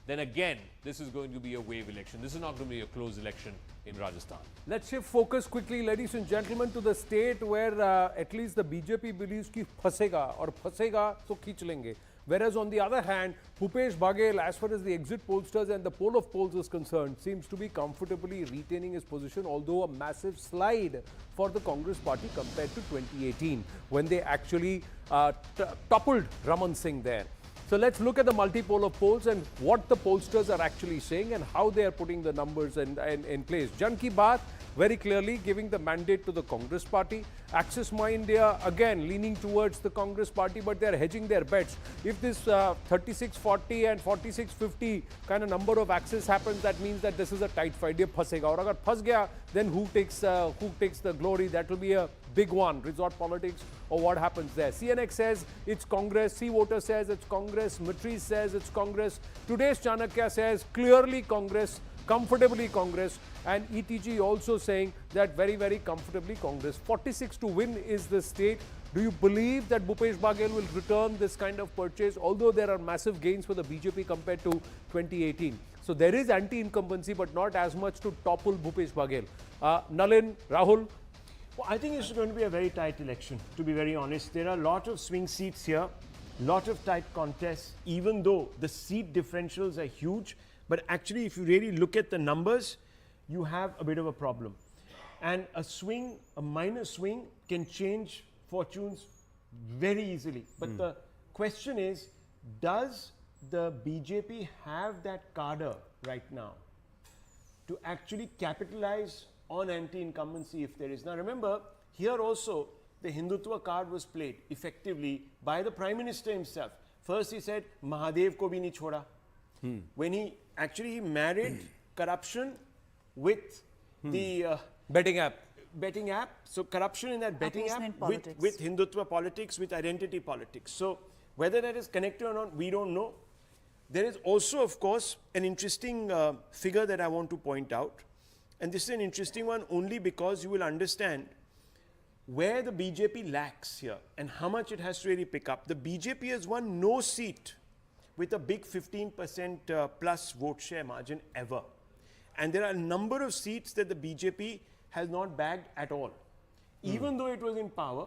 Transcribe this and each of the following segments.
then again, this is going to be a wave election. This is not going to be a close election in Rajasthan. Let's shift focus quickly, ladies and gentlemen, to the state where at least the BJP believes कि फंसेगा और फंसेगा तो खींच लेंगे. Whereas on the other hand, Bhupesh Baghel, as far as the exit pollsters and the poll of polls is concerned, seems to be comfortably retaining his position, although a massive slide for the Congress party compared to 2018, when they actually toppled Raman Singh there. So let's look at the multi-poll of polls and what the pollsters are actually saying and how they are putting the numbers in place. Jan Ki Baat very clearly giving the mandate to the Congress party. Axis My India again leaning towards the Congress party, but they are hedging their bets. If this 36-40 and 46-50 kind of number of Axis happens, that means that this is a tight fight. Ye phasega. Aur agar phas gaya, then who takes the glory? That will be a big one. Resort politics or what happens there. CNX says it's Congress. C Voter says it's Congress. Matri says it's Congress. Today's Chanakya says clearly Congress, comfortably Congress, and ETG also saying that very, very comfortably Congress. 46 to win is the state. Do you believe that Bhupesh Baghel will return this kind of purchase, although there are massive gains for the BJP compared to 2018? So there is anti-incumbency, but not as much to topple Bhupesh Baghel. Nalin, Rahul? Well, I think it's going to be a very tight election, to be very honest. There are a lot of swing seats here, lot of tight contests, even though the seat differentials are huge. But actually, if you really look at the numbers, you have a bit of a problem. And a swing, a minor swing, can change fortunes very easily. But the question is, does the BJP have that cadre right now to actually capitalize on anti-incumbency if there is? Now remember, here also, the Hindutva card was played effectively by the Prime Minister himself. First he said, Mahadev ko bhi nahi choda. When he actually married corruption with the Betting app. betting app. So corruption in that betting app with Hindutva politics, with identity politics. So whether that is connected or not, we don't know. There is also, of course, an interesting figure that I want to point out. And this is an interesting one only because you will understand where the BJP lacks here and how much it has to really pick up. The BJP has won no seat with a big 15% plus vote share margin ever. And there are a number of seats that the BJP has not bagged at all. Even though it was in power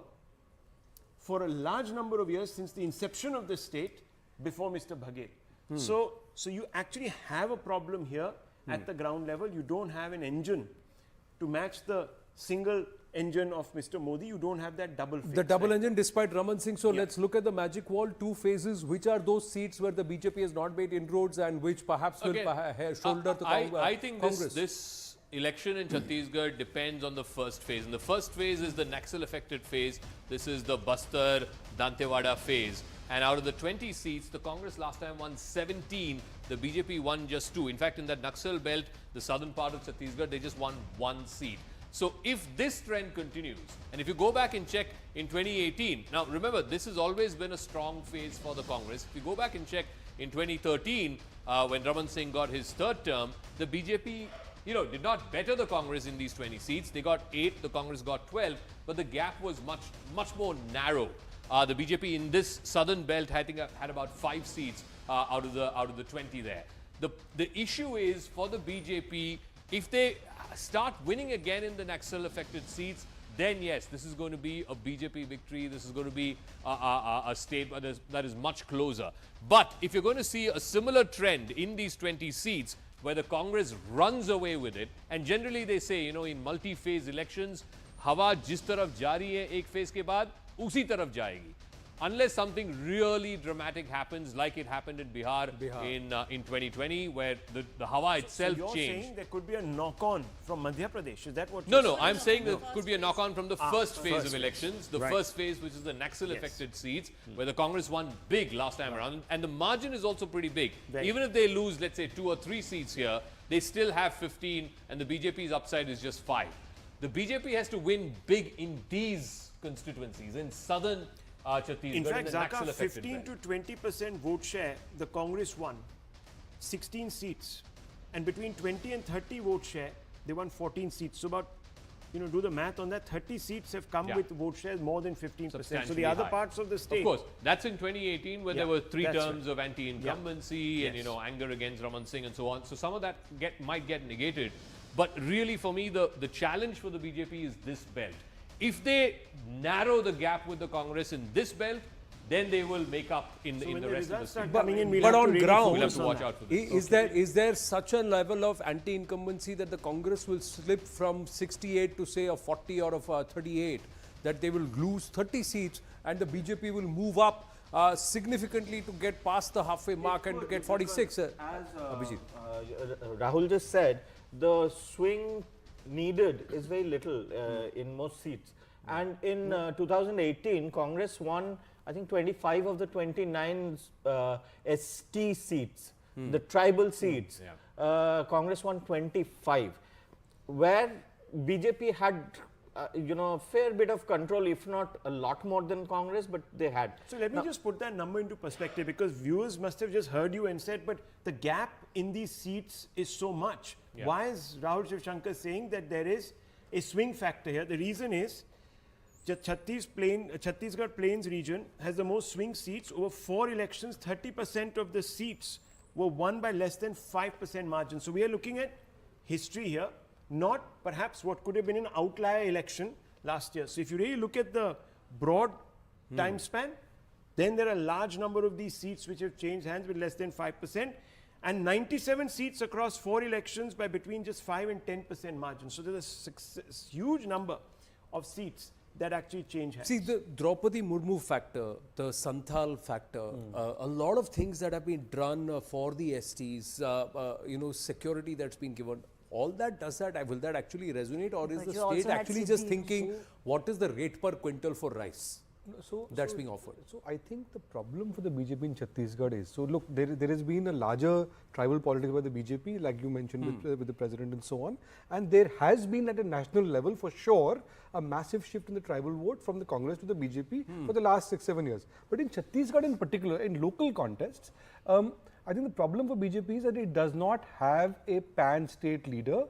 for a large number of years since the inception of the state before Mr. Baghel. So you actually have a problem here at the ground level. You don't have an engine to match the single engine of Mr. Modi. You don't have that double face. The double engine despite Raman Singh. So let's look at the magic wall, 2 phases. Which are those seats where the BJP has not made inroads and which perhaps will shoulder the Congress? I think this election in Chhattisgarh depends on the first phase. And the first phase is the Naxal affected phase. This is the Bastar, Dantewada phase. And out of the 20 seats, the Congress last time won 17. The BJP won just 2. In fact, in that Naxal belt, the southern part of Chhattisgarh, they just won 1 seat. So if this trend continues, and if you go back and check in 2018, now remember, this has always been a strong phase for the Congress. If you go back and check in 2013, when Raman Singh got his 3rd term, the BJP, did not better the Congress in these 20 seats. They got 8, the Congress got 12, but the gap was much more narrow. The BJP in this southern belt, I think, had about 5 seats out of the 20 there. The issue is for the BJP, if they start winning again in the Naxal affected seats, then yes, this is going to be a BJP victory. This is going to be a state that is much closer. But if you're going to see a similar trend in these 20 seats where the Congress runs away with it, and generally they say, in multi-phase elections, हवा जिस तरफ जा रही है एक phase के बाद उसी तरफ जाएगी. Unless something really dramatic happens, like it happened in Bihar. In 2020, where the hawa itself so you're changed. Saying there could be a knock-on from Madhya Pradesh. Is that what? No. I'm saying there could be a knock-on from the first phase of elections. The first phase, which is the Naxal-affected seats, where the Congress won big last time around, and the margin is also pretty big. Even if they lose, let's say, 2 or 3 seats here, they still have 15, and the BJP's upside is just 5. The BJP has to win big in these constituencies in southern. In fact, Zaka, 15 to 20% vote share, the Congress won 16 seats. And between 20 and 30 vote share, they won 14 seats. So about do the math on that. 30 seats have come with vote shares more than 15%. So the Substantially other high. parts of the state. Of course, that's in 2018 where there were three that's terms of anti-incumbency and anger against Raman Singh and so on. So some of that might get negated. But really, for me, the challenge for the BJP is this belt. If they narrow the gap with the Congress in this belt, then they will make up in the rest of the state. But on ground, we'll have to watch out for this. Is there such a level of anti-incumbency that the Congress will slip from 68 to say a 40 or of 38, that they will lose 30 seats and the BJP will move up significantly to get past the halfway mark and to get 46? As Rahul just said, the swing needed is very little in most seats. And in 2018, Congress won, I think, 25 of the 29 ST seats, the tribal seats. Congress won 25, where BJP had a fair bit of control, if not a lot more than Congress, but they had. So let me just put that number into perspective, because viewers must have just heard you and said, but the gap in these seats is so much. Why is Rahul Shivshankar saying that there is a swing factor here? The reason is Chhattisgarh Plains region has the most swing seats. Over 4 elections, 30% of the seats were won by less than 5% margin. So we are looking at history here, not perhaps what could have been an outlier election last year. So if you really look at the broad time span, then there are a large number of these seats which have changed hands with less than 5%, and 97 seats across 4 elections by between just 5 and 10% margin. So there's a huge number of seats that actually change hands. See, the Draupadi Murmu factor, the Santhal factor, a lot of things that have been done for the STs, security that's been given, all that, will that actually resonate, or is the state actually just thinking, what is the rate per quintal for rice that's being offered? So I think the problem for the BJP in Chhattisgarh is, so look, there has been a larger tribal politics by the BJP, like you mentioned with the president and so on, and there has been at a national level for sure a massive shift in the tribal vote from the Congress to the BJP for the last 6-7 years. But in Chhattisgarh in particular, in local contests, I think the problem for BJP is that it does not have a pan-state leader,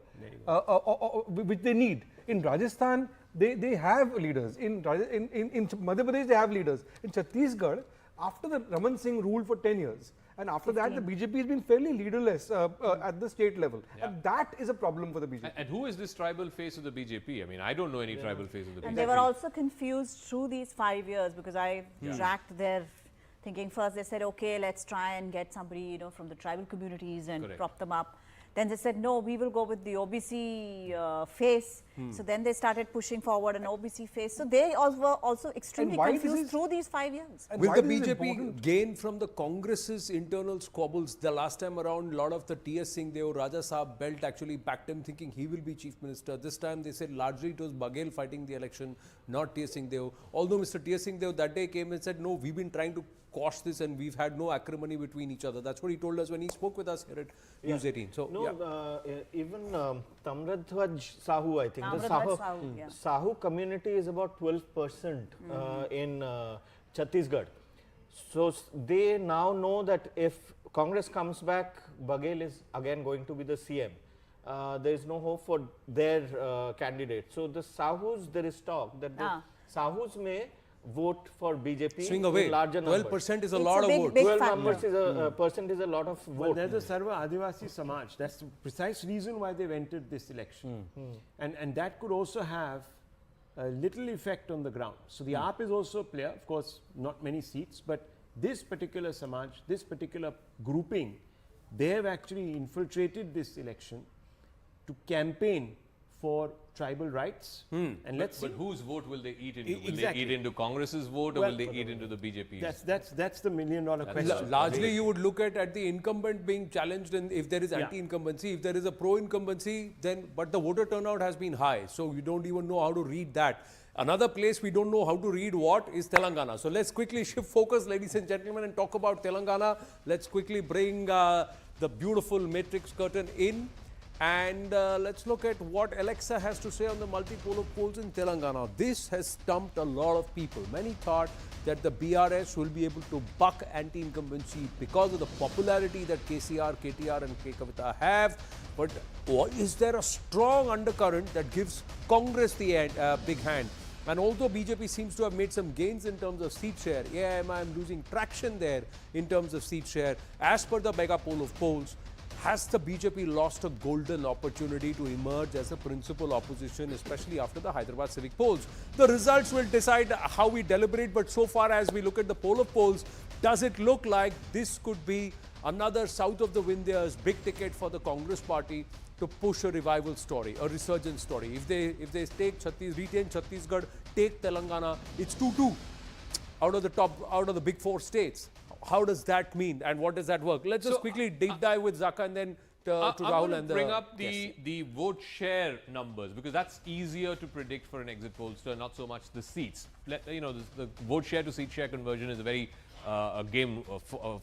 which they need. In Rajasthan, they have leaders. In Madhya Pradesh, they have leaders. In Chhattisgarh, after the Raman Singh ruled for 10 years, and after that, the BJP has been fairly leaderless at the state level. And that is a problem for the BJP. And who is this tribal face of the BJP? I mean, I don't know any tribal face of the BJP. And they were also confused through these 5 years, because I tracked their thinking. First they said, okay, let's try and get somebody from the tribal communities and prop them up. Then they said, no, we will go with the OBC face. So then they started pushing forward an OBC face. So they were also extremely confused through these 5 years. Will the BJP gain from the Congress's internal squabbles? The last time around, a lot of the T.S. Singh Deo, Raja Saab belt actually backed him, thinking he will be chief minister. This time they said largely it was Baghel fighting the election, not T.S. Singh Deo. Although Mr. T.S. Singh Deo that day came and said, no, we've been trying to quash this and we've had no acrimony between each other. That's what he told us when he spoke with us here at News 18. So, even Tamradhwaj Sahu, I think, the Sahu community is about 12% in Chhattisgarh. So they now know that if Congress comes back, Baghel is again going to be the CM. There is no hope for their candidate. So the Sahus, there is talk that the Sahus may vote for BJP swing away. In larger numbers. 12% is a lot of votes. 12 numbers is a percent is a lot of vote. But there's a Sarva Adivasi Samaj. That's the precise reason why they've entered this election. And that could also have a little effect on the ground. So the AAP is also a player, of course, not many seats, but this particular Samaj, this particular grouping, they have actually infiltrated this election to campaign for tribal rights. And let's see. But whose vote will they eat into? Will they eat into Congress's vote, or will they eat into the BJP's? That's the million-dollar question. Largely, you would look at the incumbent being challenged, and if there is anti-incumbency, if there is a pro-incumbency, then but the voter turnout has been high, so you don't even know how to read that. Another place we don't know how to read what is Telangana. So let's quickly shift focus, ladies and gentlemen, and talk about Telangana. Let's quickly bring the beautiful matrix curtain in. And let's look at what Alexa has to say on the multipolar polls in Telangana. This has stumped a lot of people. Many thought that the BRS will be able to buck anti-incumbency because of the popularity that KCR, KTR and K. Kavita have. But is there a strong undercurrent that gives Congress the big hand? And although BJP seems to have made some gains in terms of seat share, AIMIM losing traction there in terms of seat share. As per the mega poll of polls, has the BJP lost a golden opportunity to emerge as a principal opposition, especially after the Hyderabad civic polls? The results will decide how we deliberate, but so far as we look at the poll of polls, does it look like this could be another south of the Vindhyas big ticket for the Congress party to push a revival story, a resurgence story? If they take retain Chhattisgarh, take Telangana, it's 2-2 out of the big four states. How does that mean and what does that work? Let's just quickly deep dive with Zaka and then to Rahul and bring up the vote share numbers, because that's easier to predict for an exit pollster, not so much the seats. The vote share to seat share conversion is a very a game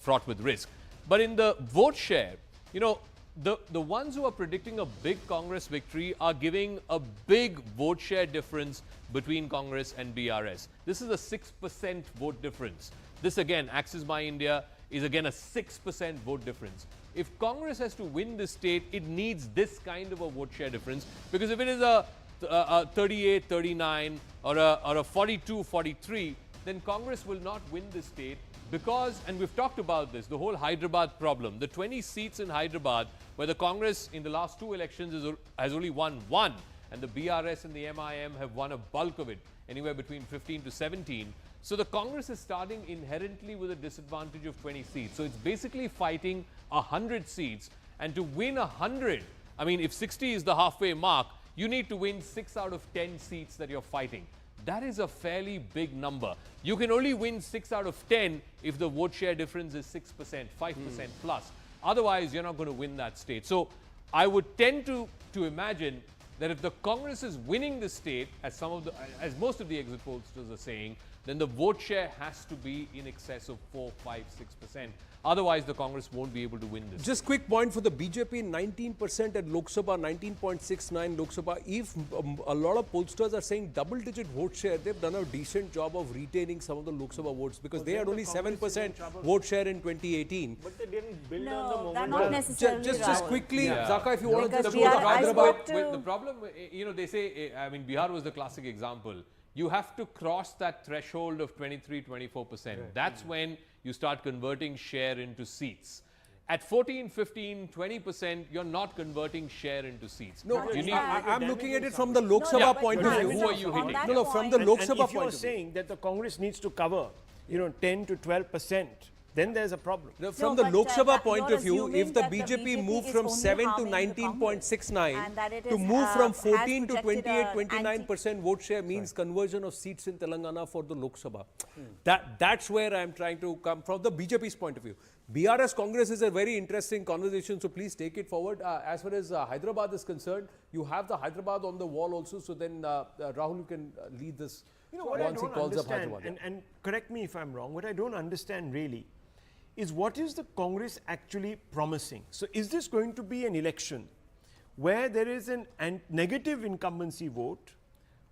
fraught with risk. But in the vote share, the ones who are predicting a big Congress victory are giving a big vote share difference between Congress and BRS. This is a 6% vote difference. This again, Axis My India, is again a 6% vote difference. If Congress has to win this state, it needs this kind of a vote share difference, because if it is a 38-39 or a 42-43, then Congress will not win this state because, and we've talked about this, the whole Hyderabad problem. The 20 seats in Hyderabad, where the Congress in the last two elections has only won one, and the BRS and the MIM have won a bulk of it, anywhere between 15 to 17. So the Congress is starting inherently with a disadvantage of 20 seats. So it's basically fighting 100 seats. And to win 100, I mean, if 60 is the halfway mark, you need to win 6 out of 10 seats that you're fighting. That is a fairly big number. You can only win 6 out of 10 if the vote share difference is 6%, 5% plus. Otherwise, you're not going to win that state. So I would tend to imagine that if the Congress is winning the state, as most of the exit pollsters are saying, then the vote share has to be in excess of 4, 5, 6%. Otherwise, the Congress won't be able to win this. Just quick point for the BJP, 19% at Lok Sabha, 19.69 Lok Sabha. If a lot of pollsters are saying double-digit vote share, they've done a decent job of retaining some of the Lok Sabha votes, because they had only 7% vote share in 2018. But they didn't build on the momentum. Not necessarily. Just quickly, Zaka, if you want to just go to the problem, they say, I mean, Bihar was the classic example. You have to cross that threshold of 23-24%. Right. That's when you start converting share into seats. At 14, 15, 20%, you're not converting share into seats. No, I'm looking at it from the Lok Sabha point of view. Who are you hitting? No, from the Lok Sabha point of view. If you're saying that the Congress needs to cover, 10 to 12%, then there's a problem. From the Lok Sabha point of view, if the BJP moved from 7 to 19.69 to move from 14 to 28-29% vote share means conversion of seats in Telangana for the Lok Sabha. That's where I'm trying to come from the BJP's point of view. BRS Congress is a very interesting conversation, so please take it forward. As far as Hyderabad is concerned, you have the Hyderabad on the wall also, so then Rahul, you can lead this once he calls up Hyderabad. And correct me if I'm wrong, what I don't understand really is what is the Congress actually promising? So is this going to be an election where there is a negative incumbency vote,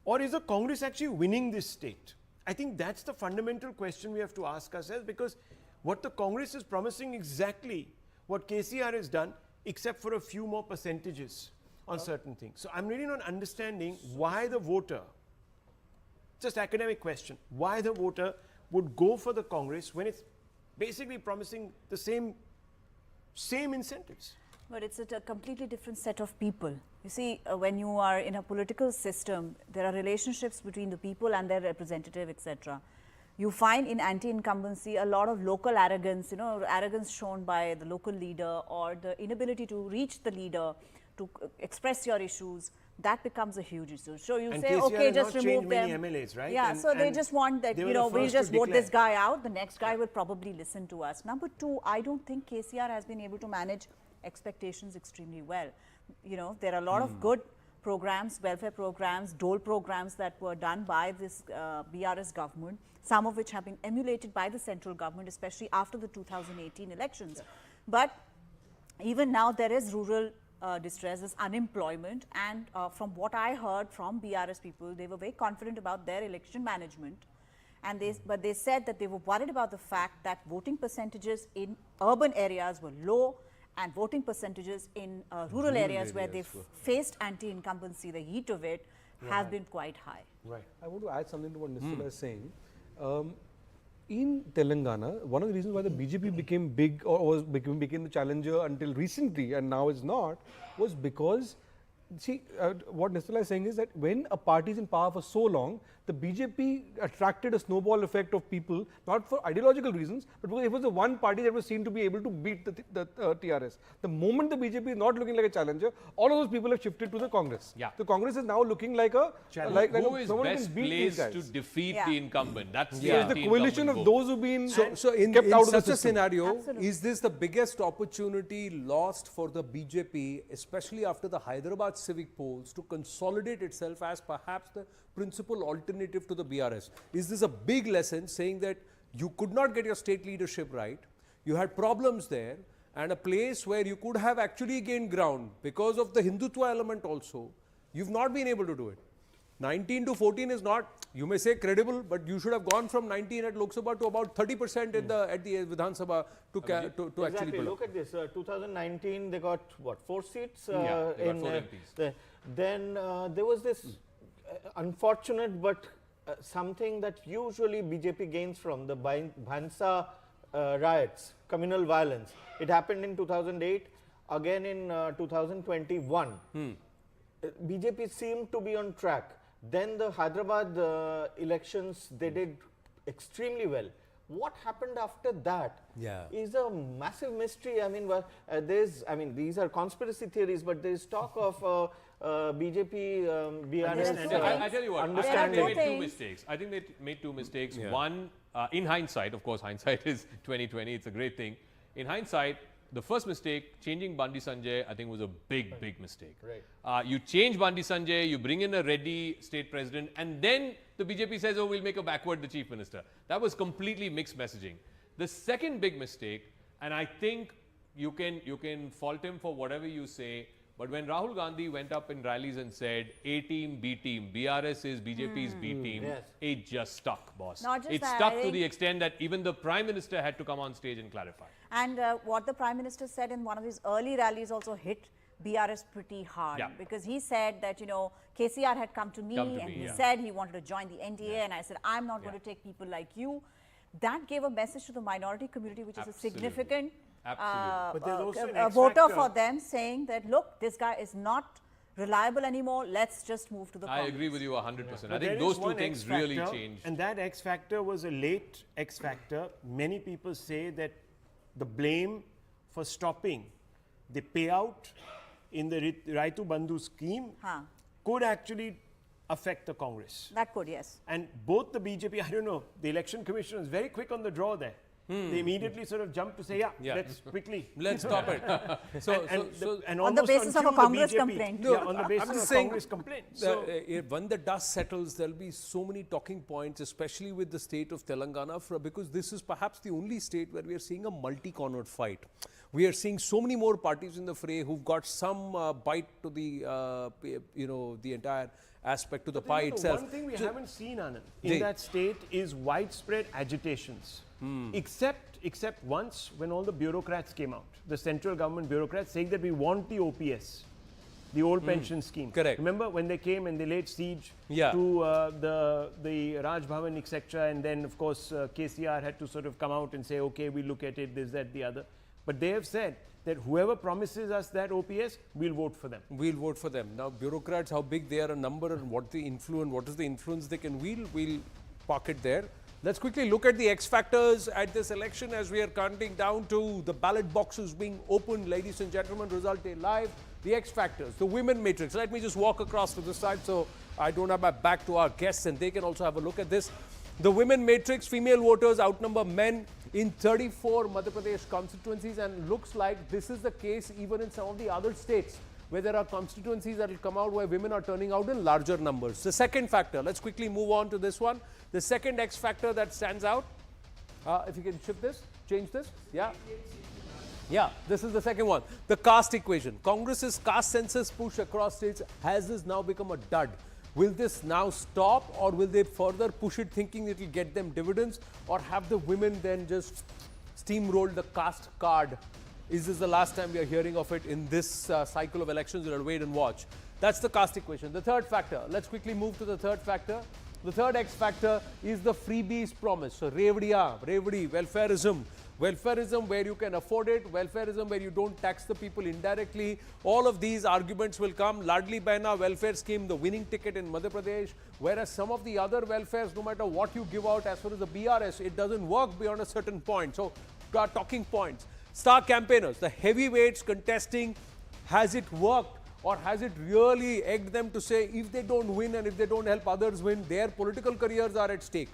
or is the Congress actually winning this state? I think that's the fundamental question we have to ask ourselves, because what the Congress is promising exactly what KCR has done, except for a few more percentages on certain things. So I'm really not understanding why the voter, just academic question, why the voter would go for the Congress when it's basically promising the same incentives. But it's a completely different set of people. You see, when you are in a political system, there are relationships between the people and their representative, etc. You find in anti-incumbency a lot of local arrogance, arrogance shown by the local leader, or the inability to reach the leader to express your issues. That becomes a huge issue. So you say, okay, just remove them. MLAs, right? Yeah, so they just want that, we'll just vote this guy out. The next guy will probably listen to us. Number two, I don't think KCR has been able to manage expectations extremely well. There are a lot of good programs, welfare programs, dole programs that were done by this BRS government, some of which have been emulated by the central government, especially after the 2018 elections. But even now, there is rural distress is unemployment. And from what I heard from BRS people, they were very confident about their election management. And but they said that they were worried about the fact that voting percentages in urban areas were low and voting percentages in rural areas where they faced anti-incumbency, the heat of it, have been quite high. Right. I want to add something to what Nistula is saying. In Telangana, one of the reasons why the BJP became big or became the challenger until recently and now is not, was because, see, what Nistula is saying is that when a party is in power for so long, the BJP attracted a snowball effect of people, not for ideological reasons, but because it was the one party that was seen to be able to beat the TRS. The moment the BJP is not looking like a challenger, all of those people have shifted to the Congress. Yeah. The Congress is now looking like a who is best placed to defeat the incumbent? That's the coalition of those who've been So in kept out such of the a scenario, Absolutely. is this the biggest opportunity lost for the BJP, especially after the Hyderabad civic polls, to consolidate itself as perhaps the principal alternative to the BRS? Is this a big lesson saying that you could not get your state leadership right, you had problems there, and a place where you could have actually gained ground because of the Hindutva element also, you've not been able to do it? 19 to 14 is not, you may say, credible, but you should have gone from 19 at Lok Sabha to about 30% at the Vidhan Sabha to actually pull up. Look at this. 2019, they got what, 4 seats? They got 4 MPs. Then there was this unfortunate but something that usually BJP gains from the Bhansa riots, communal violence. It happened in 2008, again in 2021. BJP seemed to be on track. Then the Hyderabad elections, they did extremely well. What happened after that is a massive mystery. I mean, these are conspiracy theories, but there is talk of BJP, BRS. I tell you what, I think they made 2 mistakes. I think they made 2 mistakes. One, in hindsight, of course, hindsight is 2020. It's a great thing. In hindsight, the first mistake, changing Bandi Sanjay, I think was a big mistake. Right. You change Bandi Sanjay, you bring in a Reddy state president, and then the BJP says, oh, we'll make a backward the chief minister. That was completely mixed messaging. The second big mistake, and I think you can fault him for whatever you say, but when Rahul Gandhi went up in rallies and said, A team, B team, BRS is BJP's B team, it just stuck, boss. Not just it that, stuck to the extent that even the Prime Minister had to come on stage and clarify. And what the Prime Minister said in one of his early rallies also hit BRS pretty hard, because he said that, you know, KCR had come to me and he said he wanted to join the NDA, and I said, I'm not going to take people like you. That gave a message to the minority community, which is a significant voter for them, saying that, look, this guy is not reliable anymore, let's just move to the Congress. I agree with you 100%. I think those 2 things really changed. And that X factor was a late X factor. Many people say that the blame for stopping the payout in the Raitu Bandhu scheme could actually affect the Congress. That could, yes. And both the BJP, I don't know, the election commission was very quick on the draw there. They immediately sort of jumped to say, let's quickly. Let's stop it. And on the basis of a Congress complaint. No, on the basis of a Congress complaint. So, when the dust settles, there'll be so many talking points, especially with the state of Telangana, because this is perhaps the only state where we are seeing a multi-cornered fight. We are seeing so many more parties in the fray who've got some bite to the, the entire aspect to the pie itself. One thing we haven't seen, Anand, in that state is widespread agitations. Except once when all the bureaucrats came out, the central government bureaucrats saying that we want the OPS, the old pension scheme. Correct. Remember when they came and they laid siege to the Raj Bhavan, etc. And then, of course, KCR had to sort of come out and say, okay, we look at it, this, that, the other. But they have said that whoever promises us that OPS, we'll vote for them. We'll vote for them. Now, bureaucrats, how big they are a number and what is the influence they can wield, we'll park it there. Let's quickly look at the X factors at this election as we are counting down to the ballot boxes being opened. Ladies and gentlemen, result day live. The X factors, the women matrix. Let me just walk across to this side so I don't have my back to our guests and they can also have a look at this. The women matrix, female voters outnumber men in 34 Madhya Pradesh constituencies, and looks like this is the case even in some of the other states where there are constituencies that will come out where women are turning out in larger numbers. The second factor, let's quickly move on to this one. The second X factor that stands out, if you can shift this, change this, Yeah, this is the second one. The caste equation. Congress's caste census push across states, has this now become a dud? Will this now stop, or will they further push it thinking it will get them dividends, or have the women then just steamrolled the caste card? Is this the last time we are hearing of it in this cycle of elections? We'll wait and watch. That's the caste equation. The third factor. Let's quickly move to the third factor. The third X factor is the freebies promise. So Revdiya, welfareism. Welfareism where you can afford it, welfareism where you don't tax the people indirectly. All of these arguments will come. Ladli Behna welfare scheme, the winning ticket in Madhya Pradesh, whereas some of the other welfares, no matter what you give out as far as the BRS, it doesn't work beyond a certain point. So talking points. Star campaigners, the heavyweights contesting, has it worked? Or has it really egged them to say if they don't win and if they don't help others win, their political careers are at stake?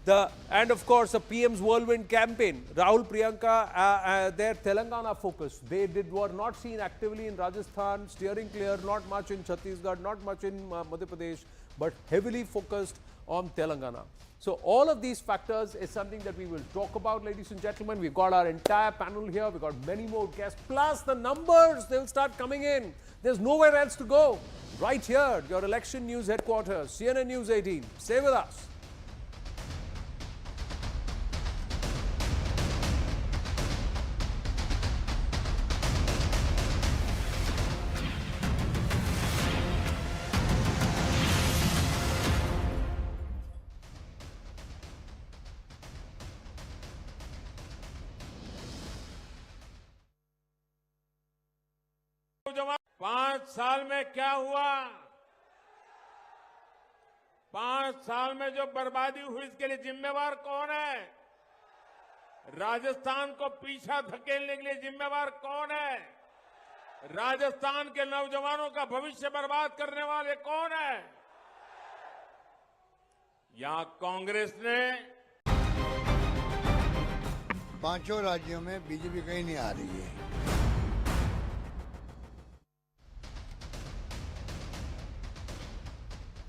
And of course, the PM's whirlwind campaign, Rahul, Priyanka, their Telangana focus. They were not seen actively in Rajasthan, steering clear, not much in Chhattisgarh, not much in Madhya Pradesh, but heavily focused on Telangana. So all of these factors is something that we will talk about, ladies and gentlemen. We've got our entire panel here. We've got many more guests, plus the numbers, they'll start coming in. There's nowhere else to go. Right here, your election news headquarters, CNN News 18. Stay with us. पांच साल में क्या हुआ? 5 साल में जो बर्बादी हुई इसके लिए जिम्मेवार कौन है? राजस्थान को पीछा धकेलने के लिए जिम्मेवार कौन है? राजस्थान के नौजवानों का भविष्य बर्बाद करने वाले कौन है? यहां कांग्रेस ने पांचों राज्यों में बीजेपी कहीं नहीं आ रही है।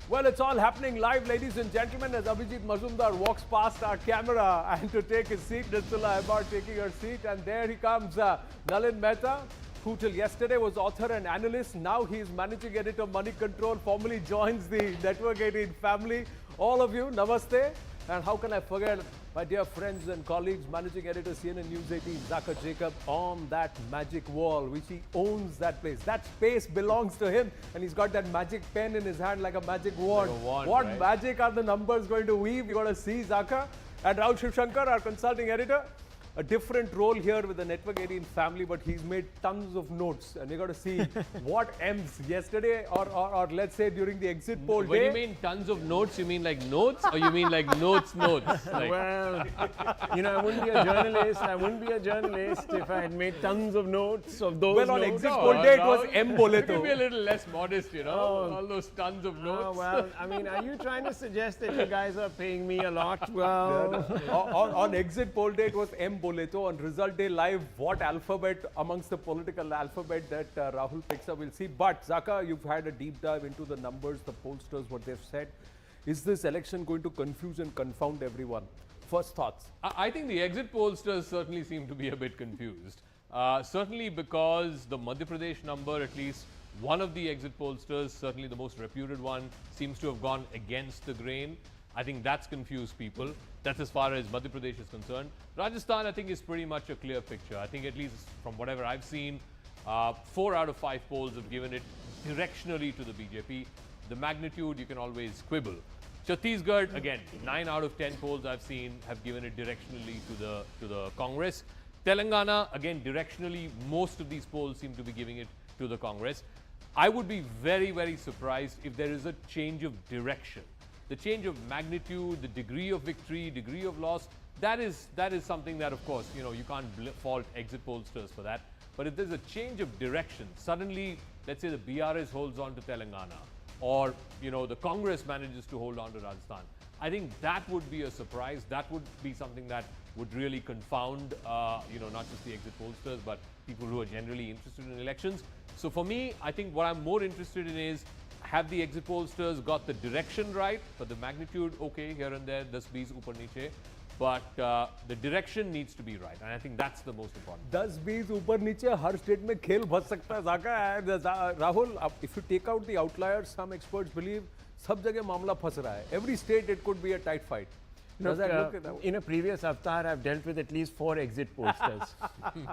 Well, it's all happening live, ladies and gentlemen, as Abhijit Mazumdar walks past our camera and to take his seat. Nitsula Ahbar taking her seat, and there he comes, Nalin Mehta, who till yesterday was author and analyst. Now he is managing editor, Money Control, formally joins the Network 18 family. All of you, namaste. And how can I forget my dear friends and colleagues, managing editor, CNN News 18, Zaka Jacob, on that magic wall, which he owns that place. That space belongs to him, and he's got that magic pen in his hand like a magic wand. Like a wand, what right? magic are the numbers going to weave? You're going to see Zaka. And Rahul Shivshankar, our consulting editor. A different role here with the Network 18 family, but he's made tons of notes, and you got to see what M's yesterday or let's say during the exit poll When day. you mean tons of notes, you mean like notes, or you mean like notes? Like, Well, you know, I wouldn't be a journalist. I wouldn't be a journalist if I had made tons of notes of those Well, on notes. exit poll day, it was M. you Boleto. can be a little less modest, you know, Oh. all those tons of Oh, notes. well, I mean, are you trying to suggest that you guys are paying me a lot? Well, on exit poll day, it was M. Boleto. On result day live, what alphabet amongst the political alphabet that Rahul picks up, we'll see. But Zaka, you've had a deep dive into the numbers, the pollsters, what they've said. Is this election going to confuse and confound everyone? First thoughts. I think the exit pollsters certainly seem to be a bit confused. Certainly because the Madhya Pradesh number, at least one of the exit pollsters, certainly the most reputed one, seems to have gone against the grain. I think that's confused people. That's as far as Madhya Pradesh is concerned. Rajasthan, I think, is pretty much a clear picture. I think at least from whatever I've seen, 4 out of 5 polls have given it directionally to the BJP. The magnitude, you can always quibble. Chhattisgarh, again, 9 out of 10 polls I've seen have given it directionally to the Congress. Telangana, again, directionally, most of these polls seem to be giving it to the Congress. I would be very, very surprised if there is a change of direction. The change of magnitude, the degree of victory, degree of loss, that is something that, of course, you know, you can't fault exit pollsters for that. But if there's a change of direction, suddenly, let's say the BRS holds on to Telangana, or, you know, the Congress manages to hold on to Rajasthan, I think that would be a surprise. That would be something that would really confound, you know, not just the exit pollsters, but people who are generally interested in elections. So for me, I think what I'm more interested in is, have the exit pollsters got the direction right, but the magnitude, okay, here and there, 10-20 upar niche. but the direction needs to be right, and I think that's the most important. 10-20 ऊपर नीचे हर state में खेल बच सकता है Zaka and Rahul. If you take out the outliers, some experts believe सब जगह मामला फंस रहा है. Every state it could be a tight fight. Does that look at that? In a previous avatar, I've dealt with at least 4 exit pollsters.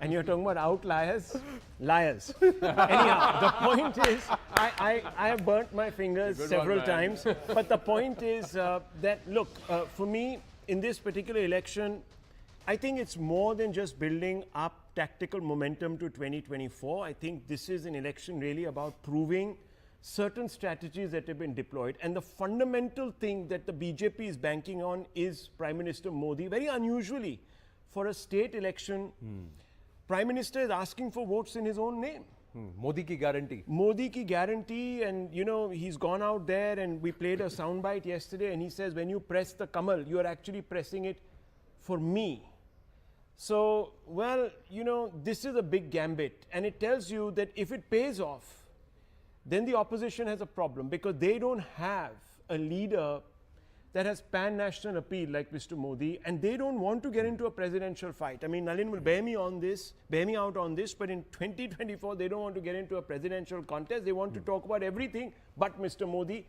And you're talking about outliers? Liars. Anyhow, the point is, I have burnt my fingers several times. But the point is that, look, for me, in this particular election, I think it's more than just building up tactical momentum to 2024. I think this is an election really about proving certain strategies that have been deployed. And the fundamental thing that the BJP is banking on is Prime Minister Modi. Very unusually, for a state election, Prime Minister is asking for votes in his own name. Modi ki guarantee. Modi ki guarantee, and you know, he's gone out there, and we played a soundbite yesterday, and he says, when you press the Kamal, you are actually pressing it for me. So, well, you know, this is a big gambit, and it tells you that if it pays off, then the opposition has a problem, because they don't have a leader that has pan-national appeal like Mr. Modi, and they don't want to get into a presidential fight. I mean, Nalin will bear me out on this, but in 2024, they don't want to get into a presidential contest. They want to talk about everything but Mr. Modi.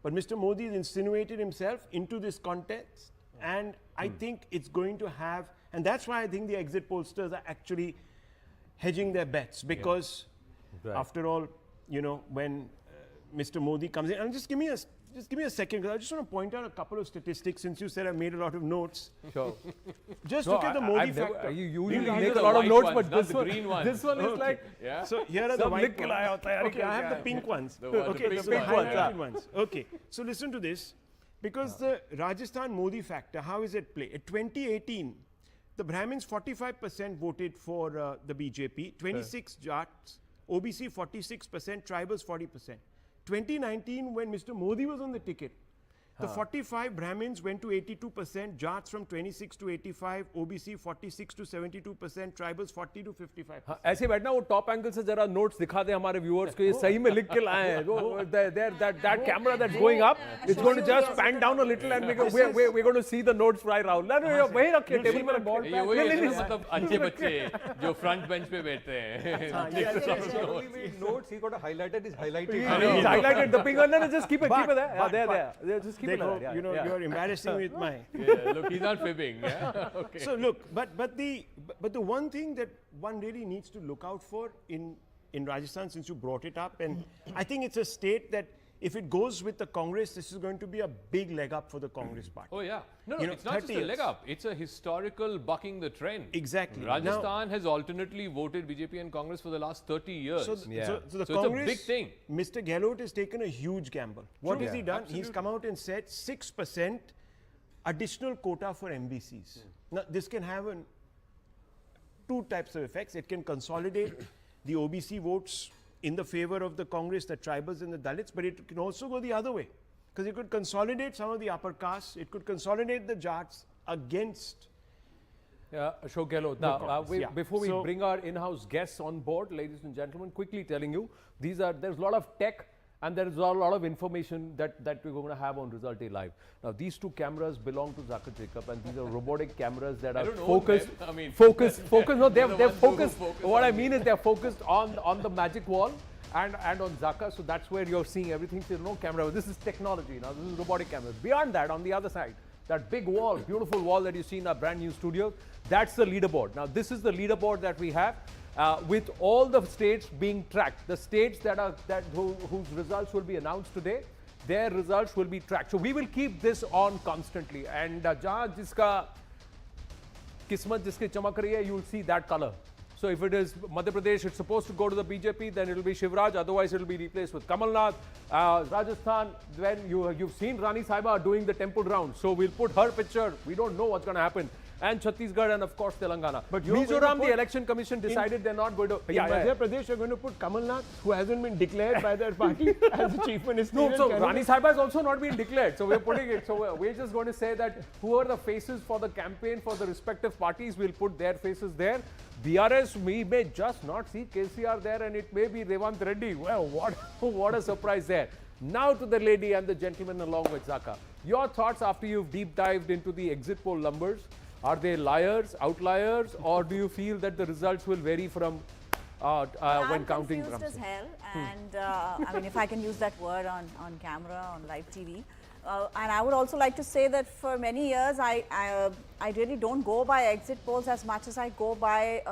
But Mr. Modi has insinuated himself into this contest, and I think it's going to have, and that's why I think the exit pollsters are actually hedging their bets, because after all, you know, when Mr. Modi comes in, and just give me a second, because I just want to point out a couple of statistics, since you said I made a lot of notes. Sure. Just look at the Modi factor. You usually These make are a the lot of white notes, ones, but not the green ones. this one is like, Yeah. So here are the सब white लिख के लाया ones. होता है यार, Okay, I have the pink ones. Okay, the pink pink ones, highlighted ones. Okay, so listen to this, because the Rajasthan Modi factor, how is it play? In 2018, the Brahmins 45% voted for the BJP, 26 Jats, OBC 46%, tribals 40%. 2019, when Mr. Modi was on the ticket, the 45 Brahmins went to 82%, Jats from 26 to 85, OBC 46 to 72%, tribals 40 to 55%. ऐसे बैठना वो top angle से जरा notes दिखा दे हमारे viewers को ये सही में लिख के लाए हैं that camera that's going up it's going to just pan down a little and we're going to see the notes right Rahul वही रखे टेबल पर बॉल ये वही मतलब अच्छे बच्चे जो फ्रंट बेंच पे बैठते हैं. Notes he got a highlighted is highlighted. he's highlighted the pink one. No, just keep it there just keep it there. You know, you're embarrassing with my. Yeah, look, he's not fibbing. Yeah? Okay. So look, but the one thing that one really needs to look out for in Rajasthan, since you brought it up, and I think it's a state that if it goes with the Congress, this is going to be a big leg up for the Congress party. Oh yeah, no, it's not just a leg up. It's a historical bucking the trend. Exactly. Rajasthan has alternately voted BJP and Congress for the last 30 years. So the So Congress, it's a big thing. Mr. Gehlot has taken a huge gamble. What has he done? Absolutely. He's come out and said 6% additional quota for MBCs. Now, this can have two types of effects. It can consolidate the OBC votes in the favor of the Congress, the tribals and the Dalits, but it can also go the other way, because it could consolidate some of the upper castes, it could consolidate the Jats against Ashok Gehlot. Now, before we bring our in-house guests on board, ladies and gentlemen, quickly telling you, there's a lot of tech and there is a lot of information that we're going to have on Result Day Live. Now, these two cameras belong to Zaka Jacob, and these are robotic cameras that are focused. Focused. No, they're focused. What I mean is they're focused on the magic wall and on Zaka. So that's where you're seeing everything. So no camera. This is technology. Now, this is robotic cameras. Beyond that, on the other side, that big wall, beautiful wall that you see in our brand new studio, that's the leaderboard. Now, this is the leaderboard that we have. With all the states being tracked, the states whose results will be announced today, their results will be tracked. So we will keep this on constantly, and जहाँ जिसका किस्मत जिसकी चमक रही है, you will see that color. So if it is Madhya Pradesh, it's supposed to go to the BJP, then it will be Shivraj. Otherwise, it will be replaced with Kamal Nath. Rajasthan, when you've seen Rani Sahiba doing the temple round, so we'll put her picture. We don't know what's going to happen. And Chhattisgarh and of course Telangana. But Mizoram, the election commission decided they're not going to. In Madhya Pradesh, you're going to put Kamal Nath, who hasn't been declared by their party as the chief minister. No, so Rani Sahiba has also not been declared. So we're putting it. So we're just going to say that who are the faces for the campaign for the respective parties, we'll put their faces there. BRS, we may just not see KCR there, and it may be Revant Reddy. Well, what a surprise there. Now to the lady and the gentleman along with Zaka. Your thoughts after you've deep dived into the exit poll numbers. Are they liars, outliers, or do you feel that the results will vary from when counting confused comes as in? hell, and I mean, if I can use that word on camera, on live TV. And I would also like to say that for many years, I really don't go by exit polls as much as I go by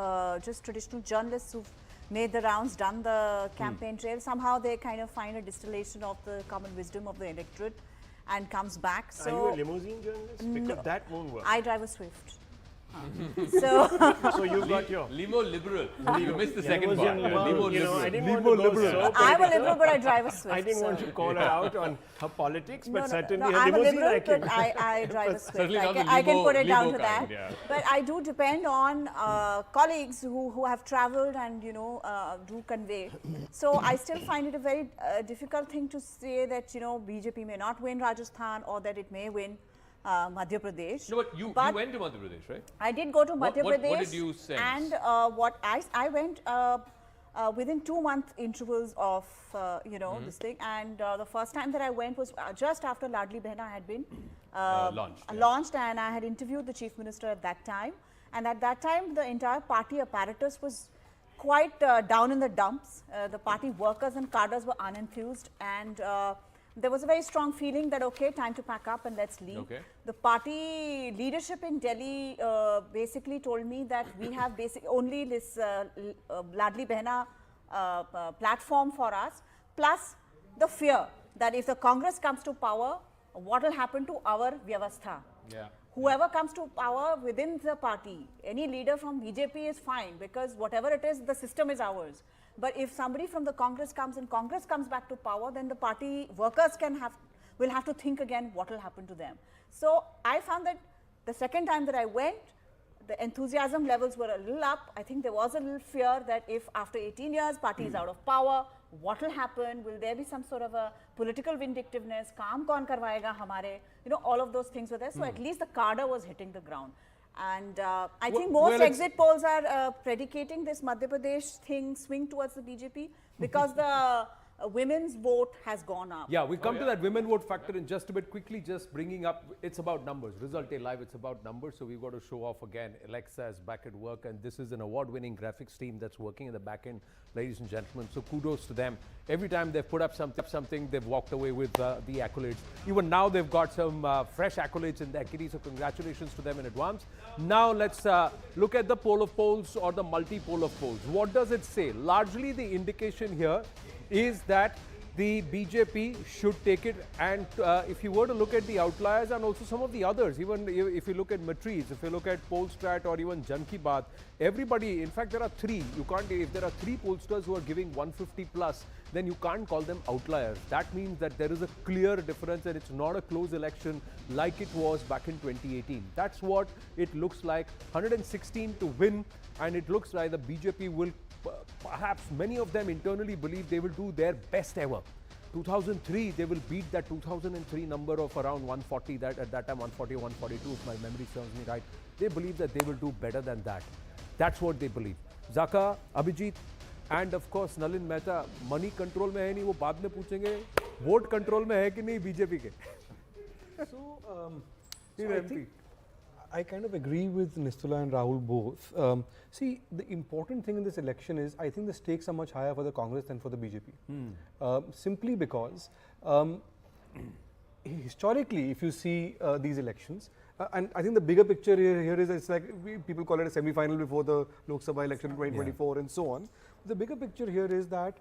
just traditional journalists who've made the rounds, done the campaign trail. Somehow they kind of find a distillation of the common wisdom of the electorate and comes back. So are you a limousine journalist? Because that won't work. I drive a Swift. So So you've got your... Limo liberal. You missed the second part. Limo Limo you know, I liberal. didn't want to go so I'm a political. liberal, but I drive a Swift. I didn't want so- to call her out on her politics, but certainly her I'm a limousine liberal, I can... but I drive a Swift. Certainly not the I can limo- put it down limo to that. kind, yeah. But I do depend on colleagues who have travelled and do convey. So I still find it a very difficult thing to say that BJP may not win Rajasthan or that it may win Madhya Pradesh. No, but you went to Madhya Pradesh, right? I did go to Madhya Pradesh. What did you sense? And what I went within 2-month intervals of this thing. And the first time that I went was just after Ladli Behna had been launched, and I had interviewed the Chief Minister at that time. And at that time, the entire party apparatus was quite down in the dumps. The party workers and cadres were unenthused, and there was a very strong feeling that, okay, time to pack up and let's leave. Okay. The party leadership in Delhi basically told me that we have only this Ladli Behna platform for us, plus the fear that if the Congress comes to power, what will happen to our Vyavastha? Yeah. Whoever comes to power within the party, any leader from BJP is fine, because whatever it is, the system is ours. But if somebody from the Congress comes and Congress comes back to power, then the party workers will have to think again what will happen to them. So I found that the second time that I went, the enthusiasm levels were a little up. I think there was a little fear that if after 18 years party is out of power, what will happen? Will there be some sort of a political vindictiveness? Kaam kaun karwayega hamare? All of those things were there. So at least the cadre was hitting the ground. And I think most exit polls are predicating this Madhya Pradesh thing swing towards the BJP because the women's vote has gone up. Yeah, we come to that women vote factor in just a bit. Quickly, just bringing up, it's about numbers. Result Day Live, it's about numbers. So we've got to show off again. Alexa is back at work, and this is an award-winning graphics team that's working in the back end, ladies and gentlemen. So kudos to them. Every time they've put up something, they've walked away with the accolades. Even now, they've got some fresh accolades in their kitty. So congratulations to them in advance. Now let's look at the poll of polls or the multi-poll of polls. What does it say? Largely, the indication here is that the BJP should take it, and if you were to look at the outliers and also some of the others, even if you look at Matriz, if you look at Polstrat or even Jan Ki Baat, everybody, in fact there are three, if there are three pollsters who are giving 150 plus, then you can't call them outliers. That means that there is a clear difference and it's not a close election like it was back in 2018. That's what it looks like, 116 to win, and it looks like the BJP will perhaps many of them internally believe they will do their best ever. 2003, they will beat that 2003 number of around 140, that at that time 140 or 142, if my memory serves me right. They believe that they will do better than that. That's what they believe. Zaka, Abhijit, and of course Nalin Mehta, money control mein hai nahi, wo baad mein puchenge, vote control mein hai ki nahi BJP ke? So, I kind of agree with Nistula and Rahul both. See, the important thing in this election is I think the stakes are much higher for the Congress than for the BJP. Simply because historically, if you see these elections, and I think the bigger picture here is it's like people call it a semi-final before the Lok Sabha election in 2024 and so on. The bigger picture here is that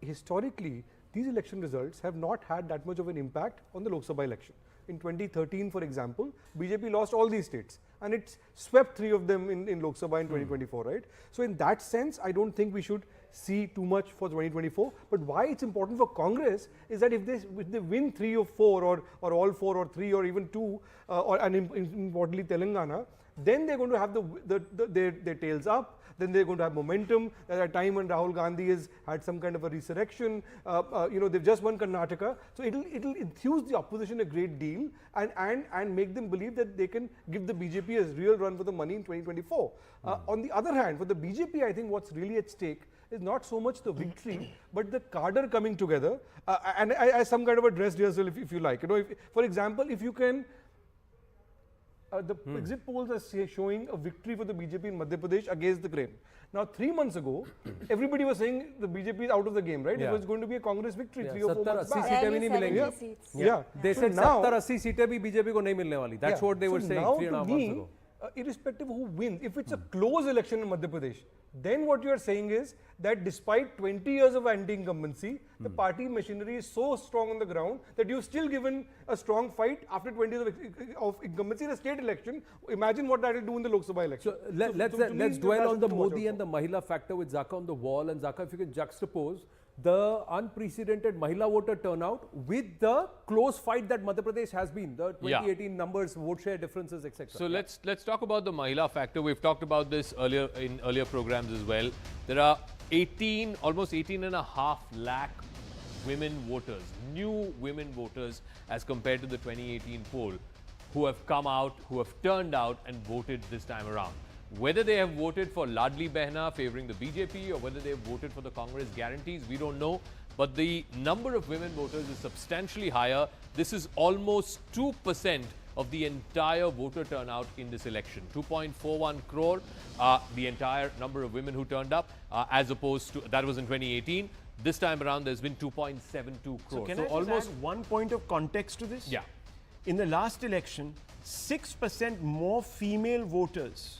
historically, these election results have not had that much of an impact on the Lok Sabha election. In 2013, for example, BJP lost all these states and it swept 3 of them in Lok Sabha in 2024, right? So in that sense, I don't think we should see too much for 2024. But why it's important for Congress is that if they win 3 of 4 or all 4 or 3 or even 2, and importantly Telangana, then they're going to have their tails up. Then they're going to have momentum. At a time when Rahul Gandhi has had some kind of a resurrection, they've just won Karnataka. So it'll enthuse the opposition a great deal and make them believe that they can give the BJP a real run for the money in 2024. On the other hand, for the BJP, I think what's really at stake is not so much the victory, but the cadre coming together and as some kind of a dress rehearsal, if you like. For example, if you can the exit polls are showing a victory for the BJP in Madhya Pradesh against the grain. Now, 3 months ago, everybody was saying the BJP is out of the game, right? Yeah. It was going to be a Congress victory 3 or 4 70 months 80 back. सीटें भी नहीं मिलेंगी. seats. Yeah. They So said now- 70-80 सीटें भी BJP को नहीं मिलने वाली. That's what they were saying now 3.5 to months me, ago. irrespective of who wins, if it's a close election in Madhya Pradesh, then what you are saying is that despite 20 years of anti-incumbency, the party machinery is so strong on the ground that you've still given a strong fight after 20 years of incumbency in a state election. Imagine what that will do in the Lok Sabha election. So let's dwell on the Modi and the Mahila factor with Zaka on the wall. And Zaka, if you can juxtapose the unprecedented Mahila voter turnout with the close fight that Madhya Pradesh has been, the 2018 numbers, vote share differences, etc. So let's talk about the Mahila factor. We've talked about this earlier in earlier programs as well. There are almost 18.5 lakh women voters, new women voters as compared to the 2018 poll, who have come out, who have turned out and voted this time around. Whether they have voted for Ladli Behna favouring the BJP or whether they have voted for the Congress guarantees, we don't know. But the number of women voters is substantially higher. This is almost 2% of the entire voter turnout in this election. 2.41 crore, the entire number of women who turned up, as opposed to, that was in 2018. This time around, there's been 2.72 crore. So can I almost add one point of context to this? Yeah. In the last election, 6% more female voters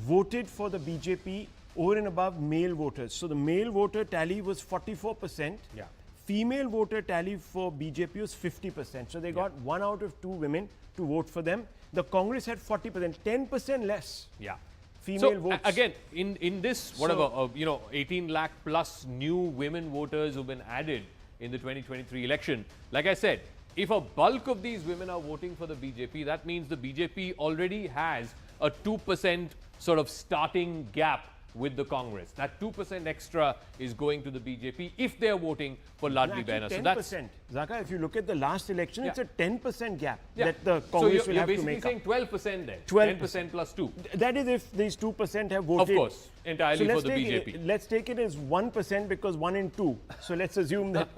voted for the BJP over and above male voters. So the male voter tally was 44%. Yeah. Female voter tally for BJP was 50%. So they got 1 out of 2 women to vote for them. The Congress had 40%, 10% less. Yeah. Female So votes. again, in this, whatever, 18 lakh plus new women voters who've been added in the 2023 election, like I said, if a bulk of these women are voting for the BJP, that means the BJP already has a 2% sort of starting gap with the Congress. That 2% extra is going to the BJP if they are voting for Ladli Behna. So that's 10%. Zaka, if you look at the last election, it's a 10% gap yeah. that the So Congress will you're have to basically make saying up. 12% there. 12%. 10% plus 2. That is if these 2% have voted. Of course, entirely So for the take BJP. Let's take it as 1% because 1 in 2. So let's assume that.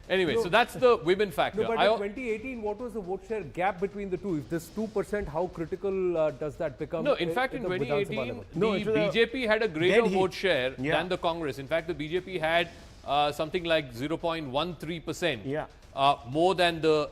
Anyway, so that's the women factor. No, but in 2018, what was the vote share gap between the two? If this 2%, how critical does that become? No, in fact, in the 2018, Vidhan Sabha level? the BJP had a greater dead heat. vote share Yeah. than the Congress. In fact, the BJP had something like 0.13%, Yeah. more than the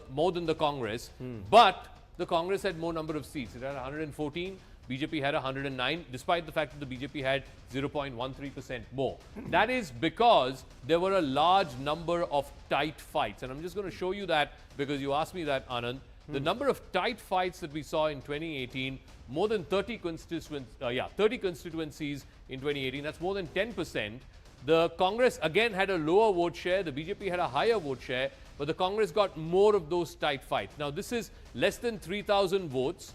Congress. But the Congress had more number of seats. It had 114. BJP had 109, despite the fact that the BJP had 0.13% more. That is because there were a large number of tight fights. And I'm just going to show you that because you asked me that, Anand. The number of tight fights that we saw in 2018, more than 30 constituencies in 2018, that's more than 10%. The Congress again had a lower vote share, the BJP had a higher vote share, but the Congress got more of those tight fights. Now this is less than 3,000 votes,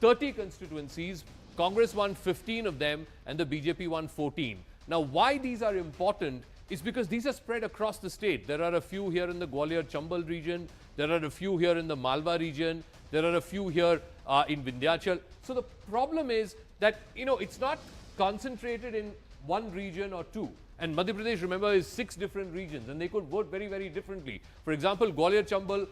30 constituencies, Congress won 15 of them and the BJP won 14. Now why these are important is because these are spread across the state. There are a few here in the Gwalior-Chambal region, there are a few here in the Malwa region, there are a few here in Vindhyachal. So the problem is that, it's not concentrated in one region or two. And Madhya Pradesh, remember, is 6 different regions and they could vote very, very differently. For example, Gwalior-Chambal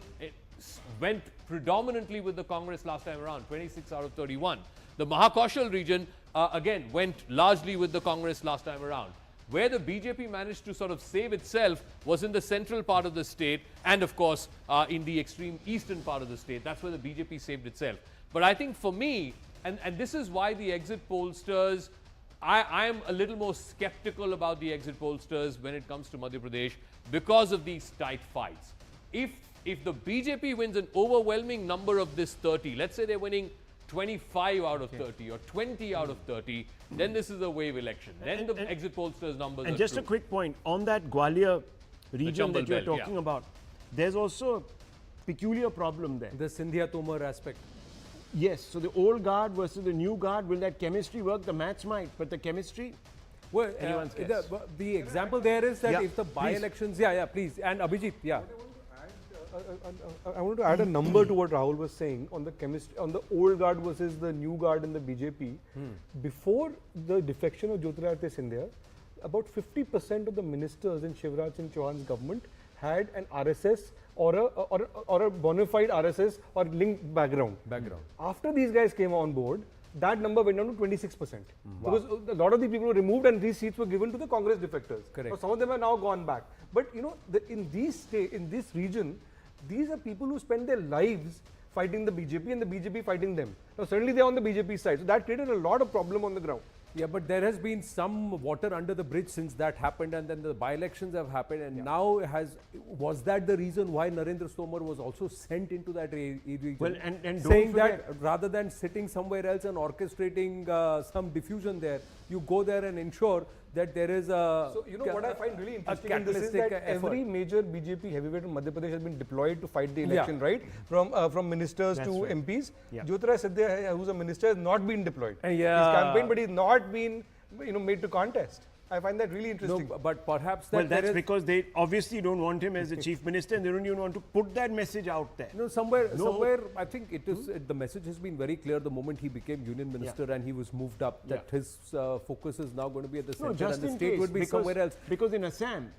went predominantly with the Congress last time around, 26 out of 31. The Mahakaushal region, again, went largely with the Congress last time around. Where the BJP managed to sort of save itself was in the central part of the state and, of course, in the extreme eastern part of the state. That's where the BJP saved itself. But I think for me, and this is why the exit pollsters, I am a little more skeptical about the exit pollsters when it comes to Madhya Pradesh because of these tight fights. If the BJP wins an overwhelming number of this 30, let's say they're winning 25 out of 30 or 20 out of 30, then this is a wave election. Then the exit pollsters numbers And are just true. a quick point on that Gwalior region that you're Chambal belt, talking about, there's also a peculiar problem there. The Sindhya Tomar aspect. Yes, so the old guard versus the new guard, will that chemistry work? The maths might, but the chemistry, Well, Anyone's guess. the example there is that Yeah, if the please. by-elections, please. And Abhijit, I want to add a number to what Rahul was saying on the chemistry, on the old guard versus the new guard in the BJP. Before the defection of Jyotiradittya Scindia, about 50% of the ministers in Shivraj Singh Chouhan's government had an RSS or a bona fide RSS or linked background. After these guys came on board, that number went down to 26%. Because a lot of the people were removed and these seats were given to the Congress defectors. Correct. So some of them have now gone back. But you know, in this region, these are people who spend their lives fighting the BJP and the BJP fighting them. Now suddenly they're on the BJP side. So that created a lot of problem on the ground. Yeah, but there has been some water under the bridge since that happened, and then the by-elections have happened, and now was that the reason why Narendra Tomar was also sent into that region? Well, and don't saying forget, that rather than sitting somewhere else and orchestrating some diffusion there, you go there and ensure that there is a. So you know what I find really interesting in this is that every major BJP heavyweight in Madhya Pradesh has been deployed to fight the election, right? From ministers to MPs. Jyotiraj Sidhya, who's a minister, has not been deployed. He's campaigned, but he's not been made to contest. I find that really interesting. No, but perhaps that's because they obviously don't want him as the chief minister, and they don't even want to put that message out there. No, somewhere I think it is. The message has been very clear the moment he became union minister and he was moved up, that his focus is now going to be at the center, and the state would be somewhere else. Because in Assam,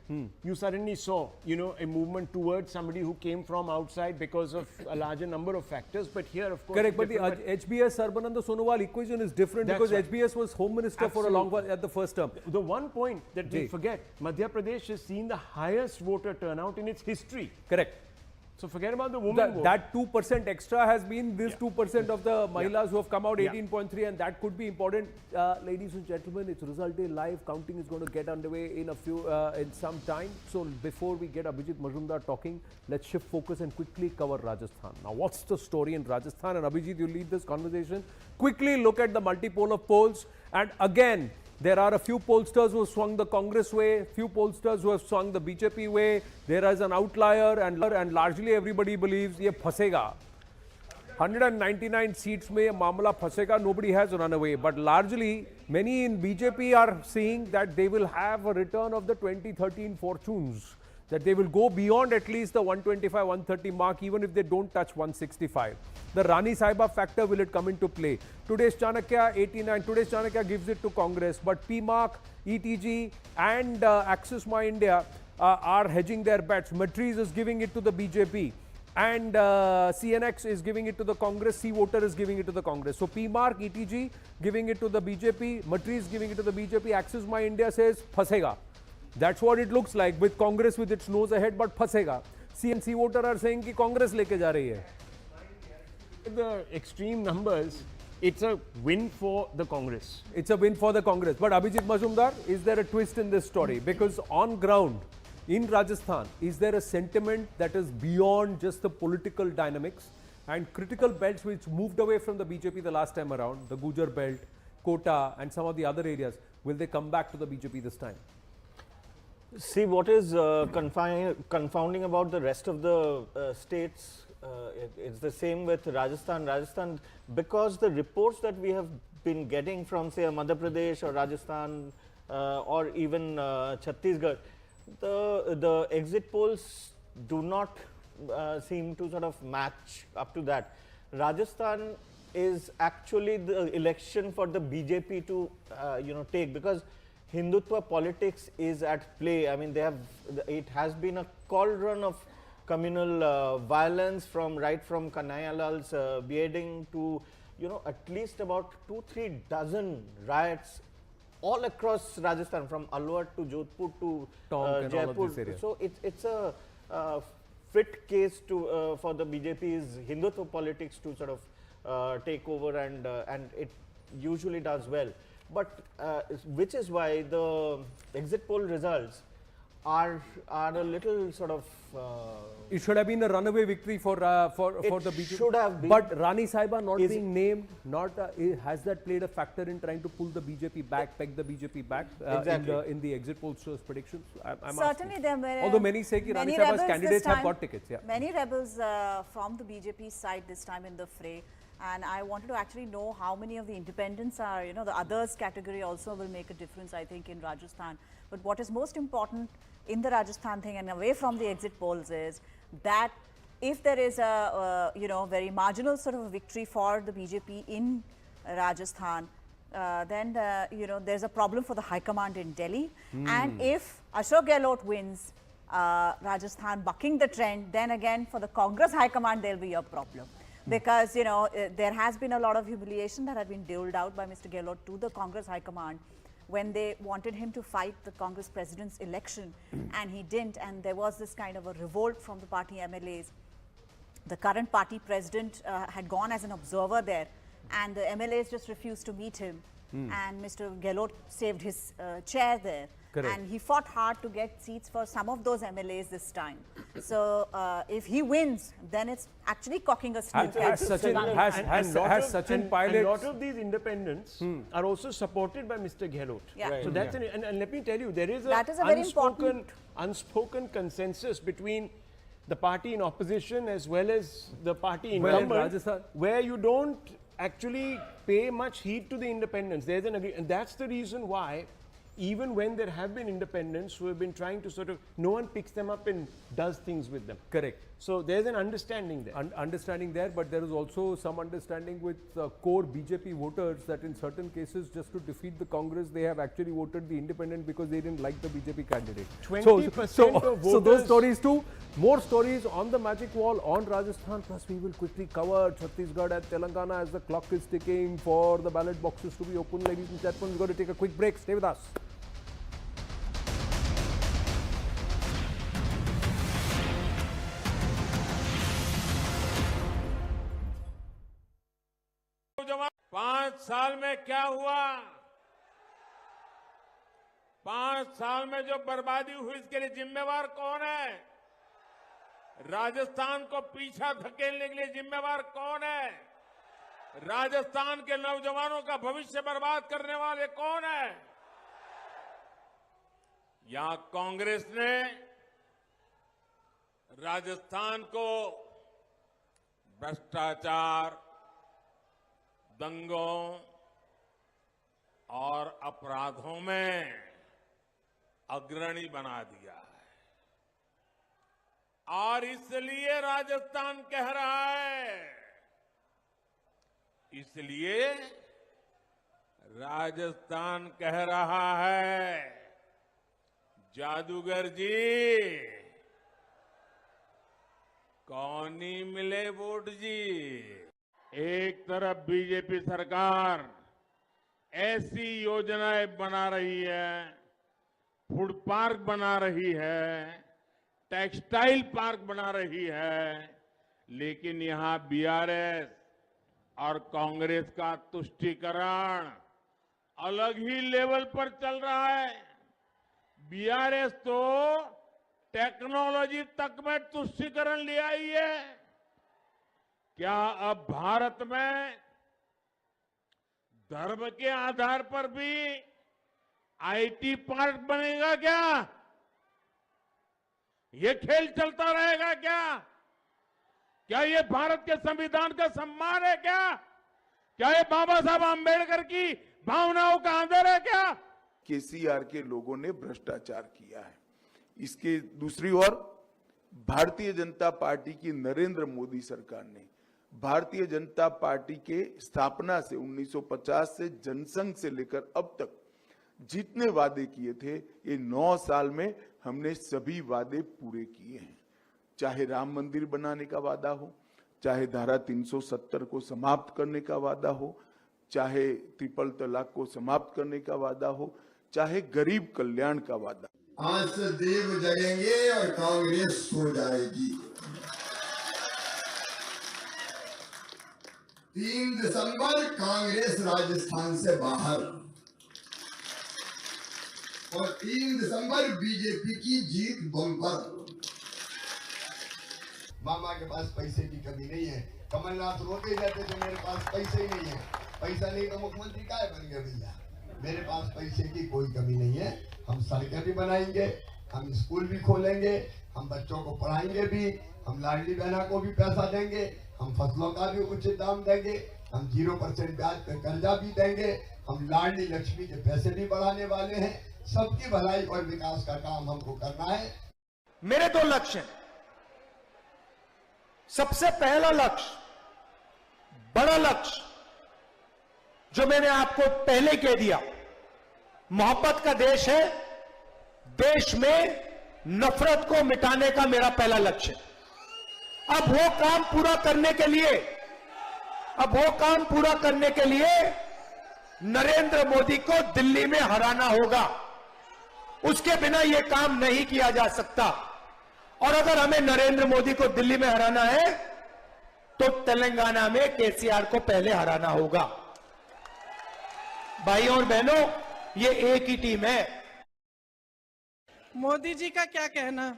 you suddenly saw, a movement towards somebody who came from outside because of a larger number of factors. But here, of course, correct. But the HBS Sarbananda Sonowal equation is different because HBS was home minister for a long while at the first term. The one point that we forget, Madhya Pradesh has seen the highest voter turnout in its history. Correct. So forget about the women vote. That 2% extra has been this 2% of the Mahilas who have come out 18.3, and that could be important. Ladies and gentlemen, it's result day live. Counting is going to get underway in in some time. So before we get Abhijit Majumdar talking, let's shift focus and quickly cover Rajasthan. Now, what's the story in Rajasthan? And Abhijit, you lead this conversation. Quickly look at the multipolar polls, and again, there are a few pollsters who swung the Congress way, few pollsters who have swung the BJP way. There is an outlier, and largely everybody believes ye phasega. 199 seats mein mamla phasega, nobody has run away. But largely, many in BJP are seeing that they will have a return of the 2013 fortunes, that they will go beyond at least the 125, 130 mark, even if they don't touch 165. The Rani Saiba factor, will it come into play? Today's Chanakya 89, today's Chanakya gives it to Congress, but PMARC, ETG and Axis My India are hedging their bets. Matriz is giving it to the BJP, and CNX is giving it to the Congress, C-Voter is giving it to the Congress. So PMARC, ETG giving it to the BJP, Matriz giving it to the BJP, Axis My India says phasega. That's what it looks like, with Congress with its nose ahead, but phasega. CNC voter are saying कि Congress लेके जा रही है. The extreme numbers, it's a win for the Congress. It's a win for the Congress. But Abhijit Majumdar, is there a twist in this story? Because on ground, in Rajasthan, is there a sentiment that is beyond just the political dynamics and critical belts which moved away from the BJP the last time around, the Gujar belt, Kota and some of the other areas, will they come back to the BJP this time? See, what is confounding about the rest of the states, it's the same with Rajasthan. Rajasthan, because the reports that we have been getting from, say, Madhya Pradesh or Rajasthan or even Chhattisgarh, the exit polls do not seem to sort of match up to that. Rajasthan is actually the election for the BJP to take, because Hindutva politics is at play. I mean, it has been a cauldron of communal violence right from Kanhaiyalal's beheading to, at least about 2-3 dozen riots all across Rajasthan, from Alwar to Jodhpur to Jaipur. So it's a fit case for the BJP's Hindutva politics to sort of take over, and it usually does well. But which is why the exit poll results are a little sort of. It should have been a runaway victory for the BJP. Should have been. But Rani Saiba not being named, has that played a factor in trying to pull the BJP back, peg the BJP back exactly. in the exit pollsters' predictions? I'm certainly asking. There were. Although many say that Rani Saiba's candidates have got tickets. Yeah. Many rebels from the BJP side this time in the fray. And I wanted to actually know how many of the independents are, the others category also will make a difference, I think, in Rajasthan. But what is most important in the Rajasthan thing and away from the exit polls is that if there is a, very marginal sort of a victory for the BJP in Rajasthan, then, there's a problem for the High Command in Delhi. And if Ashok Gehlot wins, Rajasthan bucking the trend, then again for the Congress High Command there'll be a problem. Because, you know, there has been a lot of humiliation that had been doled out by Mr. Gehlot to the Congress High Command when they wanted him to fight the Congress president's election, and he didn't, and there was this kind of a revolt from the party MLAs. The current party president had gone as an observer there, and the MLAs just refused to meet him, and Mr. Gehlot saved his chair there. Correct. And he fought hard to get seats for some of those MLAs this time. So if he wins, then it's actually cocking a sneak at Sachin Pilot. And a lot of these independents are also supported by Mr. Gehlot. Yeah. Right. So that's and let me tell you, there is That is a very unspoken consensus between the party in opposition as well as the party Well, in incumbent, Rajasthan- where you don't actually pay much heed to the independents. There's an agreement, and that's the reason why, even when there have been independents who have been trying to sort of, no one picks them up and does things with them. Correct. So there's an understanding there. Understanding there, but there is also some understanding with core BJP voters that in certain cases, just to defeat the Congress, they have actually voted the independent because they didn't like the BJP candidate. 20% of voters. So those stories too. More stories on the magic wall on Rajasthan. Plus, we will quickly cover Chhattisgarh and Telangana as the clock is ticking for the ballot boxes to be open. Ladies and gentlemen, we're going to take a quick break. Stay with us. पांच साल में क्या हुआ? 5 साल में जो बर्बादी हुई, इसके लिए जिम्मेवार कौन है? राजस्थान को पीछा धकेलने के लिए जिम्मेवार कौन है? राजस्थान के नौजवानों का भविष्य बर्बाद करने वाले कौन है? यहां कांग्रेस ने राजस्थान को भ्रष्टाचार, दंगों और अपराधों में अग्रणी बना दिया है, और इसलिए राजस्थान कह रहा है, इसलिए राजस्थान कह रहा है, जादूगर जी, कौन ही मिले वोट जी। एक तरफ बीजेपी सरकार ऐसी योजनाएं बना रही है, फूड पार्क बना रही है, टेक्सटाइल पार्क बना रही है, लेकिन यहां बीआरएस और कांग्रेस का तुष्टीकरण अलग ही लेवल पर चल रहा है। बीआरएस तो टेक्नोलॉजी तक में तुष्टीकरण ले आई है। क्या अब भारत में धर्म के आधार पर भी आईटी पार्क बनेगा क्या? ये खेल चलता रहेगा क्या? क्या ये भारत के संविधान का सम्मान है क्या? क्या ये बाबा साहब आंबेडकर की भावनाओं का आदर है क्या? केसीआर के लोगों ने भ्रष्टाचार किया है। इसके दूसरी ओर भारतीय जनता पार्टी की नरेंद्र मोदी सरकार ने भारतीय जनता पार्टी के स्थापना से 1950 से जनसंघ से लेकर अब तक जितने वादे किए थे, ये 9 साल में हमने सभी वादे पूरे किए हैं। चाहे राम मंदिर बनाने का वादा हो, चाहे धारा 370 को समाप्त करने का वादा हो, चाहे ट्रिपल तलाक को समाप्त करने का वादा हो, चाहे गरीब कल्याण का वादा। आज से देव जगेंगे और कांग्रेस सो जाएगी। 3 दिसंबर कांग्रेस राजस्थान से बाहर और 3 दिसंबर बीजेपी की जीत बम्पर। मामा के पास पैसे की कमी नहीं है। कमलनाथ रोते जाते थे मेरे पास पैसे ही नहीं है। पैसा नहीं तो मुख्यमंत्री काहे बन गए भैया? मेरे पास पैसे की कोई कमी नहीं है। हम सड़कें भी बनाएंगे, हम स्कूल भी खोलेंगे, हम बच्चों को पढ़ाएंगे भी, हम लाडली बहना को भी पैसा देंगे, हम फसलों का भी उचित दाम देंगे, हम 0% ब्याज पे कर्जा भी देंगे, हम लाडली लक्ष्मी के पैसे भी बढ़ाने वाले हैं। सबकी भलाई और विकास का काम हमको करना है। मेरे 2 लक्ष्य हैं। सबसे पहला लक्ष्य, बड़ा लक्ष्य, जो मैंने आपको पहले कह दिया, मोहब्बत का देश है। देश में नफरत को मिटाने का मेरा पहला लक्ष्य है। अब वो काम पूरा करने के लिए नरेंद्र मोदी को दिल्ली में हराना होगा। उसके बिना यह काम नहीं किया जा सकता। और अगर हमें नरेंद्र मोदी को दिल्ली में हराना है तो तेलंगाना में केसीआर को पहले हराना होगा। भाइयों और बहनों, ये एक ही टीम है। मोदी जी का क्या कहना,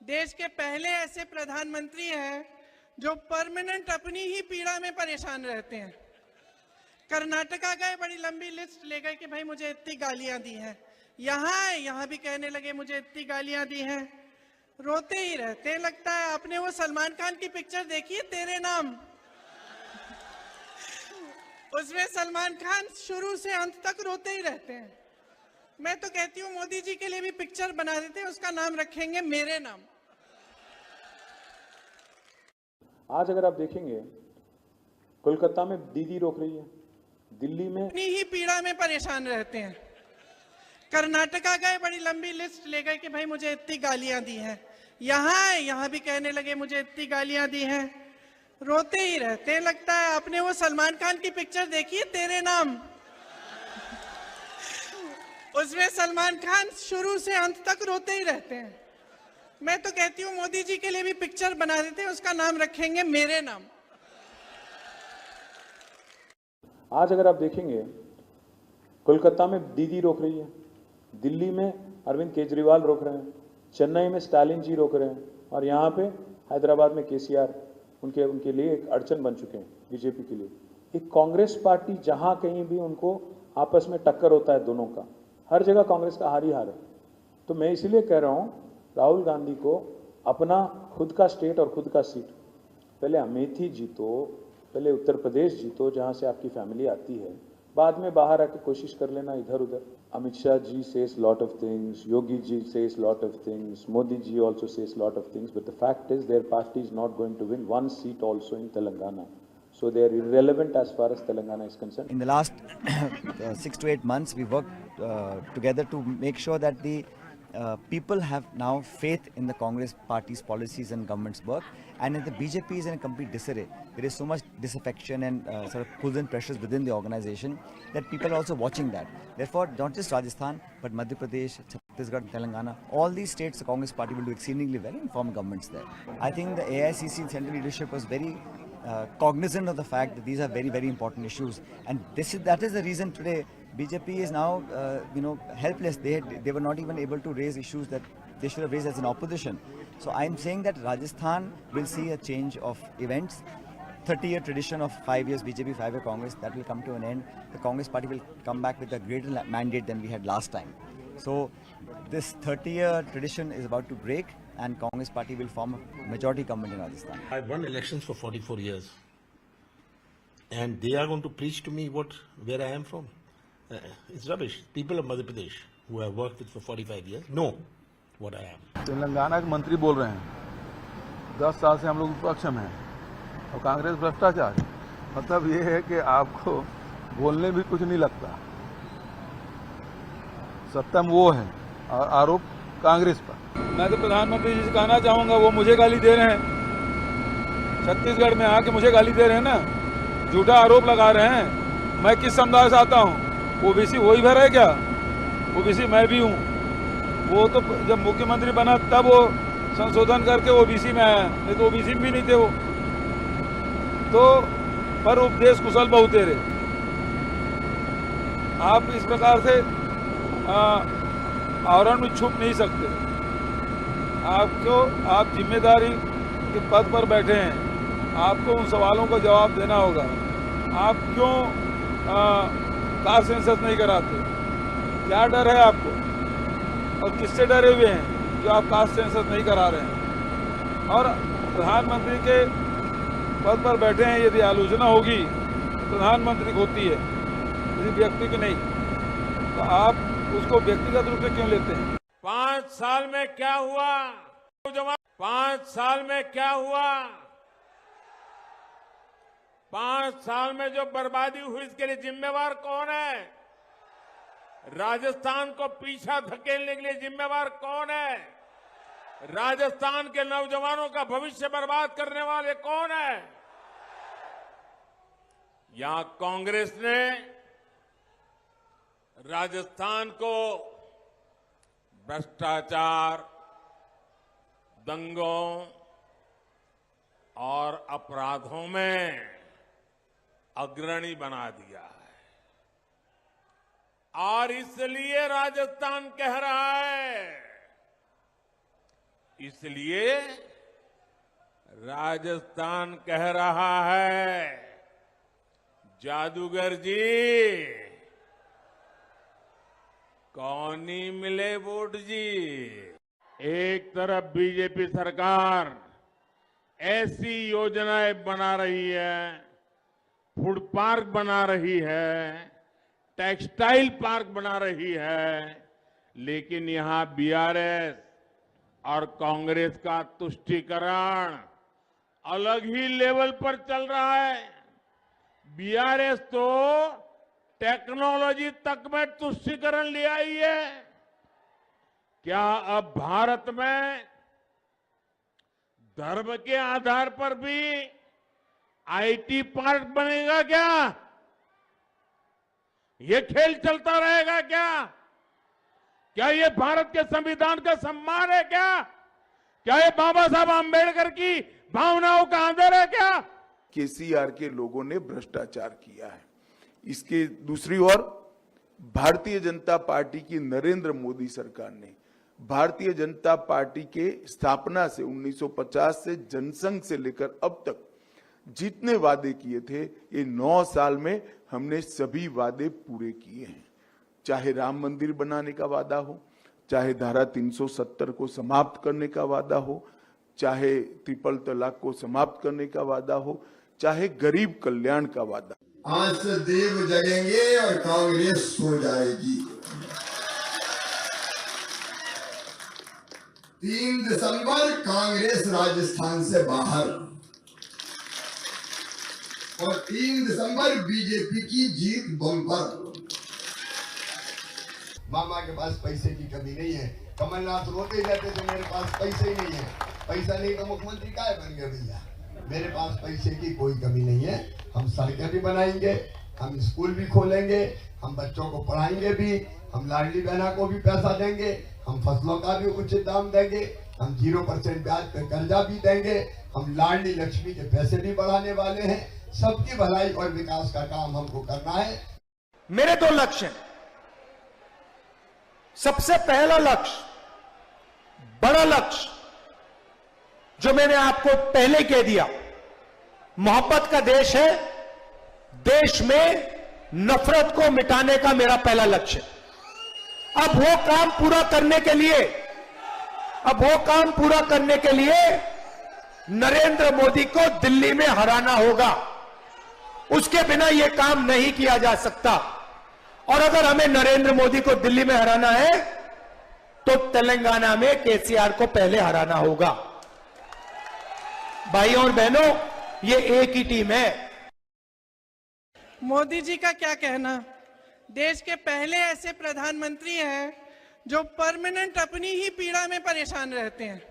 देश के पहले ऐसे प्रधानमंत्री हैं जो परमानेंट अपनी ही पीड़ा में परेशान रहते हैं। कर्नाटका गए, बड़ी लंबी लिस्ट ले गए कि भाई मुझे इतनी गालियां दी हैं, यहाँ भी कहने लगे मुझे इतनी गालियां दी हैं, रोते ही रहते हैं। लगता है आपने वो सलमान खान की पिक्चर देखी है तेरे नाम, उसमें सलमान खान शुरू से अंत तक रोते ही रहते हैं। मैं तो कहती हूँ मोदी जी के लिए भी पिक्चर बना देते हैं, उसका नाम रखेंगे मेरे नाम। आज अगर आप देखेंगे कोलकाता में दीदी रोक रही है, दिल्ली में अपनी ही पीड़ा में परेशान रहते हैं। कर्नाटका गए, बड़ी लंबी लिस्ट ले गए कि भाई मुझे इतनी गालियां दी हैं, यहाँ भी कहने लगे मुझे इतनी गालियां दी हैं, रोते ही रहते हैं। लगता है आपने वो सलमान खान की पिक्चर देखी है तेरे नाम, उसमें सलमान खान शुरू से अंत तक रोते ही रहते हैं। मैं तो कहती हूँ मोदी जी के लिए भी पिक्चर बना देते हैं, उसका नाम रखेंगे मेरे नाम। आज अगर आप देखेंगे कोलकाता में दीदी रोक रही है, दिल्ली में अरविंद केजरीवाल रोक रहे हैं, चेन्नई में स्टालिन जी रोक रहे हैं, और यहाँ पे हैदराबाद में केसीआर उनके लिए एक अड़चन बन चुके हैं बीजेपी के लिए। एक कांग्रेस पार्टी जहाँ कहीं भी उनको आपस में टक्कर होता है दोनों का, हर जगह कांग्रेस का हार ही हार है। तो मैं इसलिए कह रहा हूँ राहुल गांधी को अपना खुद का स्टेट और खुद का सीट, पहले अमेठी जीतो, पहले उत्तर प्रदेश जीतो जहाँ से आपकी फैमिली आती है, बाद में बाहर आके कोशिश कर लेना इधर उधर। Amit Shah ji says lot of things, Yogi ji says lot of things, Modi ji also says lot of things, but the fact is their party is not going to win one seat also in Telangana. So they are irrelevant as far as Telangana is concerned. In the last 6 to 8 months, we worked together to make sure that the people have now faith in the Congress party's policies and government's work, and if the BJP is in a complete disarray, there is so much disaffection and sort of pulls and pressures within the organization that people are also watching that. Therefore, not just Rajasthan, but Madhya Pradesh, Chhattisgarh, Telangana, all these states the Congress party will do exceedingly well and form governments there. I think the AICC central leadership was very cognizant of the fact that these are very, very important issues, and that is the reason today BJP is now, helpless. They were not even able to raise issues that they should have raised as an opposition. So I'm saying that Rajasthan will see a change of events. 30-year tradition of 5 years BJP, 5-year Congress, that will come to an end. The Congress party will come back with a greater mandate than we had last time. So this 30-year tradition is about to break, and Congress party will form a majority government in Rajasthan. I've won elections for 44 years. And they are going to preach to me where I am from. It's rubbish. People of Madhya Pradesh who have worked with for 45 years know what I am. Telangana के मंत्री बोल रहे हैं 10 साल से हम लोग विपक्ष में हैं और कांग्रेस भ्रष्टाचार है। मतलब ये है कि आपको बोलने भी कुछ नहीं लगता, सत्ता में वो है और आरोप कांग्रेस पर। मैं तो प्रधानमंत्री जी से कहना चाहूँगा, वो मुझे गाली दे रहे हैं, छत्तीसगढ़ में आके मुझे गाली दे रहे हैं ना, झूठा आरोप लगा रहे हैं। मैं किस समुदाय से आता हूँ? ओबीसी वही भर है क्या? ओबीसी मैं भी हूँ। वो तो जब मुख्यमंत्री बना तब वो संशोधन करके ओबीसी में आया, नहीं तो ओबीसी में भी नहीं थे वो। तो पर उपदेश कुशल बहुतेरे, आप इस प्रकार से आवरण में छुप नहीं सकते। आप जिम्मेदारी के पद पर बैठे हैं, आपको उन सवालों का जवाब देना होगा। आप क्यों कास्ट सेंसस नहीं कराते? क्या डर है आपको? और किससे डरे हुए हैं जो आप कास्ट सेंसस नहीं करा रहे हैं? और प्रधानमंत्री के पद पर बैठे हैं, यदि आलोचना होगी प्रधानमंत्री की होती है, किसी व्यक्ति की नहीं, तो आप उसको व्यक्तिगत रूप से क्यों लेते हैं? 5 साल में क्या हुआ? 5 साल में क्या हुआ? 5 साल में जो बर्बादी हुई, इसके लिए जिम्मेवार कौन है? राजस्थान को पीछा धकेलने के लिए जिम्मेवार कौन है? राजस्थान के नौजवानों का भविष्य बर्बाद करने वाले कौन है? यहां कांग्रेस ने राजस्थान को भ्रष्टाचार, दंगों और अपराधों में अग्रणी बना दिया है और इसलिए राजस्थान कह रहा है, इसलिए राजस्थान कह रहा है, जादूगर जी कौन ही मिले वोट जी। एक तरफ बीजेपी सरकार ऐसी योजनाएं बना रही है, फूड पार्क बना रही है, टेक्सटाइल पार्क बना रही है, लेकिन यहां बीआरएस और कांग्रेस का तुष्टीकरण अलग ही लेवल पर चल रहा है। बीआरएस तो टेक्नोलॉजी तक में तुष्टीकरण ले आई है। क्या अब भारत में धर्म के आधार पर भी आईटी पार्क बनेगा क्या? ये खेल चलता रहेगा क्या? क्या ये भारत के संविधान का सम्मान है क्या? क्या ये बाबा साहब आंबेडकर की भावनाओं का आदर है क्या? केसीआर के लोगों ने भ्रष्टाचार किया है। इसके दूसरी ओर भारतीय जनता पार्टी की नरेंद्र मोदी सरकार ने भारतीय जनता पार्टी के स्थापना से 1950 से जनसंघ से लेकर अब तक जितने वादे किए थे, ये 9 साल में हमने सभी वादे पूरे किए हैं। चाहे राम मंदिर बनाने का वादा हो, चाहे धारा 370 को समाप्त करने का वादा हो, चाहे ट्रिपल तलाक को समाप्त करने का वादा हो, चाहे गरीब कल्याण का वादा। आज से देव जगेंगे और कांग्रेस सो जाएगी। 3 दिसंबर कांग्रेस राजस्थान से बाहर और 3 दिसंबर बीजेपी की जीत बम्पर। मामा के पास पैसे की कमी नहीं है। कमलनाथ रोते जाते थे मेरे पास पैसे ही नहीं है, पैसा नहीं तो मुख्यमंत्री काहे बन गए भैया। मेरे पास पैसे की कोई कमी नहीं है। हम सड़कें भी बनाएंगे, हम स्कूल भी खोलेंगे, हम बच्चों को पढ़ाएंगे भी, हम लाडली बहना को भी पैसा देंगे, हम फसलों का भी उचित दाम देंगे, हम 0% ब्याज पे कर्जा भी देंगे, हम लाडली लक्ष्मी के पैसे भी बढ़ाने वाले हैं। सबकी भलाई और विकास का काम हमको करना है। मेरे 2 लक्ष्य हैं। सबसे पहला लक्ष्य, बड़ा लक्ष्य जो मैंने आपको पहले कह दिया, मोहब्बत का देश है, देश में नफरत को मिटाने का मेरा पहला लक्ष्य। अब वो काम पूरा करने के लिए नरेंद्र मोदी को दिल्ली में हराना होगा। उसके बिना यह काम नहीं किया जा सकता। और अगर हमें नरेंद्र मोदी को दिल्ली में हराना है तो तेलंगाना में केसीआर को पहले हराना होगा। भाइयों और बहनों, ये एक ही टीम है। मोदी जी का क्या कहना, देश के पहले ऐसे प्रधानमंत्री हैं जो परमानेंट अपनी ही पीड़ा में परेशान रहते हैं।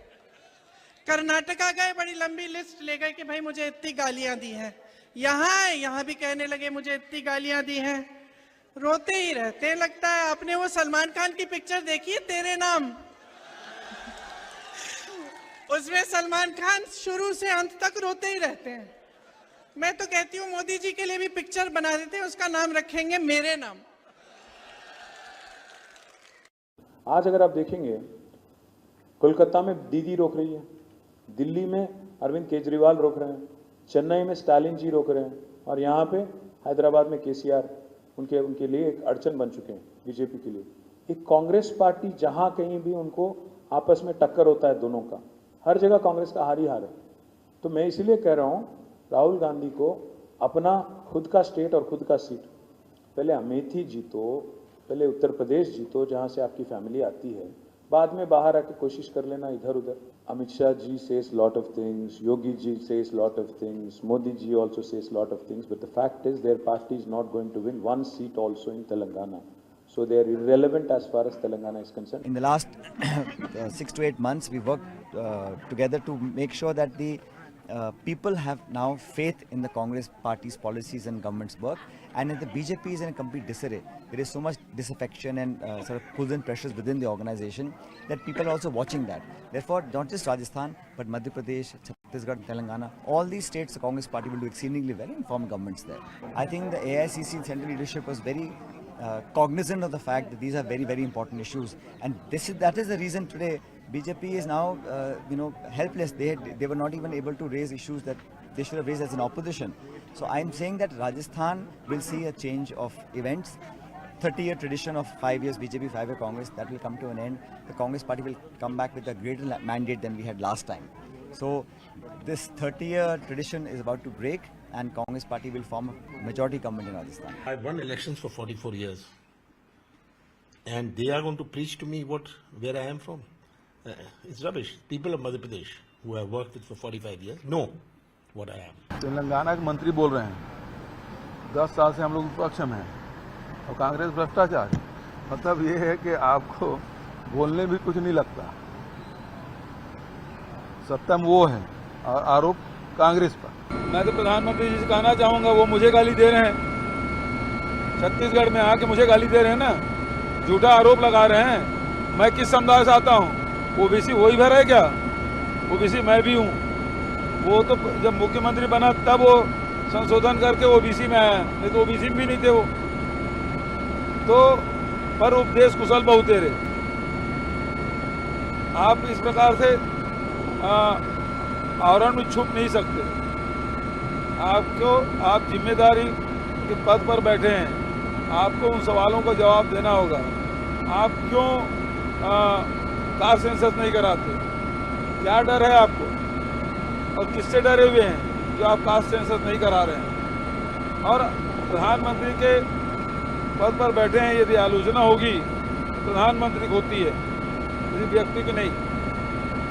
कर्नाटका गए, बड़ी लंबी लिस्ट ले गए कि भाई मुझे इतनी गालियां दी हैं, यहां भी कहने लगे मुझे इतनी गालियां दी हैं, रोते ही रहते हैं। लगता है आपने वो सलमान खान की पिक्चर देखी है तेरे नाम, उसमें सलमान खान शुरू से अंत तक रोते ही रहते हैं। मैं तो कहती हूँ मोदी जी के लिए भी पिक्चर बना देते हैं, उसका नाम रखेंगे मेरे नाम। आज अगर आप देखेंगे, कोलकाता में दीदी रोक रही है, दिल्ली में अरविंद केजरीवाल रोक रहे हैं, चेन्नई में स्टालिन जी रोक रहे हैं, और यहाँ पे हैदराबाद में केसीआर उनके लिए एक अड़चन बन चुके हैं बीजेपी के लिए। एक कांग्रेस पार्टी जहाँ कहीं भी उनको आपस में टक्कर होता है दोनों का, हर जगह कांग्रेस का हार ही हार है। तो मैं इसीलिए कह रहा हूँ राहुल गांधी को अपना खुद का स्टेट और खुद का सीट, पहले अमेठी जीतो, पहले उत्तर प्रदेश जीतो जहाँ से आपकी फैमिली आती है, बाद में बाहर आके कोशिश कर लेना इधर उधर। Amit Shah ji says lot of things, Yogi ji says lot of things, Modi ji also says lot of things, but the fact is their party is not going to win one seat also in Telangana. So they are irrelevant as far as Telangana is concerned. In the last 6 to 8 months, we worked together to make sure that the people have now faith in the Congress party's policies and government's work, and if the BJP is in a complete disarray, there is so much disaffection and sort of pulls and pressures within the organization that people are also watching that. Therefore, not just Rajasthan, but Madhya Pradesh, Chhattisgarh, Telangana, all these states, the Congress party will do exceedingly well and form governments there. I think the AICC central leadership was very cognizant of the fact that these are very, very important issues, and that is the reason today BJP is now, helpless. They were not even able to raise issues that they should have raised as an opposition. So I'm saying that Rajasthan will see a change of events. 30-year tradition of 5 years BJP, 5-year Congress, that will come to an end. The Congress party will come back with a greater mandate than we had last time. So this 30-year tradition is about to break, and Congress party will form a majority government in Rajasthan. I've won elections for 44 years. And they are going to preach to me where I am from. It's rubbish. People of Madhya Pradesh, who have worked with for 45 years, know what I am. Telangana के मंत्री बोल रहे हैं 10 साल से हम लोग विपक्ष में हैं और कांग्रेस भ्रष्टाचार है। मतलब ये है कि आपको बोलने भी कुछ नहीं लगता, सत्ता में वो है और आरोप कांग्रेस पर। मैं तो प्रधानमंत्री जी से कहना चाहूँगा, वो मुझे गाली दे रहे हैं, छत्तीसगढ़ में आके मुझे गाली दे रहे हैं ना, झूठा आरोप लगा रहे हैं। मैं किस समुदाय से आता हूँ? ओबीसी वही भर है क्या? ओबीसी मैं भी हूँ। वो तो जब मुख्यमंत्री बना तब वो संशोधन करके ओबीसी में आया, नहीं तो ओबीसी में भी नहीं थे वो। तो पर उपदेश कुशल बहुतेरे, आप इस प्रकार से आवरण में छुप नहीं सकते। आप जिम्मेदारी के पद पर बैठे हैं, आपको उन सवालों का जवाब देना होगा। आप क्यों कास्ट सेंसस नहीं कराते? क्या डर है आपको? और किससे डरे हुए हैं जो आप कास्ट सेंसस नहीं करा रहे हैं? और प्रधानमंत्री के पद पर बैठे हैं, यदि आलोचना होगी तो प्रधानमंत्री की होती है, किसी व्यक्ति की नहीं।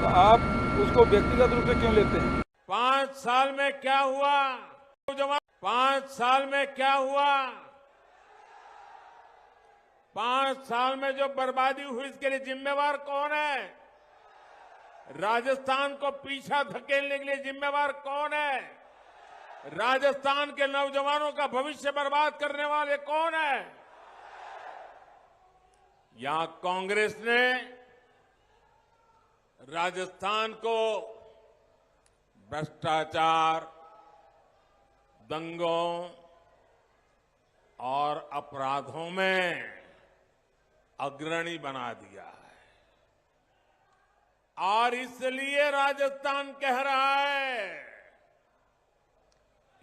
तो आप उसको व्यक्तिगत रूप से क्यों लेते हैं? 5 साल में क्या हुआ? 5 साल में क्या हुआ? 5 साल में जो बर्बादी हुई, इसके लिए जिम्मेवार कौन है? राजस्थान को पीछा धकेलने के लिए जिम्मेवार कौन है? राजस्थान के नौजवानों का भविष्य बर्बाद करने वाले कौन है? यहां कांग्रेस ने राजस्थान को भ्रष्टाचार, दंगों और अपराधों में अग्रणी बना दिया है, और इसलिए राजस्थान कह रहा है,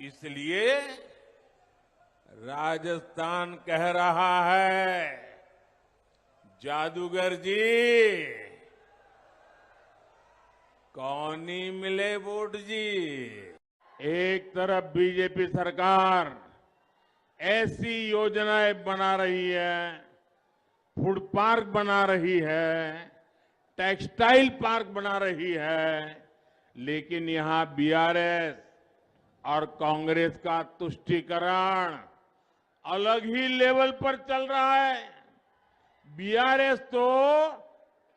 इसलिए राजस्थान कह रहा है, जादूगर जी कौन ही मिले वोट जी। एक तरफ बीजेपी सरकार ऐसी योजनाएं बना रही है, फूड पार्क बना रही है, टेक्सटाइल पार्क बना रही है, लेकिन यहां बीआरएस और कांग्रेस का तुष्टीकरण अलग ही लेवल पर चल रहा है। बीआरएस तो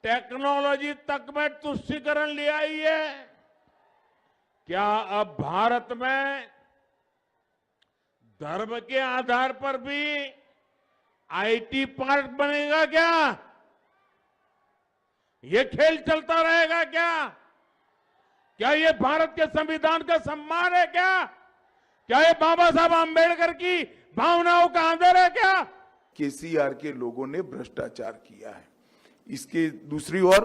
टेक्नोलॉजी तक में तुष्टीकरण ले आई है। क्या अब भारत में धर्म के आधार पर भी आईटी पार्क बनेगा क्या? ये खेल चलता रहेगा क्या? क्या ये भारत के संविधान का सम्मान है क्या? क्या ये बाबा साहब आंबेडकर की भावनाओं का आदर है क्या? केसीआर के लोगों ने भ्रष्टाचार किया है। इसके दूसरी ओर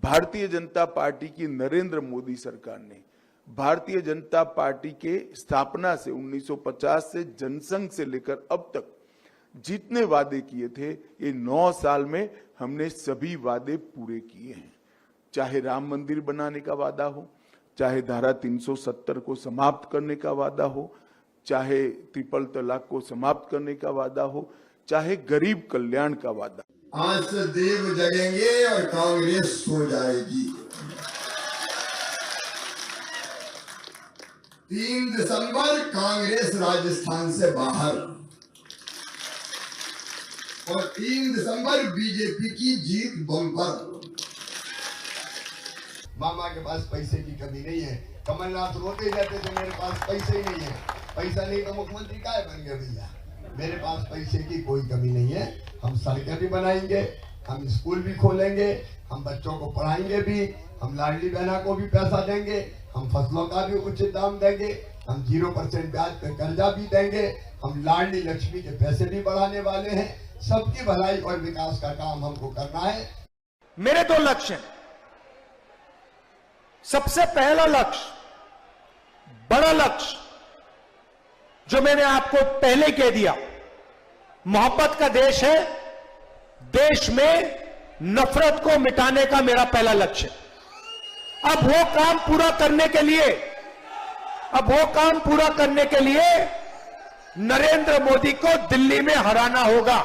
भारतीय जनता पार्टी की नरेंद्र मोदी सरकार ने भारतीय जनता पार्टी के स्थापना से 1950 से जनसंघ से लेकर अब तक जितने वादे किए थे, ये 9 साल में हमने सभी वादे पूरे किए हैं। चाहे राम मंदिर बनाने का वादा हो, चाहे धारा 370 को समाप्त करने का वादा हो, चाहे ट्रिपल तलाक को समाप्त करने का वादा हो, चाहे गरीब कल्याण का वादा। आज से देव जगेंगे और कांग्रेस सो जाएगी। 3 दिसंबर कांग्रेस राजस्थान से बाहर। और 3 दिसंबर बीजेपी की जीत बम्पर। मामा के पास पैसे की कमी नहीं है। कमलनाथ रोते जाते थे मेरे पास पैसे ही नहीं है, पैसा नहीं तो मुख्यमंत्री काहे बन गए भैया। मेरे पास पैसे की कोई कमी नहीं है। हम सड़कें भी बनाएंगे, हम स्कूल भी खोलेंगे, हम बच्चों को पढ़ाएंगे भी, हम लाडली बहना को भी पैसा देंगे, हम फसलों का भी उचित दाम देंगे, हम 0% ब्याज पे कर्जा भी देंगे, हम लाडली लक्ष्मी के पैसे भी बढ़ाने वाले हैं। सबकी भलाई और विकास का काम हमको करना है। मेरे 2 लक्ष्य हैं। सबसे पहला लक्ष्य, बड़ा लक्ष्य, जो मैंने आपको पहले कह दिया, मोहब्बत का देश है। देश में नफरत को मिटाने का मेरा पहला लक्ष्य। अब वो काम पूरा करने के लिए नरेंद्र मोदी को दिल्ली में हराना होगा।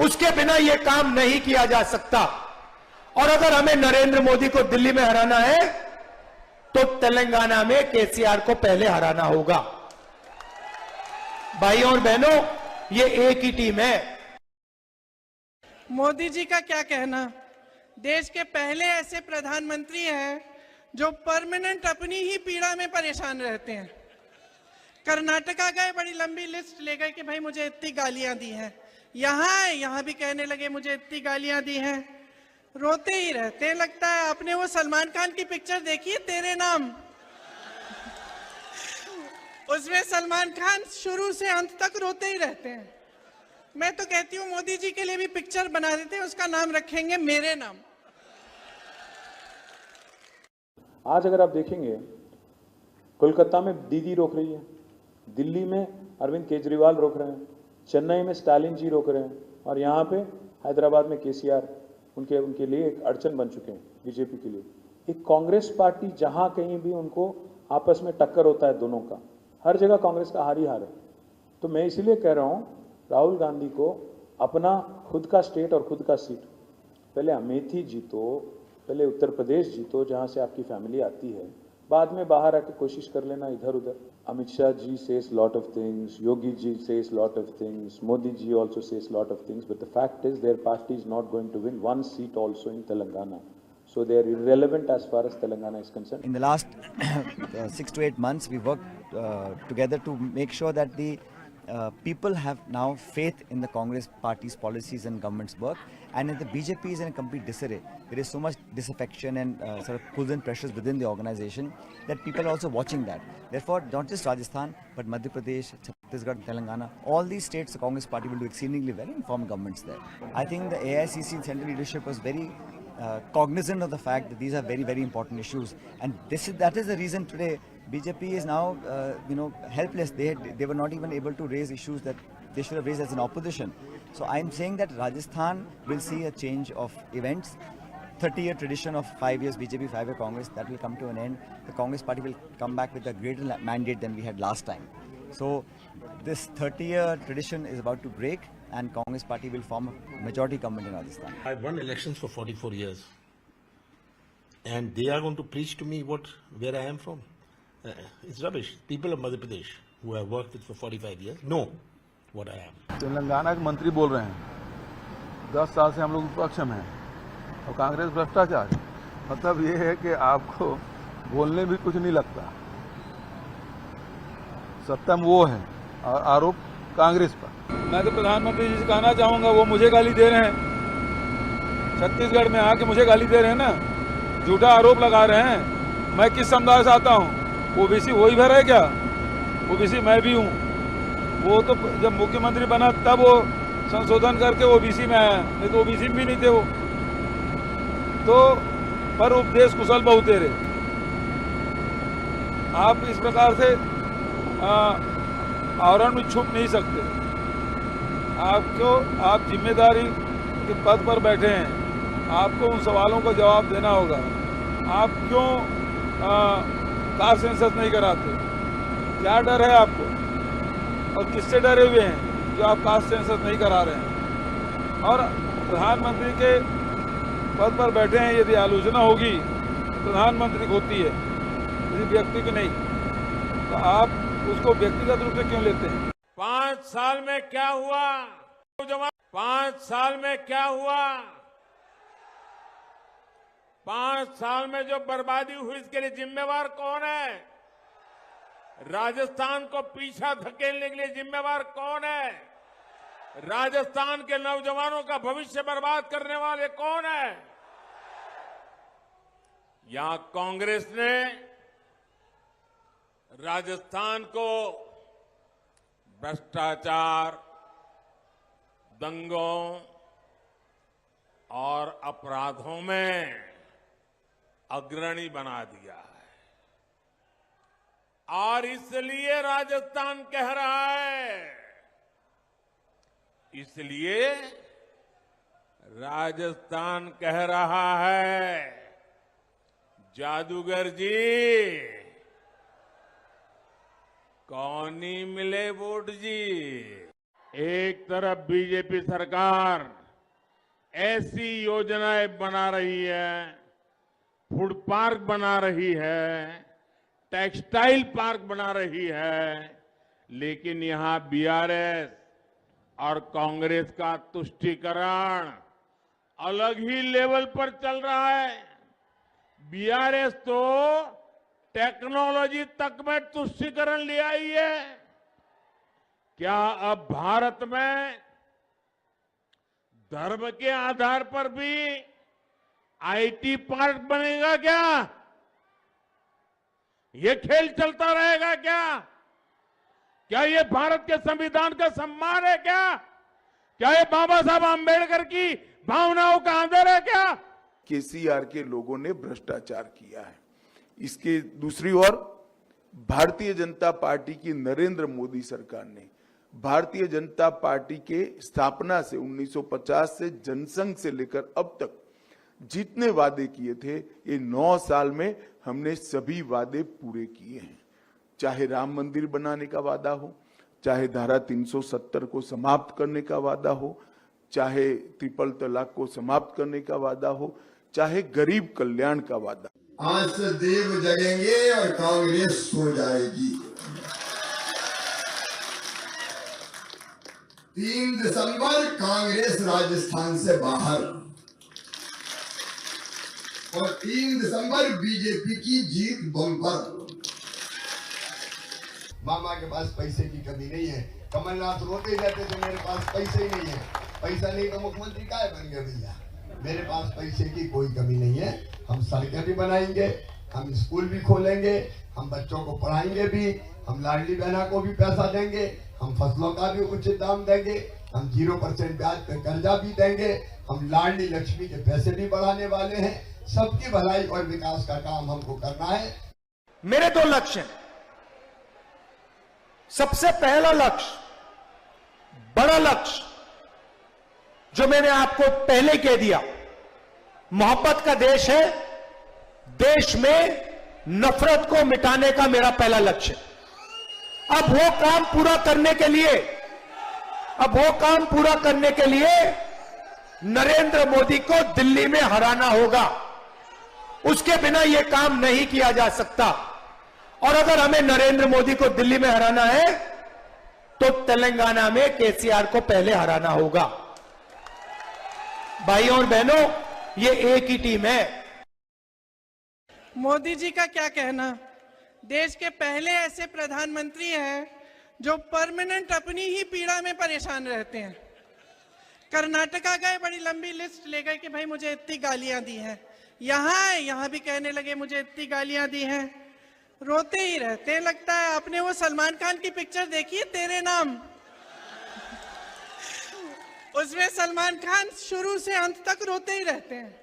उसके बिना यह काम नहीं किया जा सकता। और अगर हमें नरेंद्र मोदी को दिल्ली में हराना है तो तेलंगाना में केसीआर को पहले हराना होगा। भाइयों और बहनों, ये एक ही टीम है। मोदी जी का क्या कहना, देश के पहले ऐसे प्रधानमंत्री हैं जो परमानेंट अपनी ही पीड़ा में परेशान रहते हैं। कर्नाटका गए, बड़ी लंबी लिस्ट ले गए कि भाई मुझे इतनी गालियां दी हैं, यहां भी कहने लगे मुझे इतनी गालियां दी हैं, रोते ही रहते हैं। लगता है आपने वो सलमान खान की पिक्चर देखी है, तेरे नाम? उसमें सलमान खान शुरू से अंत तक रोते ही रहते हैं। मैं तो कहती हूँ मोदी जी के लिए भी पिक्चर बना देते हैं, उसका नाम रखेंगे मेरे नाम। आज अगर आप देखेंगे, कोलकाता में दीदी रोक रही है, दिल्ली में अरविंद केजरीवाल रोक रहे हैं, चेन्नई में स्टालिन जी रोक रहे हैं, और यहाँ पे हैदराबाद में केसीआर उनके लिए एक अड़चन बन चुके हैं बीजेपी के लिए। एक कांग्रेस पार्टी जहाँ कहीं भी उनको आपस में टक्कर होता है दोनों का, हर जगह कांग्रेस का हार ही हार है। तो मैं इसीलिए कह रहा हूँ राहुल गांधी को अपना खुद का स्टेट और खुद का सीट, पहले अमेठी जीतो, पहले उत्तर प्रदेश जीतो जहाँ से आपकी फैमिली आती है, बाद में बाहर आके कोशिश कर लेना इधर उधर। Amit Shah ji says lot of things, Yogi ji says lot of things, Modi ji also says lot of things, but the fact is their party is not going to win one seat also in Telangana. So they are irrelevant as far as Telangana is concerned. In the last 6 to 8 months, we worked together to make sure that the people have now faith in the Congress party's policies and government's work, and if the BJP is in a complete disarray, there is so much disaffection and sort of pulls and pressures within the organization that people are also watching that. Therefore, not just Rajasthan, but Madhya Pradesh, Chhattisgarh, Telangana, all these states the Congress party will do exceedingly well and form governments there. I think the AICC central leadership was very cognizant of the fact that these are very, very important issues, and that is the reason today BJP is now, helpless. They were not even able to raise issues that they should have raised as an opposition. So I'm saying that Rajasthan will see a change of events. 30-year tradition of 5 years BJP, 5-year Congress, that will come to an end. The Congress party will come back with a greater mandate than we had last time. So this 30-year tradition is about to break, and Congress party will form a majority government in Rajasthan. I've won elections for 44 years, and they are going to preach to me where I am from. It's rubbish. People of Madhya Pradesh, who have worked with for 45 years, know what I am. Telangana के मंत्री बोल रहे हैं 10 साल से हम लोग विपक्ष में हैं और कांग्रेस भ्रष्टाचार। मतलब ये है कि आपको बोलने भी कुछ नहीं लगता, सत्ता में वो है और आरोप कांग्रेस पर। मैं तो प्रधानमंत्री जी से कहना चाहूँगा, वो मुझे गाली दे रहे हैं, छत्तीसगढ़ में आके मुझे गाली दे रहे हैं ना, झूठा आरोप लगा रहे हैं। मैं किस समुदाय से आता हूँ? ओबीसी वही भर है क्या? ओबीसी मैं भी हूँ। वो तो जब मुख्यमंत्री बना तब वो संशोधन करके ओबीसी में आया, नहीं तो ओबीसी में भी नहीं थे वो। तो पर उपदेश कुशल बहुतेरे। आप इस प्रकार से आवरण में छुप नहीं सकते। आप जिम्मेदारी के पद पर बैठे हैं, आपको उन सवालों का जवाब देना होगा। आप क्यों कास्ट सेंसस नहीं कराते? क्या डर है आपको? और किससे डरे हुए हैं जो आप कास्ट सेंसस नहीं करा रहे हैं? और प्रधानमंत्री के पद पर बैठे हैं, यदि आलोचना होगी प्रधानमंत्री की होती है, किसी व्यक्ति की नहीं, तो आप उसको व्यक्तिगत रूप से क्यों लेते हैं? 5 साल में क्या हुआ? 5 साल में क्या हुआ? 5 साल में जो बर्बादी हुई इसके लिए जिम्मेवार कौन है? राजस्थान को पीछा धकेलने के लिए जिम्मेवार कौन है? राजस्थान के नौजवानों का भविष्य बर्बाद करने वाले कौन है? यहां कांग्रेस ने राजस्थान को भ्रष्टाचार, दंगों और अपराधों में अग्रणी बना दिया है और इसलिए राजस्थान कह रहा है, इसलिए राजस्थान कह रहा है, जादूगर जी कौन ही मिले वोट जी। एक तरफ बीजेपी सरकार ऐसी योजनाएं बना रही है, फूड पार्क बना रही है, टेक्सटाइल पार्क बना रही है, लेकिन यहां बीआरएस और कांग्रेस का तुष्टीकरण अलग ही लेवल पर चल रहा है। बीआरएस तो टेक्नोलॉजी तक में तुष्टीकरण ले आई है। क्या अब भारत में धर्म के आधार पर भी आईटी पार्क बनेगा क्या? ये खेल चलता रहेगा क्या? क्या ये भारत के संविधान का सम्मान है क्या? क्या ये बाबा साहब आंबेडकर की भावनाओं का आदर है क्या? केसीआर के लोगों ने भ्रष्टाचार किया है। इसके दूसरी ओर भारतीय जनता पार्टी की नरेंद्र मोदी सरकार ने भारतीय जनता पार्टी के स्थापना से 1950 से जनसंघ से लेकर अब तक जितने वादे किए थे, ये 9 साल में हमने सभी वादे पूरे किए हैं। चाहे राम मंदिर बनाने का वादा हो, चाहे धारा 370 को समाप्त करने का वादा हो, चाहे ट्रिपल तलाक को समाप्त करने का वादा हो, चाहे गरीब कल्याण का वादा। आज से देव जगेंगे और कांग्रेस सो जाएगी। 3 दिसंबर कांग्रेस राजस्थान से बाहर और 3 दिसंबर बीजेपी की जीत बम्पर। मामा के पास पैसे की कमी नहीं है। कमलनाथ रोते जाते थे मेरे पास पैसे ही नहीं है, पैसा नहीं तो मुख्यमंत्री काहे बन गए भैया। मेरे पास पैसे की कोई कमी नहीं है। हम सड़कें भी बनाएंगे, हम स्कूल भी खोलेंगे, हम बच्चों को पढ़ाएंगे भी, हम लाडली बहना को भी पैसा देंगे, हम फसलों का भी उचित दाम देंगे, हम 0% ब्याज पे कर्जा भी देंगे, हम लाडली लक्ष्मी के पैसे भी बढ़ाने वाले हैं। सबकी भलाई और विकास का काम हमको करना है। मेरे 2 लक्ष्य हैं। सबसे पहला लक्ष्य, बड़ा लक्ष्य जो मैंने आपको पहले कह दिया, मोहब्बत का देश है। देश में नफरत को मिटाने का मेरा पहला लक्ष्य। अब वो काम पूरा करने के लिए नरेंद्र मोदी को दिल्ली में हराना होगा। उसके बिना यह काम नहीं किया जा सकता। और अगर हमें नरेंद्र मोदी को दिल्ली में हराना है तो तेलंगाना में केसीआर को पहले हराना होगा। भाइयों और बहनों, ये एक ही टीम है। मोदी जी का क्या कहना, देश के पहले ऐसे प्रधानमंत्री हैं जो परमानेंट अपनी ही पीड़ा में परेशान रहते हैं। कर्नाटका गए, बड़ी लंबी लिस्ट ले गए कि भाई मुझे इतनी गालियां दी हैं, यहां भी कहने लगे मुझे इतनी गालियां दी हैं, रोते ही रहते हैं। लगता है आपने वो सलमान खान की पिक्चर देखी है तेरे नाम, उसमें सलमान खान शुरू से अंत तक रोते ही रहते हैं।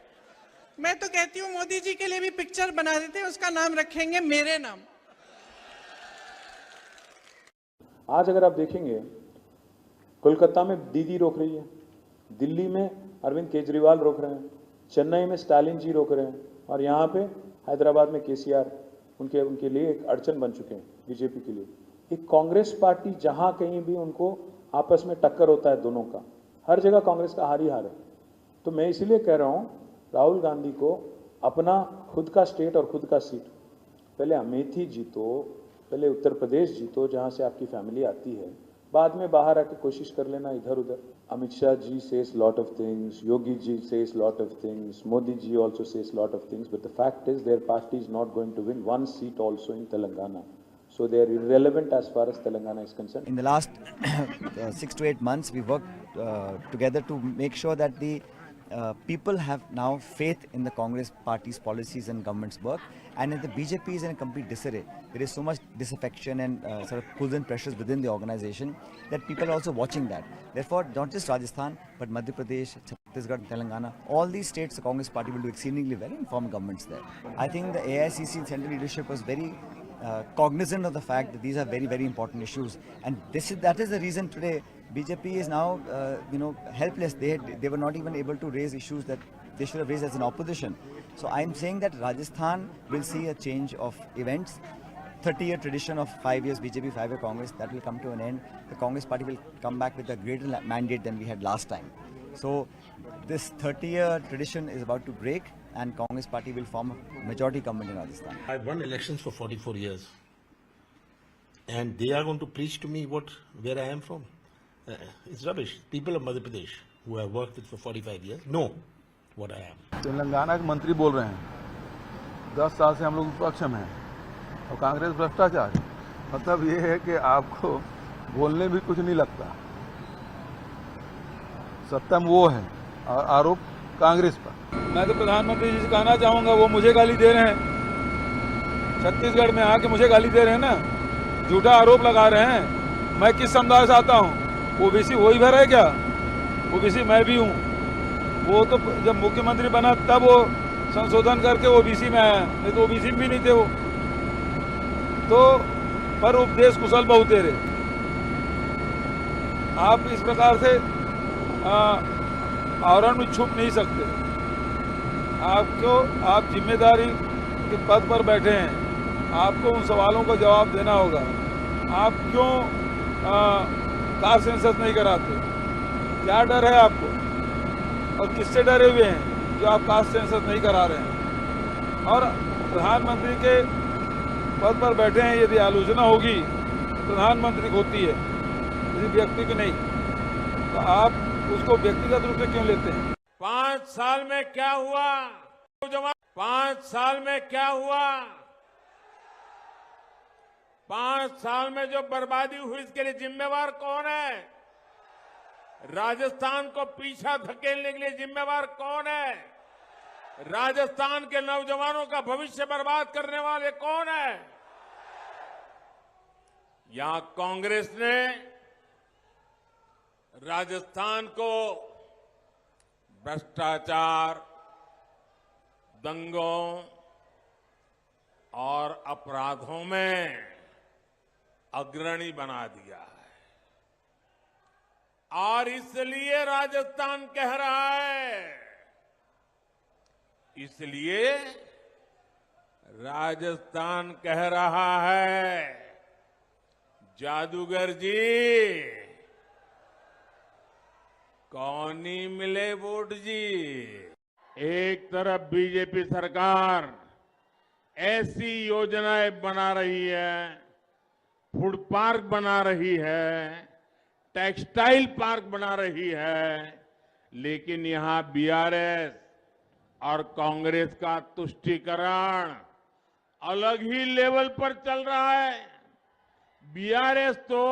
मैं तो कहती हूँ मोदी जी के लिए भी पिक्चर बना देते हैं, उसका नाम रखेंगे मेरे नाम। आज अगर आप देखेंगे, कोलकाता में दीदी रोक रही है, दिल्ली में अरविंद केजरीवाल रोक रहे हैं, चेन्नई में स्टालिन जी रोक रहे हैं, और यहाँ पे हैदराबाद में केसीआर उनके लिए एक अड़चन बन चुके हैं बीजेपी के लिए। एक कांग्रेस पार्टी जहाँ कहीं भी उनको आपस में टक्कर होता है दोनों का, हर जगह कांग्रेस का हार ही हार है। तो मैं इसीलिए कह रहा हूँ राहुल गांधी को अपना खुद का स्टेट और खुद का सीट, पहले अमेठी जीतो, पहले उत्तर प्रदेश जीतो जहाँ से आपकी फैमिली आती है, बाद में बाहर आके कोशिश कर लेना इधर उधर. Amit Shah ji says lot of things, Yogi ji says lot of things, Modi ji also says lot of things, but the fact is their party is not going to win one seat also in Telangana. So they are irrelevant as far as Telangana is concerned. In the last 6 to 8 months, we worked together to make sure that the people have now faith in the Congress party's policies and government's work, and if the BJP is in a complete disarray, there is so much disaffection and sort of pulls and pressures within the organization that people are also watching that. Therefore, not just Rajasthan, but Madhya Pradesh, Chhattisgarh, Telangana, all these states, the Congress party will do exceedingly well and form governments there. I think the AICC central leadership was very cognizant of the fact that these are very, very important issues, and that is the reason today BJP is now, helpless. They were not even able to raise issues that they should have raised as an opposition. So I'm saying that Rajasthan will see a change of events. 30-year tradition of 5 years BJP, 5-year Congress, that will come to an end. The Congress party will come back with a greater mandate than we had last time. So this 30-year tradition is about to break, and Congress party will form a majority government in Rajasthan. I've won elections for 44 years. And they are going to preach to me where I am from. It's rubbish. People of Madhya Pradesh, who have worked with for 45 years, know what I am. Telangana के मंत्री बोल रहे हैं 10 साल से हम लोग विपक्ष में हैं और कांग्रेस भ्रष्टाचार है. मतलब ये है कि आपको बोलने भी कुछ नहीं लगता. सत्ता में वो है और आरोप कांग्रेस पर. मैं तो प्रधानमंत्री जी से कहना चाहूँगा, वो मुझे गाली दे रहे हैं. छत्तीसगढ़ में आके मुझे गाली दे रहे हैं ना, झूठा आरोप लगा रहे हैं. मैं किस समुदाय से आता हूँ? ओबीसी वही भर है क्या? ओबीसी मैं भी हूँ. वो तो जब मुख्यमंत्री बना तब वो संशोधन करके ओबीसी में आया, नहीं तो ओबीसी में भी नहीं थे वो. तो पर उपदेश कुशल बहुतेरे. आप इस प्रकार से आवरण में छुप नहीं सकते. आप जिम्मेदारी के पद पर बैठे हैं, आपको उन सवालों का जवाब देना होगा. आप क्यों कास्ट सेंसस नहीं कराते? क्या डर है आपको? और किससे डरे हुए हैं जो आप कास्ट सेंसस नहीं करा रहे हैं? और प्रधानमंत्री के पद पर बैठे हैं, यदि आलोचना होगी प्रधानमंत्री की होती है, किसी व्यक्ति की नहीं, तो आप उसको व्यक्तिगत रूप से क्यों लेते हैं? 5 साल में क्या हुआ? 5 साल में क्या हुआ? 5 साल में जो बर्बादी हुई, इसके लिए जिम्मेवार कौन है? राजस्थान को पीछा धकेलने के लिए जिम्मेवार कौन है? राजस्थान के नौजवानों का भविष्य बर्बाद करने वाले कौन है? यहां कांग्रेस ने राजस्थान को भ्रष्टाचार, दंगों और अपराधों में अग्रणी बना दिया है. और इसलिए राजस्थान कह रहा है, इसलिए राजस्थान कह रहा है, जादूगर जी कौन ही मिले वोट जी. एक तरफ बीजेपी सरकार ऐसी योजनाएं बना रही है, फूड पार्क बना रही है, टेक्सटाइल पार्क बना रही है, लेकिन यहां बीआरएस और कांग्रेस का तुष्टीकरण अलग ही लेवल पर चल रहा है. बीआरएस तो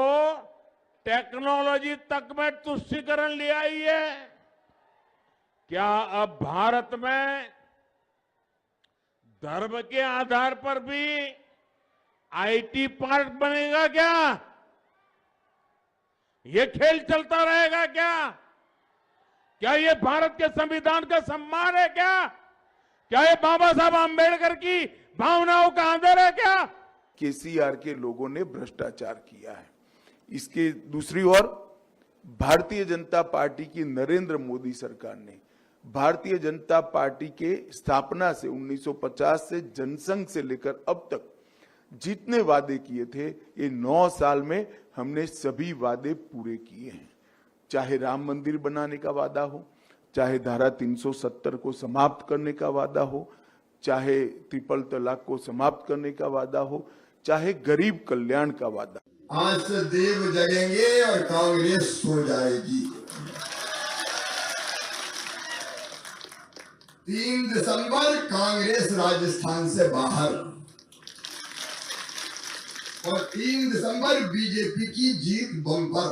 टेक्नोलॉजी तक में तुष्टीकरण ले आई है. क्या अब भारत में धर्म के आधार पर भी आईटी पार्क बनेगा क्या? ये खेल चलता रहेगा क्या? क्या ये भारत के संविधान का सम्मान है क्या? क्या ये बाबा साहब आंबेडकर की भावनाओं का आदर है क्या? केसीआर के लोगों ने भ्रष्टाचार किया है. इसके दूसरी ओर भारतीय जनता पार्टी की नरेंद्र मोदी सरकार ने भारतीय जनता पार्टी के स्थापना से 1950 से जनसंघ से लेकर अब तक जितने वादे किए थे, ये 9 साल में हमने सभी वादे पूरे किए हैं. चाहे राम मंदिर बनाने का वादा हो, चाहे धारा 370 को समाप्त करने का वादा हो, चाहे ट्रिपल तलाक को समाप्त करने का वादा हो, चाहे गरीब कल्याण का वादा. आज से देव जगेंगे और कांग्रेस सो जाएगी। 3 दिसंबर कांग्रेस राजस्थान से बाहर और 3 दिसंबर बीजेपी की जीत बम्पर।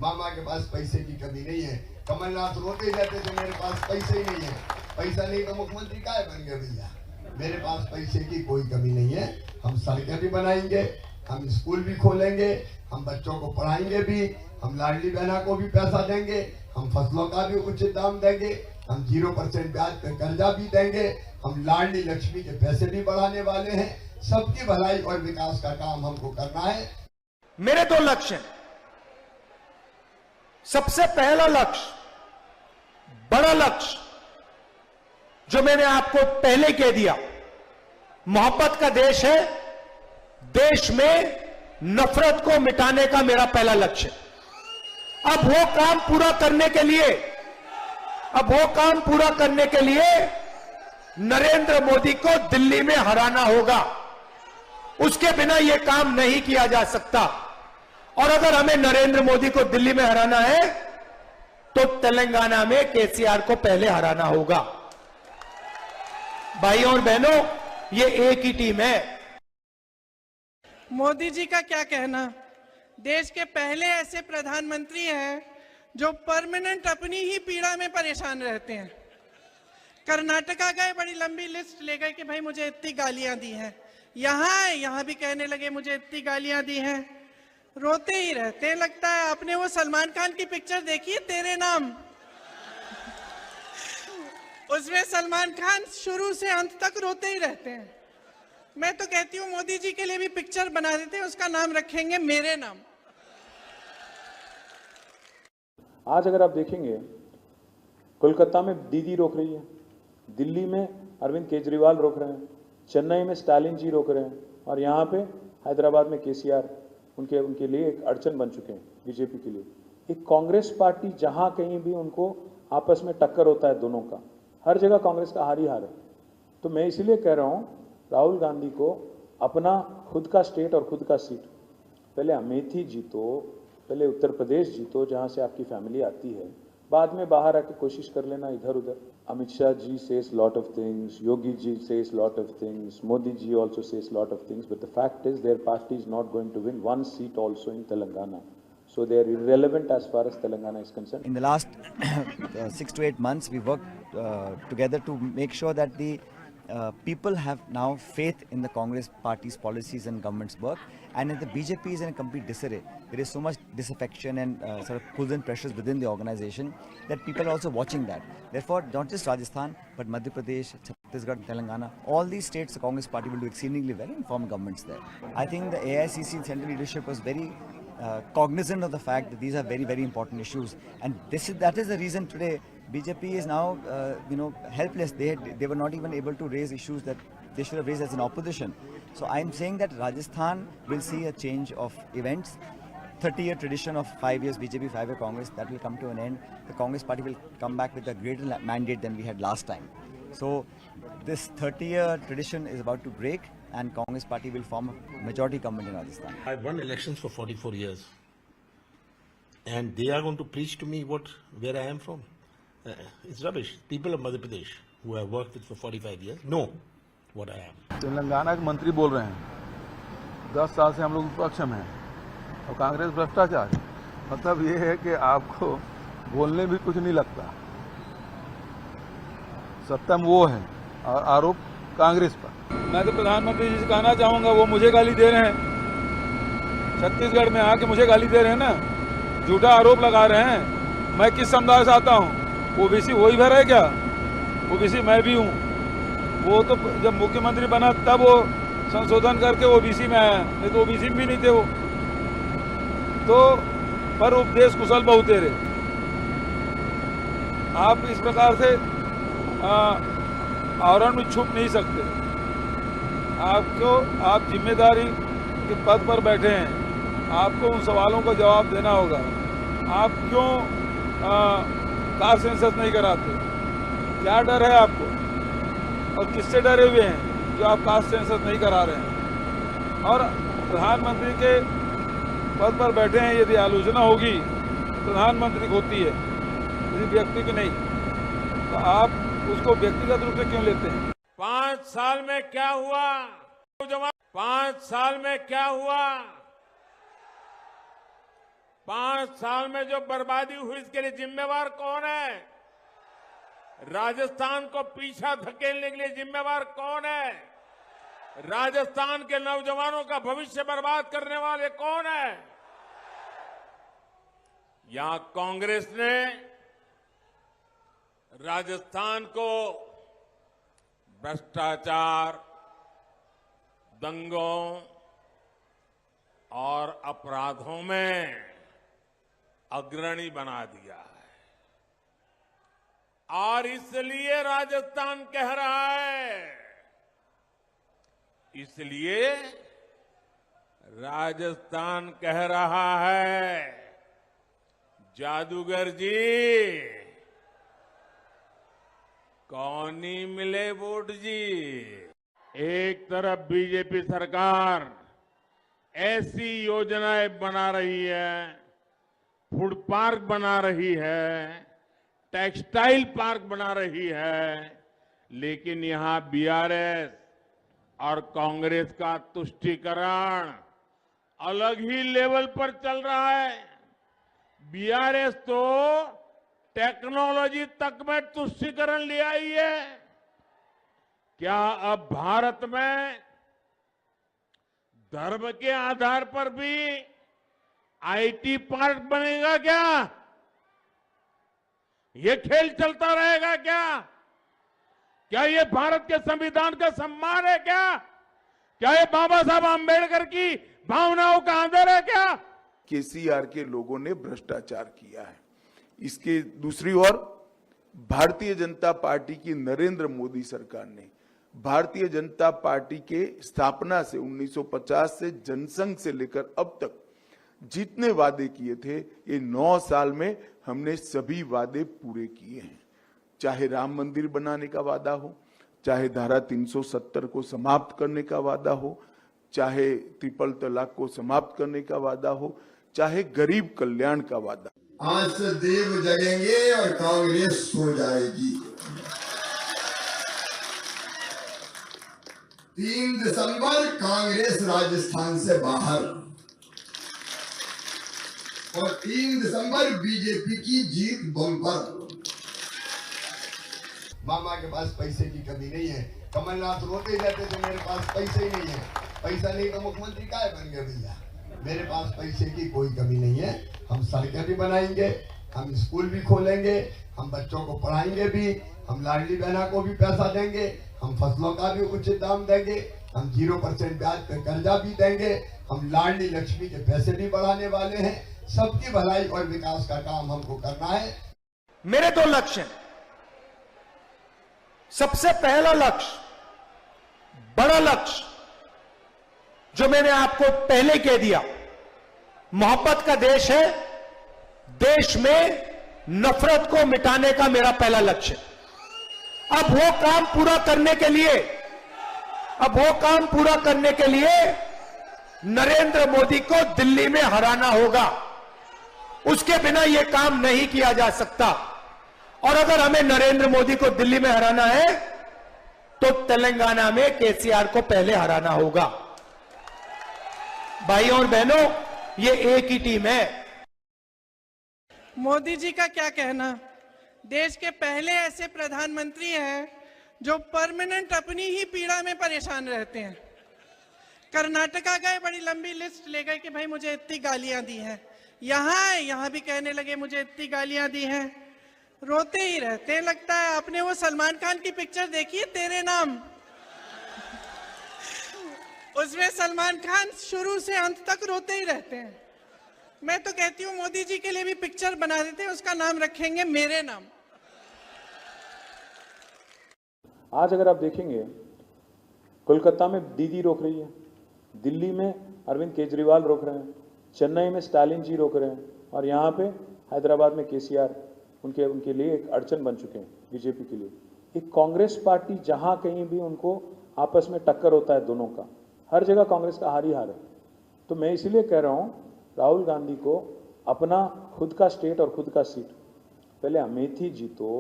मामा के पास पैसे की कमी नहीं है। कमलनाथ रोते जाते थे मेरे पास पैसे ही नहीं है, पैसा नहीं तो मुख्यमंत्री काहे बन गए भैया। मेरे पास पैसे की कोई कमी नहीं है। हम सड़कें भी बनाएंगे, हम स्कूल भी खोलेंगे, हम बच्चों को पढ़ाएंगे भी, हम लाडली बहना को भी पैसा देंगे, हम फसलों का भी उचित दाम देंगे, हम 0% ब्याज पे कर्जा भी देंगे, हम लाडली लक्ष्मी के पैसे भी बढ़ाने वाले हैं। सबकी भलाई और विकास का काम हमको करना है। मेरे 2 लक्ष्य हैं। सबसे पहला लक्ष्य, बड़ा लक्ष्य, जो मैंने आपको पहले कह दिया, मोहब्बत का देश है। देश में नफरत को मिटाने का मेरा पहला लक्ष्य। अब वो काम पूरा करने के लिए नरेंद्र मोदी को दिल्ली में हराना होगा। उसके बिना यह काम नहीं किया जा सकता। और अगर हमें नरेंद्र मोदी को दिल्ली में हराना है तो तेलंगाना में केसीआर को पहले हराना होगा। भाइयों और बहनों, ये एक ही टीम है। मोदी जी का क्या कहना, देश के पहले ऐसे प्रधानमंत्री हैं जो परमानेंट अपनी ही पीड़ा में परेशान रहते हैं। कर्नाटका गए, बड़ी लंबी लिस्ट ले गए कि भाई मुझे इतनी गालियां दी हैं, यहां भी कहने लगे मुझे इतनी गालियां दी हैं, रोते ही रहते हैं। लगता है आपने वो सलमान खान की पिक्चर देखी है, तेरे नाम। उसमें सलमान खान शुरू से अंत तक रोते ही रहते हैं। मैं तो कहती हूँ मोदी जी के लिए भी पिक्चर बना देते हैं, उसका नाम रखेंगे मेरे नाम। आज अगर आप देखेंगे, कोलकाता में दीदी रोक रही है, दिल्ली में अरविंद केजरीवाल रोक रहे हैं, चेन्नई में स्टालिन जी रोक रहे हैं, और यहाँ पे हैदराबाद में केसीआर उनके लिए एक अड़चन बन चुके हैं बीजेपी के लिए। एक कांग्रेस पार्टी जहाँ कहीं भी उनको आपस में टक्कर होता है दोनों का, हर जगह कांग्रेस का हार ही हार है। तो मैं इसीलिए कह रहा हूँ राहुल गांधी को अपना खुद का स्टेट और खुद का सीट, पहले अमेठी जीतो, पहले उत्तर प्रदेश जीतो जहाँ से आपकी फैमिली आती है, बाद में बाहर आके कोशिश कर लेना इधर उधर। Amit Shah ji says lot of things, Yogi ji says lot of things, Modi ji also says lot of things, but the fact is their party is not going to win one seat also in Telangana. So they are irrelevant as far as Telangana is concerned. In the last 6 to 8 months, we worked together to make sure that the people have now faith in the Congress party's policies and government's work, and if the BJP is in a complete disarray, there is so much disaffection and sort of pulls and pressures within the organization that people are also watching that. Therefore, not just Rajasthan, but Madhya Pradesh, Chhattisgarh, Telangana, all these states the Congress party will do exceedingly well and form governments there. I think the AICC central leadership was very cognizant of the fact that these are very, very important issues, and that is the reason today BJP is now, helpless. They were not even able to raise issues that they should have raised as an opposition. So I'm saying that Rajasthan will see a change of events. 30-year tradition of 5 years BJP, 5-year Congress, that will come to an end. The Congress party will come back with a greater mandate than we had last time. So this 30-year tradition is about to break, and Congress party will form a majority government in Rajasthan. I've won elections for 44 years. And they are going to preach to me where I am from. It's rubbish. People of Madhya Pradesh, who have worked with for 45 years, know what I am. Telangana के मंत्री बोल रहे हैं 10 साल से हम लोग विपक्ष में हैं और कांग्रेस भ्रष्टाचार है। मतलब ये है कि आपको बोलने भी कुछ नहीं लगता। सत्ता में वो है और आरोप कांग्रेस पर। मैं तो प्रधानमंत्री जी से कहना चाहूँगा, वो मुझे गाली दे रहे हैं, छत्तीसगढ़ में आके मुझे गाली दे रहे हैं ना, झूठा आरोप लगा रहे हैं। मैं किस समुदाय से आता हूँ? ओबीसी वही भर है क्या? ओबीसी मैं भी हूँ। वो तो जब मुख्यमंत्री बना तब वो संशोधन करके ओबीसी में आया, नहीं तो ओबीसी में भी नहीं थे वो। तो पर उपदेश कुशल बहुतेरे। आप इस प्रकार से आवरण में छुप नहीं सकते। आप जिम्मेदारी के पद पर बैठे हैं, आपको उन सवालों का जवाब देना होगा। आप क्यों कास्ट सेंसस नहीं कराते? क्या डर है आपको? और किससे डरे हुए हैं जो आप कास्ट सेंसस नहीं करा रहे हैं? और प्रधानमंत्री के पद पर बैठे हैं, यदि आलोचना होगी प्रधानमंत्री को होती है, किसी व्यक्ति की नहीं, तो आप उसको व्यक्तिगत रूप से क्यों लेते हैं? 5 साल में क्या हुआ? 5 साल में क्या हुआ? 5 साल में जो बर्बादी हुई, इसके लिए जिम्मेवार कौन है? राजस्थान को पीछा धकेलने के लिए जिम्मेवार कौन है? राजस्थान के नौजवानों का भविष्य बर्बाद करने वाले कौन है? यहां कांग्रेस ने राजस्थान को भ्रष्टाचार, दंगों और अपराधों में अग्रणी बना दिया है और इसलिए राजस्थान कह रहा है, इसलिए राजस्थान कह रहा है, जादूगर जी कौन ही मिले वोट जी। एक तरफ बीजेपी सरकार ऐसी योजनाएं बना रही है, फूड पार्क बना रही है, टेक्सटाइल पार्क बना रही है, लेकिन यहां बीआरएस और कांग्रेस का तुष्टीकरण अलग ही लेवल पर चल रहा है। बीआरएस तो टेक्नोलॉजी तक में तुष्टीकरण ले आई है। क्या अब भारत में धर्म के आधार पर भी आईटी पार्क बनेगा क्या? ये खेल चलता रहेगा क्या? क्या ये भारत के संविधान का सम्मान है क्या? क्या ये बाबा साहब आंबेडकर की भावनाओं का आदर है क्या? केसीआर के लोगों ने भ्रष्टाचार किया है। इसके दूसरी ओर भारतीय जनता पार्टी की नरेंद्र मोदी सरकार ने भारतीय जनता पार्टी के स्थापना से 1950 से जनसंघ से लेकर अब तक जितने वादे किए थे, ये 9 साल में हमने सभी वादे पूरे किए हैं। चाहे राम मंदिर बनाने का वादा हो, चाहे धारा 370 को समाप्त करने का वादा हो, चाहे ट्रिपल तलाक को समाप्त करने का वादा हो, चाहे गरीब कल्याण का वादा। आज से देव जगेंगे और कांग्रेस सो जाएगी। 3 दिसंबर कांग्रेस राजस्थान से बाहर और 3 दिसंबर बीजेपी की जीत बम्पर। मामा के पास पैसे की कमी नहीं है। कमलनाथ रोते रहते थे मेरे पास पैसे ही नहीं है, पैसा नहीं तो मुख्यमंत्री काहे बन गए भैया। मेरे पास पैसे की कोई कमी नहीं है। हम सड़कें भी बनाएंगे, हम स्कूल भी खोलेंगे, हम बच्चों को पढ़ाएंगे भी, हम लाडली बहना को भी पैसा देंगे, हम फसलों का भी उचित दाम देंगे, हम 0% ब्याज पे कर्जा भी देंगे, हम लाडली लक्ष्मी के पैसे भी बढ़ाने वाले हैं। सबकी भलाई और विकास का काम हमको करना है। मेरे 2 लक्ष्य, सबसे पहला लक्ष्य, बड़ा लक्ष्य जो मैंने आपको पहले कह दिया, मोहब्बत का देश है, देश में नफरत को मिटाने का मेरा पहला लक्ष्य। अब वो काम पूरा करने के लिए नरेंद्र मोदी को दिल्ली में हराना होगा। उसके बिना यह काम नहीं किया जा सकता। और अगर हमें नरेंद्र मोदी को दिल्ली में हराना है तो तेलंगाना में केसीआर को पहले हराना होगा। भाइयों और बहनों, ये एक ही टीम है। मोदी जी का क्या कहना, देश के पहले ऐसे प्रधानमंत्री हैं जो परमानेंट अपनी ही पीड़ा में परेशान रहते हैं। कर्नाटका गए, बड़ी लंबी लिस्ट ले गए कि भाई मुझे इतनी गालियां दी हैं, यहां भी कहने लगे मुझे इतनी गालियां दी हैं, रोते ही रहते हैं। लगता है आपने वो सलमान खान की पिक्चर देखी है तेरे नाम, उसमें सलमान खान शुरू से अंत तक रोते ही रहते हैं। मैं तो कहती हूँ मोदी जी के लिए भी पिक्चर बना देते हैं, उसका नाम रखेंगे मेरे नाम। आज अगर आप देखेंगे, कोलकाता में दीदी रोक रही है, दिल्ली में अरविंद केजरीवाल रोक रहे हैं, चेन्नई में स्टालिन जी रोक रहे हैं, और यहाँ पे हैदराबाद में केसीआर उनके लिए एक अड़चन बन चुके हैं बीजेपी के लिए। एक कांग्रेस पार्टी जहाँ कहीं भी उनको आपस में टक्कर होता है दोनों का, हर जगह कांग्रेस का हार ही हार है। तो मैं इसीलिए कह रहा हूँ राहुल गांधी को अपना खुद का स्टेट और खुद का सीट, पहले अमेठी जीतो,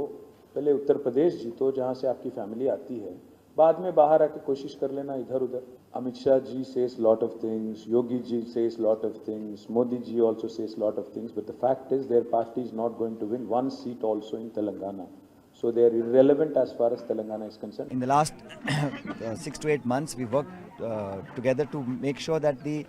पहले उत्तर प्रदेश जीतो जहाँ से आपकी फैमिली आती है, बाद में बाहर आके कोशिश कर लेना इधर उधर. Amit Shah ji says lot of things, Yogi ji says lot of things, Modi ji also says lot of things, but the fact is their party is not going to win one seat also in Telangana. So they are irrelevant as far as Telangana is concerned. In the last 6 to 8 months, we worked together to make sure that the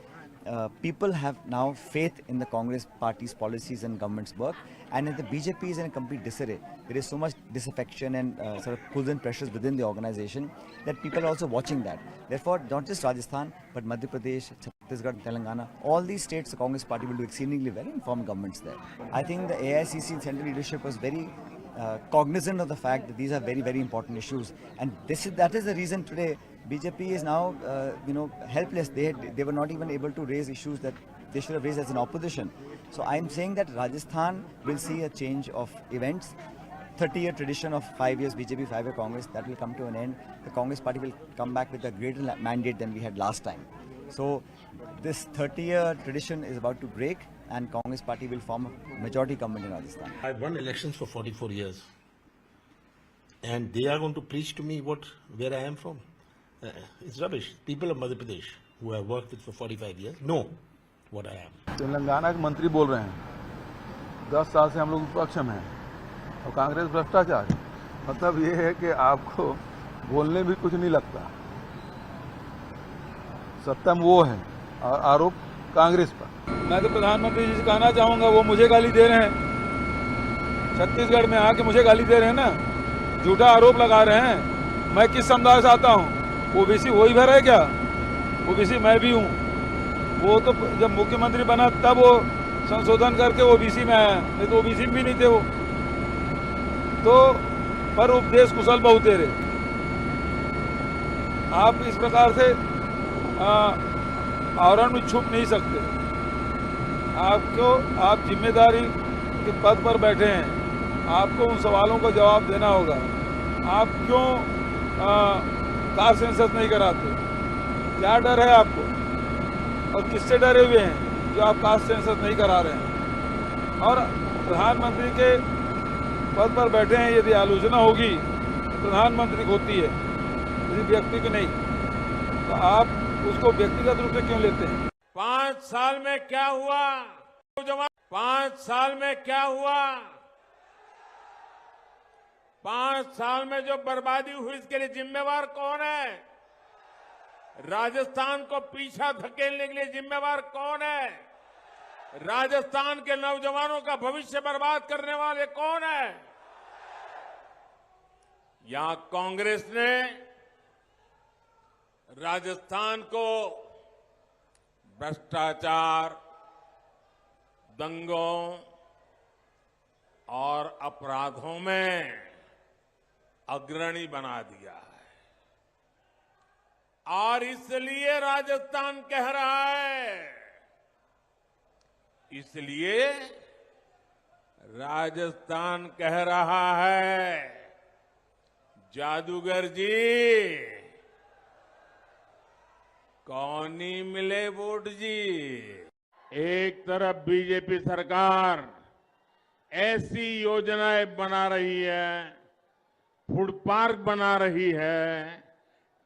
people have now faith in the Congress party's policies and government's work, and if the BJP is in a complete disarray, there is so much disaffection and sort of pulls and pressures within the organization that people are also watching that. Therefore, not just Rajasthan, but Madhya Pradesh, Chhattisgarh, Telangana, all these states the Congress party will do exceedingly well and form governments there. I think the AICC central leadership was very cognizant of the fact that these are very, very important issues, and that is the reason today BJP is now, helpless. They were not even able to raise issues that they should have raised as an opposition. So I'm saying that Rajasthan will see a change of events. 30-year tradition of 5 years BJP, 5-year Congress, that will come to an end. The Congress party will come back with a greater mandate than we had last time. So this 30-year tradition is about to break, and Congress party will form a majority government in Rajasthan. I've won elections for 44 years. And they are going to preach to me where I am from. It's rubbish. People of Madhya Pradesh who have worked with for 45 years know what I am. Telangana के मंत्री बोल रहे हैं 10 साल से हम लोग विपक्ष में हैं और कांग्रेस भ्रष्टाचार है. मतलब ये है कि आपको बोलने भी कुछ नहीं लगता. सत्ता में वो है और आरोप कांग्रेस पर. मैं तो प्रधानमंत्री जी से कहना चाहूँगा, वो मुझे गाली दे रहे हैं, छत्तीसगढ़ में आके मुझे गाली दे रहे हैं ना, झूठा आरोप लगा रहे हैं. मैं किस समुदाय से आता हूँ? ओबीसी वही भर है क्या? ओबीसी मैं भी हूँ. वो तो जब मुख्यमंत्री बना तब वो संशोधन करके ओबीसी में आया, नहीं तो ओबीसी में भी नहीं थे वो. तो पर उपदेश कुशल बहुत तेरे. आप इस प्रकार से आवरण में छुप नहीं सकते. आप जिम्मेदारी के पद पर बैठे हैं, आपको उन सवालों का जवाब देना होगा. आप क्यों कास्ट सेंसस नहीं कराते? क्या डर है आपको? और किससे डरे हुए हैं जो आप कास्ट सेंसस नहीं करा रहे हैं? और प्रधानमंत्री के पद पर बैठे हैं, यदि आलोचना होगी तो प्रधानमंत्री को होती है, किसी व्यक्ति की नहीं. तो आप उसको व्यक्तिगत रूप से क्यों लेते हैं? 5 साल में क्या हुआ? 5 साल में क्या हुआ? 5 साल में जो बर्बादी हुई, इसके लिए जिम्मेवार कौन है? राजस्थान को पीछा धकेलने के लिए जिम्मेवार कौन है? राजस्थान के नौजवानों का भविष्य बर्बाद करने वाले कौन है? यहां कांग्रेस ने राजस्थान को भ्रष्टाचार, दंगों और अपराधों में अग्रणी बना दिया है. और इसलिए राजस्थान कह रहा है, इसलिए राजस्थान कह रहा है, जादूगर जी कौन ही मिले वोट जी. एक तरफ बीजेपी सरकार ऐसी योजनाएं बना रही है, फूड पार्क बना रही है,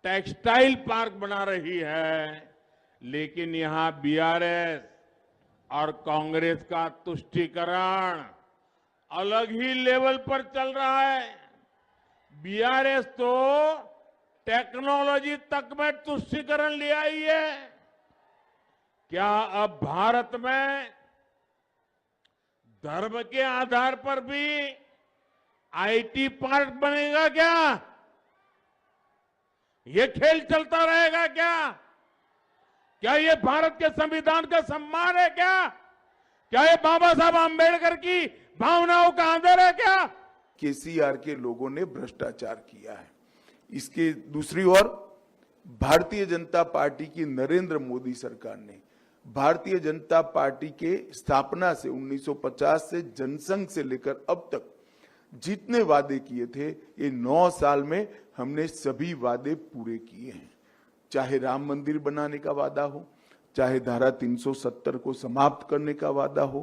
टेक्सटाइल पार्क बना रही है, लेकिन यहां बीआरएस और कांग्रेस का तुष्टीकरण अलग ही लेवल पर चल रहा है. बीआरएस तो टेक्नोलॉजी तक में तुष्टीकरण ले आई है. क्या अब भारत में धर्म के आधार पर भी आईटी पार्क बनेगा क्या? ये खेल चलता रहेगा क्या? क्या ये भारत के संविधान का सम्मान है क्या? क्या ये बाबा साहब आंबेडकर की भावनाओं का आदर है क्या? केसीआर के लोगों ने भ्रष्टाचार किया है. इसके दूसरी ओर भारतीय जनता पार्टी की नरेंद्र मोदी सरकार ने भारतीय जनता पार्टी के स्थापना से 1950 से जनसंघ से लेकर अब तक जितने वादे किए थे, ये 9 साल में हमने सभी वादे पूरे किए हैं. चाहे राम मंदिर बनाने का वादा हो, चाहे धारा 370 को समाप्त करने का वादा हो,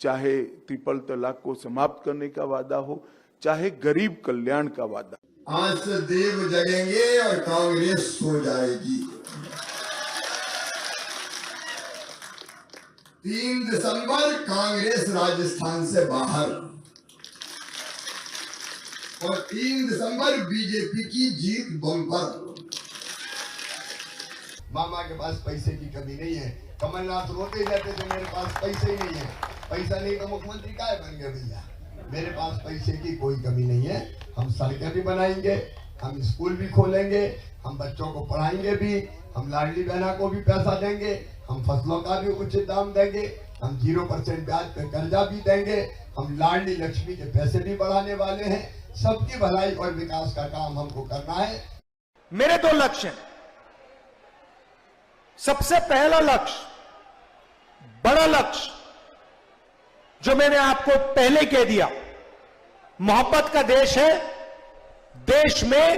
चाहे ट्रिपल तलाक को समाप्त करने का वादा हो, चाहे गरीब कल्याण का वादा। आज से देव जगेंगे और कांग्रेस सो जाएगी। 3 दिसंबर कांग्रेस राजस्थान से बाहर और 3 दिसंबर बीजेपी की जीत बम्पर। मामा के पास पैसे की कमी नहीं है। कमलनाथ रोते जाते थे मेरे पास पैसे ही नहीं है, पैसा नहीं तो मुख्यमंत्री काहे बन गए भैया। मेरे पास पैसे की कोई कमी नहीं है। हम सड़कें भी बनाएंगे, हम स्कूल भी खोलेंगे, हम बच्चों को पढ़ाएंगे भी, हम लाडली बहना को भी पैसा देंगे, हम फसलों का भी उचित दाम देंगे, हम 0% ब्याज पे कर्जा भी देंगे, हम लाडली लक्ष्मी के पैसे भी बढ़ाने वाले हैं। सबकी भलाई और विकास का काम हमको करना है। मेरे 2 लक्ष्य हैं। सबसे पहला लक्ष्य, बड़ा लक्ष्य, जो मैंने आपको पहले कह दिया, मोहब्बत का देश है। देश में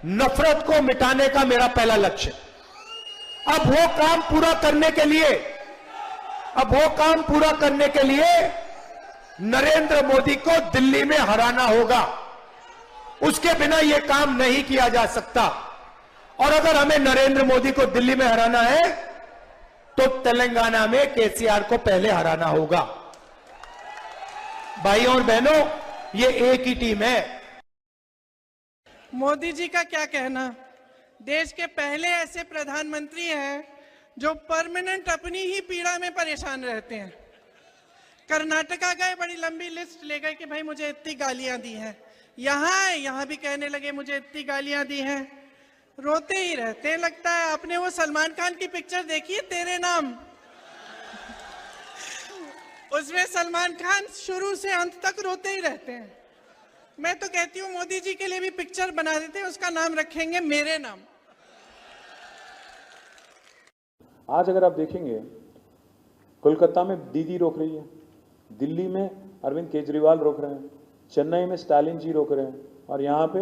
नफरत को मिटाने का मेरा पहला लक्ष्य। अब वो काम पूरा करने के लिए नरेंद्र मोदी को दिल्ली में हराना होगा। उसके बिना यह काम नहीं किया जा सकता। और अगर हमें नरेंद्र मोदी को दिल्ली में हराना है तो तेलंगाना में केसीआर को पहले हराना होगा। भाइयों और बहनों, ये एक ही टीम है। मोदी जी का क्या कहना, देश के पहले ऐसे प्रधानमंत्री हैं जो परमानेंट अपनी ही पीड़ा में परेशान रहते हैं। कर्नाटका गए, बड़ी लंबी लिस्ट ले गए कि भाई मुझे इतनी गालियां दी हैं। यहां भी कहने लगे मुझे इतनी गालियां दी हैं। रोते ही रहते हैं। लगता है आपने वो सलमान खान की पिक्चर देखी है, तेरे नाम। उसमें सलमान खान शुरू से अंत तक रोते ही रहते हैं। मैं तो कहती हूँ मोदी जी के लिए भी पिक्चर बना देते हैं, उसका नाम रखेंगे मेरे नाम। आज अगर आप देखेंगे, कोलकाता में दीदी रोक रही है, दिल्ली में अरविंद केजरीवाल रोक रहे हैं, चेन्नई में स्टालिन जी रोक रहे हैं, और यहाँ पे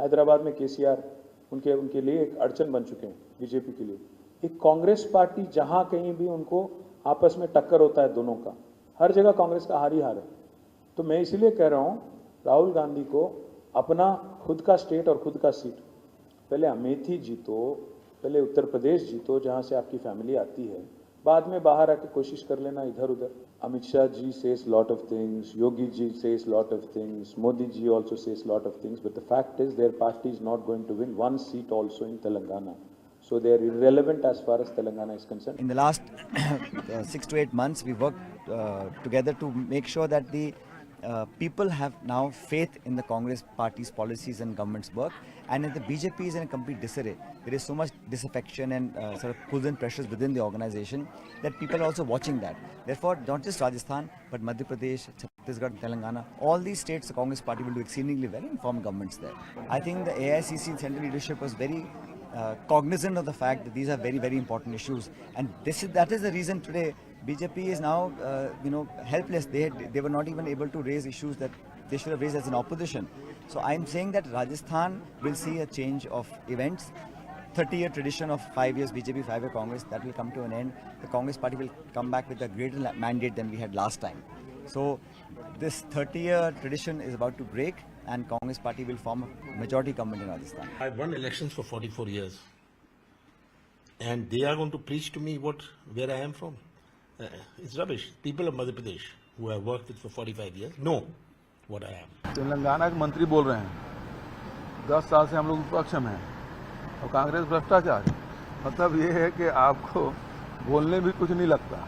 हैदराबाद में केसीआर उनके लिए एक अड़चन बन चुके हैं बीजेपी के लिए। एक कांग्रेस पार्टी जहाँ कहीं भी उनको आपस में टक्कर होता है दोनों का, हर जगह कांग्रेस का हार ही हार है। तो मैं इसीलिए कह रहा हूँ राहुल गांधी को अपना खुद का स्टेट और खुद का सीट, पहले अमेठी जीतो, पहले उत्तर प्रदेश जीतो जहाँ से आपकी फैमिली आती है, बाद में बाहर आके कोशिश कर लेना इधर उधर। Amit Shah ji says lot of things, Yogi ji says lot of things, Modi ji also says lot of things, but the fact is their party is not going to win one seat also in Telangana. So they are irrelevant as far as Telangana is concerned. In the last 6 to 8 months, we worked together to make sure that the people have now faith in the Congress party's policies and government's work, and if the BJP is in a complete disarray, there is so much disaffection and sort of pulls and pressures within the organization that people are also watching that. Therefore, not just Rajasthan, but Madhya Pradesh, Chhattisgarh, Telangana, all these states, the Congress party will do exceedingly well and form governments there. I think the AICC central leadership was very cognizant of the fact that these are very, very important issues, and that is the reason today BJP is now, helpless. They were not even able to raise issues that they should have raised as an opposition. So I'm saying that Rajasthan will see a change of events. 30-year tradition of 5 years BJP, 5-year Congress, that will come to an end. The Congress party will come back with a greater mandate than we had last time. So this 30-year tradition is about to break, and Congress party will form a majority government in Rajasthan. I've won elections for 44 years, and they are going to preach to me where I am from. It's rubbish. People of Madhya Pradesh who have worked with for 45 years know what I am. Telangana के मंत्री बोल रहे हैं 10 साल से हम लोग विपक्ष में हैं और कांग्रेस भ्रष्टाचार है। मतलब ये है कि आपको बोलने भी कुछ नहीं लगता।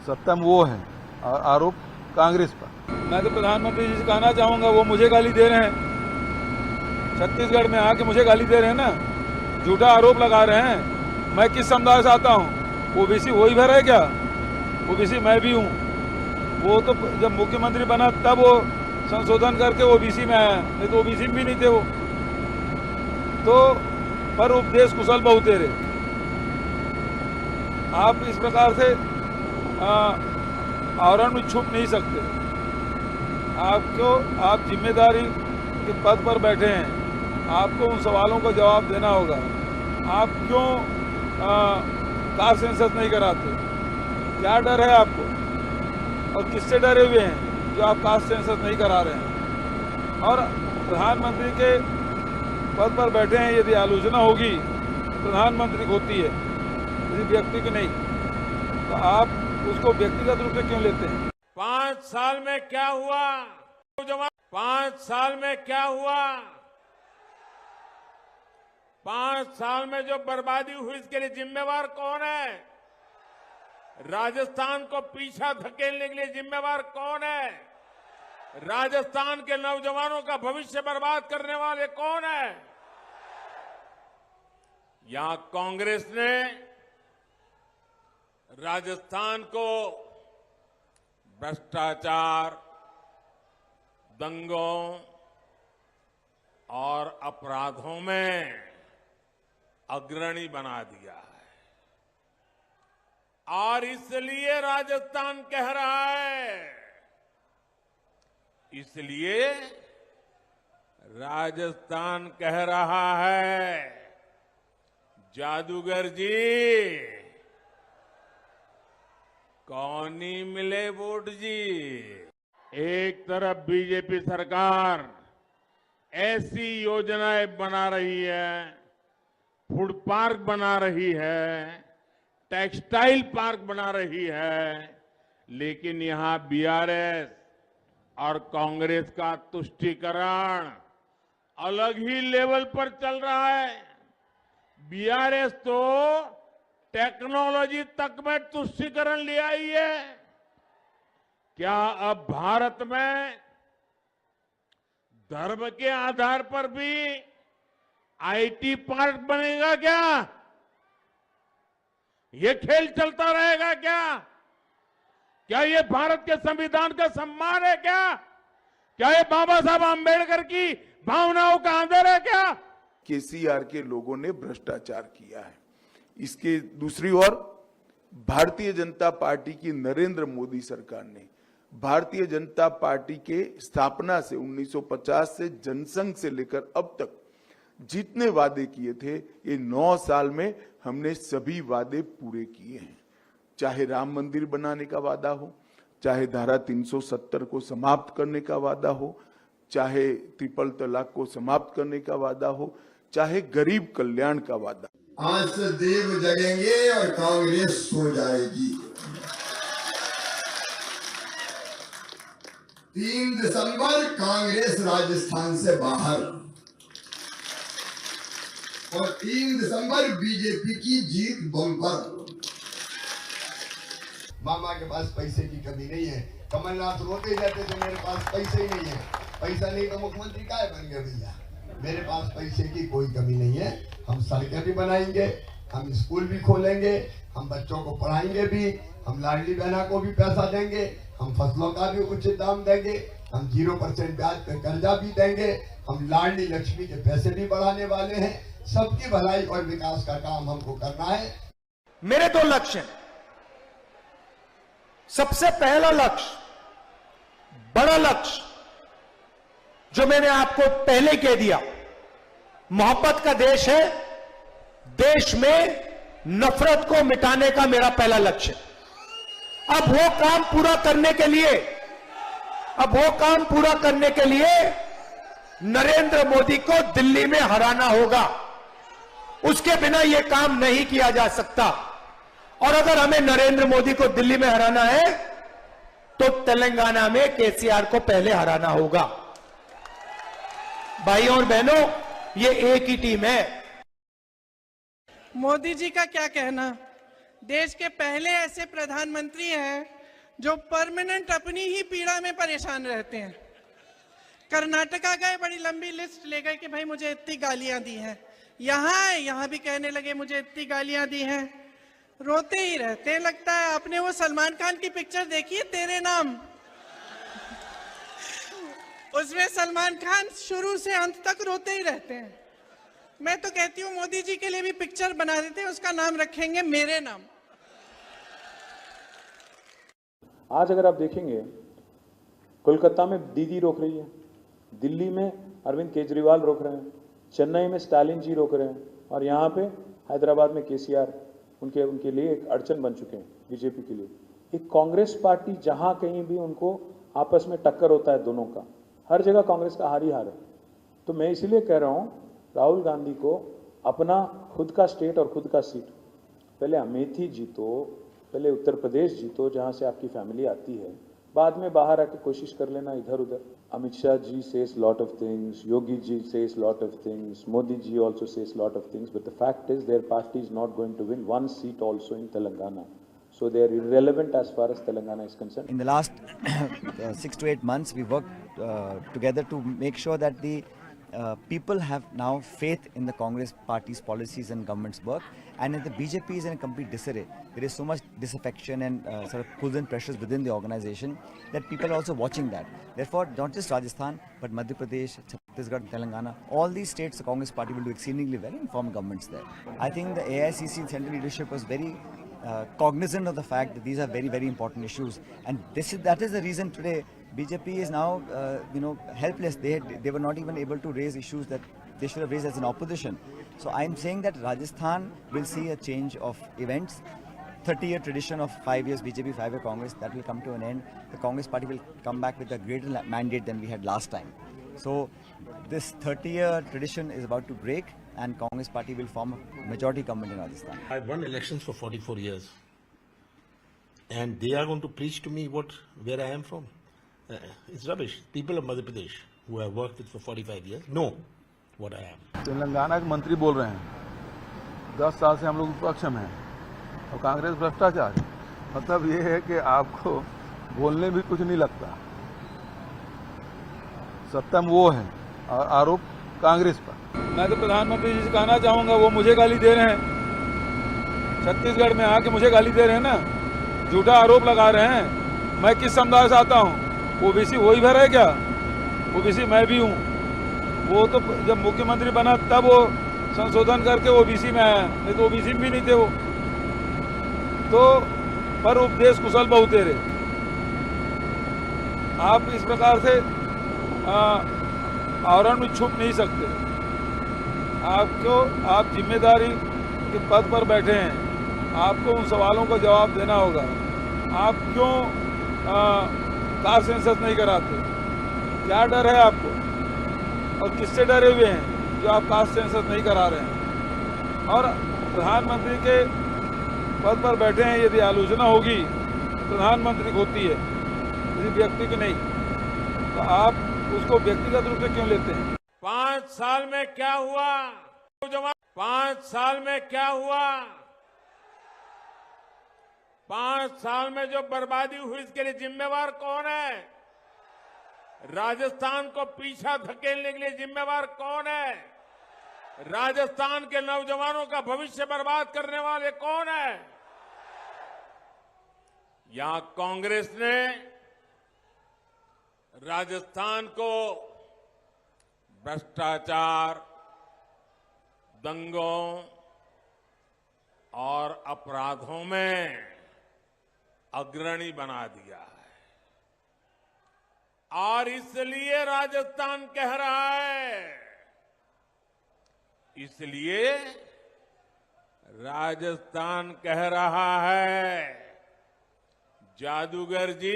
सत्ता में वो है और आरोप कांग्रेस पर। मैं तो प्रधानमंत्री जी से कहना चाहूँगा, वो मुझे गाली दे रहे हैं, छत्तीसगढ़ में आके मुझे गाली दे रहे हैं ना, झूठा आरोप लगा रहे हैं। मैं किस समुदाय से आता हूँ? ओबीसी वही भर है क्या? ओबीसी मैं भी हूँ। वो तो जब मुख्यमंत्री बना तब वो संशोधन करके ओबीसी में आया, नहीं तो ओबीसी में भी नहीं थे वो। तो पर उपदेश कुशल बहु तेरे। आप इस प्रकार से आवरण में छुप नहीं सकते। आप जिम्मेदारी के पद पर बैठे हैं, आपको उन सवालों का जवाब देना होगा। आप क्यों कार सेंसस नहीं कराते? क्या डर है आपको? और किससे डरे हुए हैं जो आप कास्ट सेंसस नहीं करा रहे हैं? और प्रधानमंत्री के पद पर बैठे हैं, यदि आलोचना होगी प्रधानमंत्री की होती है, किसी व्यक्ति की नहीं, तो आप उसको व्यक्तिगत रूप से क्यों लेते हैं? 5 साल में क्या हुआ? 5 साल में क्या हुआ? 5 साल में जो बर्बादी हुई, इसके लिए जिम्मेवार कौन है? राजस्थान को पीछा धकेलने के लिए जिम्मेवार कौन है? राजस्थान के नौजवानों का भविष्य बर्बाद करने वाले कौन है? यहां कांग्रेस ने राजस्थान को भ्रष्टाचार, दंगों और अपराधों में अग्रणी बना दिया है और इसलिए राजस्थान कह रहा है, इसलिए राजस्थान कह रहा है, जादूगर जी कौन ही मिले वोट जी। एक तरफ बीजेपी सरकार ऐसी योजनाएं बना रही है, फूड पार्क बना रही है, टेक्सटाइल पार्क बना रही है, लेकिन यहां बीआरएस और कांग्रेस का तुष्टीकरण अलग ही लेवल पर चल रहा है। बीआरएस तो टेक्नोलॉजी तक में तुष्टीकरण ले आई है। क्या अब भारत में धर्म के आधार पर भी आईटी पार्क बनेगा क्या? ये खेल चलता रहेगा क्या? क्या ये भारत के संविधान का सम्मान है क्या? क्या ये बाबा साहब आंबेडकर की भावनाओं का आदर है क्या? केसीआर के लोगों ने भ्रष्टाचार किया है। इसके दूसरी ओर भारतीय जनता पार्टी की नरेंद्र मोदी सरकार ने भारतीय जनता पार्टी के स्थापना से 1950 से जनसंघ से लेकर अब तक जितने वादे किए थे, ये 9 साल में हमने सभी वादे पूरे किए हैं। चाहे राम मंदिर बनाने का वादा हो, चाहे धारा 370 को समाप्त करने का वादा हो, चाहे ट्रिपल तलाक को समाप्त करने का वादा हो, चाहे गरीब कल्याण का वादा। आज से देव जगेंगे और कांग्रेस सो जाएगी। 3 दिसंबर कांग्रेस राजस्थान से बाहर और 3 दिसंबर बीजेपी की जीत बम्पर। मामा के पास पैसे की कमी नहीं है। कमलनाथ रोते जाते थे मेरे पास पैसे ही नहीं है, पैसा नहीं तो मुख्यमंत्री काहे बन गए भैया। मेरे पास पैसे की कोई कमी नहीं है। हम सड़कें भी बनाएंगे, हम स्कूल भी खोलेंगे, हम बच्चों को पढ़ाएंगे भी, हम लाडली बहना को भी पैसा देंगे, हम फसलों का भी उचित दाम देंगे, हम 0% ब्याज पे कर्जा भी देंगे, हम लाडली लक्ष्मी के पैसे भी बढ़ाने वाले हैं। सबकी भलाई और विकास का काम हमको करना है। मेरे 2 लक्ष्य हैं। सबसे पहला लक्ष्य, बड़ा लक्ष्य, जो मैंने आपको पहले कह दिया, मोहब्बत का देश है, देश में नफरत को मिटाने का मेरा पहला लक्ष्य। अब वो काम पूरा करने के लिए नरेंद्र मोदी को दिल्ली में हराना होगा। उसके बिना यह काम नहीं किया जा सकता। और अगर हमें नरेंद्र मोदी को दिल्ली में हराना है तो तेलंगाना में केसीआर को पहले हराना होगा। भाइयों और बहनों, ये एक ही टीम है। मोदी जी का क्या कहना, देश के पहले ऐसे प्रधानमंत्री हैं जो परमानेंट अपनी ही पीड़ा में परेशान रहते हैं। कर्नाटका गए, बड़ी लंबी लिस्ट ले गए कि भाई मुझे इतनी गालियां दी हैं, यहां भी कहने लगे मुझे इतनी गालियां दी हैं, रोते ही रहते हैं। लगता है आपने वो सलमान खान की पिक्चर देखी है, तेरे नाम? उसमें सलमान खान शुरू से अंत तक रोते ही रहते हैं। मैं तो कहती हूँ मोदी जी के लिए भी पिक्चर बना देते हैं, उसका नाम रखेंगे मेरे नाम। आज अगर आप देखेंगे, कोलकाता में दीदी रोक रही है, दिल्ली में अरविंद केजरीवाल रोक रहे हैं, चेन्नई में स्टालिन जी रोक रहे हैं और यहाँ पे हैदराबाद में केसीआर उनके लिए एक अड़चन बन चुके हैं बीजेपी के लिए। एक कांग्रेस पार्टी जहां कहीं भी उनको आपस में टक्कर होता है दोनों का, हर जगह कांग्रेस का हार ही हार है। तो मैं इसलिए कह रहा हूं राहुल गांधी को अपना खुद का स्टेट और खुद का सीट, पहले अमेठी जीतो, पहले उत्तर प्रदेश जीतो जहां से आपकी फैमिली आती है, बाद में बाहर आके कोशिश कर लेना इधर उधर। Amit Shah ji says lot of things, Yogi ji says lot of things, Modi ji also says lot of things, but the fact is their party is not going to win one seat also in Telangana. So they are irrelevant as far as Telangana is concerned. In the last 6 to 8 months, we worked together to make sure that the people have now faith in the Congress party's policies and government's work, and if the BJP is in a complete disarray, there is so much disaffection and sort of pulls and pressures within the organization that people are also watching that. Therefore, not just Rajasthan, but Madhya Pradesh, Chhattisgarh, Telangana, all these states the Congress party will do exceedingly well and form governments there. I think the AICC central leadership was very cognizant of the fact that these are very, very important issues, and that is the reason today BJP is now, helpless. They were not even able to raise issues that they should have raised as an opposition. So I'm saying that Rajasthan will see a change of events. 30-year tradition of 5 years BJP, 5-year Congress, that will come to an end. The Congress party will come back with a greater mandate than we had last time. So this 30-year tradition is about to break, and Congress party will form a majority government in Rajasthan. I've won elections for 44 years. And they are going to preach to me where I am from. It's rubbish. People of Madhya Pradesh who have worked with for 45 years know what I am. Telangana के मंत्री बोल रहे हैं 10 साल से हम लोग विपक्ष में हैं और कांग्रेस भ्रष्टाचार है। मतलब ये है कि आपको बोलने भी कुछ नहीं लगता, सत्ता में वो है और आरोप कांग्रेस पर। मैं तो प्रधानमंत्री जी से कहना चाहूँगा, वो मुझे गाली दे रहे हैं, छत्तीसगढ़ में आके मुझे गाली दे रहे हैं ना, झूठा आरोप लगा रहे हैं। मैं किस समुदाय से आता हूँ? ओबीसी वही भर है क्या? ओबीसी मैं भी हूँ। वो तो जब मुख्यमंत्री बना तब वो संशोधन करके ओबीसी में आया, नहीं तो ओबीसी में भी नहीं थे वो। तो पर उपदेश कुशल बहुतेरे। आप इस प्रकार से आवरण में छुप नहीं सकते। आप जिम्मेदारी के पद पर बैठे हैं, आपको उन सवालों का जवाब देना होगा। आप क्यों कास्ट सेंसस नहीं कराते? क्या डर है आपको? और किससे डरे हुए हैं जो आप कास्ट सेंसस नहीं करा रहे हैं? और प्रधानमंत्री के पद पर बैठे हैं, यदि आलोचना होगी प्रधानमंत्री को होती है, किसी व्यक्ति की नहीं, तो आप उसको व्यक्तिगत रूप से क्यों लेते हैं? 5 साल में क्या हुआ? 5 साल में क्या हुआ? 5 साल में जो बर्बादी हुई, इसके लिए जिम्मेवार कौन है? राजस्थान को पीछा धकेलने के लिए जिम्मेवार कौन है? राजस्थान के नौजवानों का भविष्य बर्बाद करने वाले कौन है? यहां कांग्रेस ने राजस्थान को भ्रष्टाचार, दंगों और अपराधों में अग्रणी बना दिया है, और इसलिए राजस्थान कह रहा है, इसलिए राजस्थान कह रहा है, जादूगर जी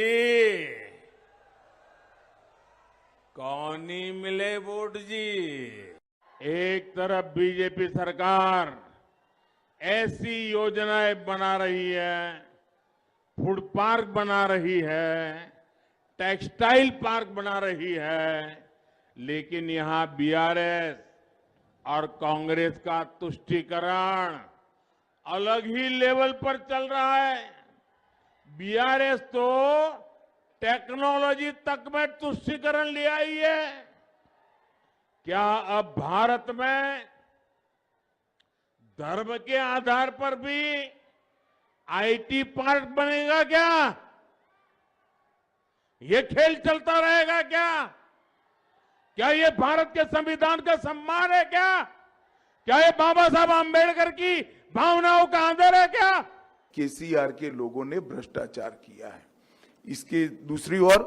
कौन ही मिले वोट जी। एक तरफ बीजेपी सरकार ऐसी योजनाएं बना रही है, फूड पार्क बना रही है, टेक्सटाइल पार्क बना रही है, लेकिन यहां बीआरएस और कांग्रेस का तुष्टीकरण अलग ही लेवल पर चल रहा है। बीआरएस तो टेक्नोलॉजी तक में तुष्टीकरण ले आई है। क्या अब भारत में धर्म के आधार पर भी आईटी पार्क बनेगा क्या? ये खेल चलता रहेगा क्या? क्या ये भारत के संविधान का सम्मान है क्या? क्या ये बाबा साहब आंबेडकर की भावनाओं का आदर है क्या? केसीआर के लोगों ने भ्रष्टाचार किया है। इसके दूसरी ओर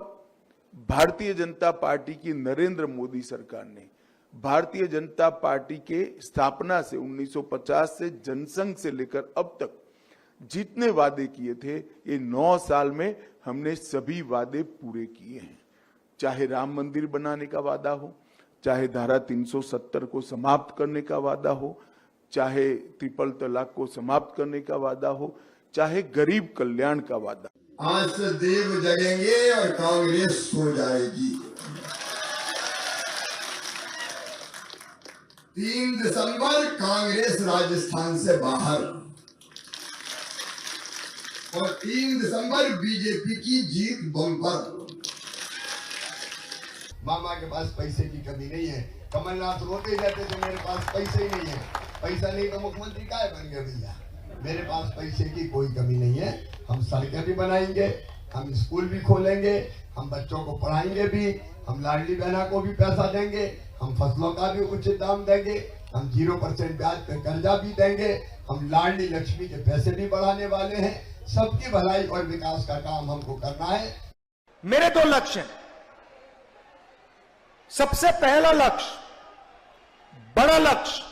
भारतीय जनता पार्टी की नरेंद्र मोदी सरकार ने भारतीय जनता पार्टी के स्थापना से 1950 से जनसंघ से लेकर अब तक जितने वादे किए थे, ये 9 साल में हमने सभी वादे पूरे किए हैं। चाहे राम मंदिर बनाने का वादा हो, चाहे धारा 370 को समाप्त करने का वादा हो, चाहे ट्रिपल तलाक को समाप्त करने का वादा हो, चाहे गरीब कल्याण का वादा। आज से देव जगेंगे और कांग्रेस सो जाएगी। 3 दिसंबर कांग्रेस राजस्थान से बाहर और 3 दिसंबर बीजेपी की जीत बम्पर। मामा के पास पैसे की कमी नहीं है। कमलनाथ रोते जाते थे मेरे पास पैसे ही नहीं है, पैसा नहीं तो मुख्यमंत्री काहे बन गए भैया। मेरे पास पैसे की कोई कमी नहीं है। हम सड़कें भी बनाएंगे, हम स्कूल भी खोलेंगे, हम बच्चों को पढ़ाएंगे भी, हम लाडली बहना को भी पैसा देंगे, हम फसलों का भी उचित दाम देंगे, हम 0% ब्याज पे कर्जा भी देंगे, हम लाडली लक्ष्मी के पैसे भी बढ़ाने वाले हैं। सबकी भलाई और विकास का काम हमको करना है। मेरे 2 लक्ष्य हैं। सबसे पहला लक्ष्य, बड़ा लक्ष्य,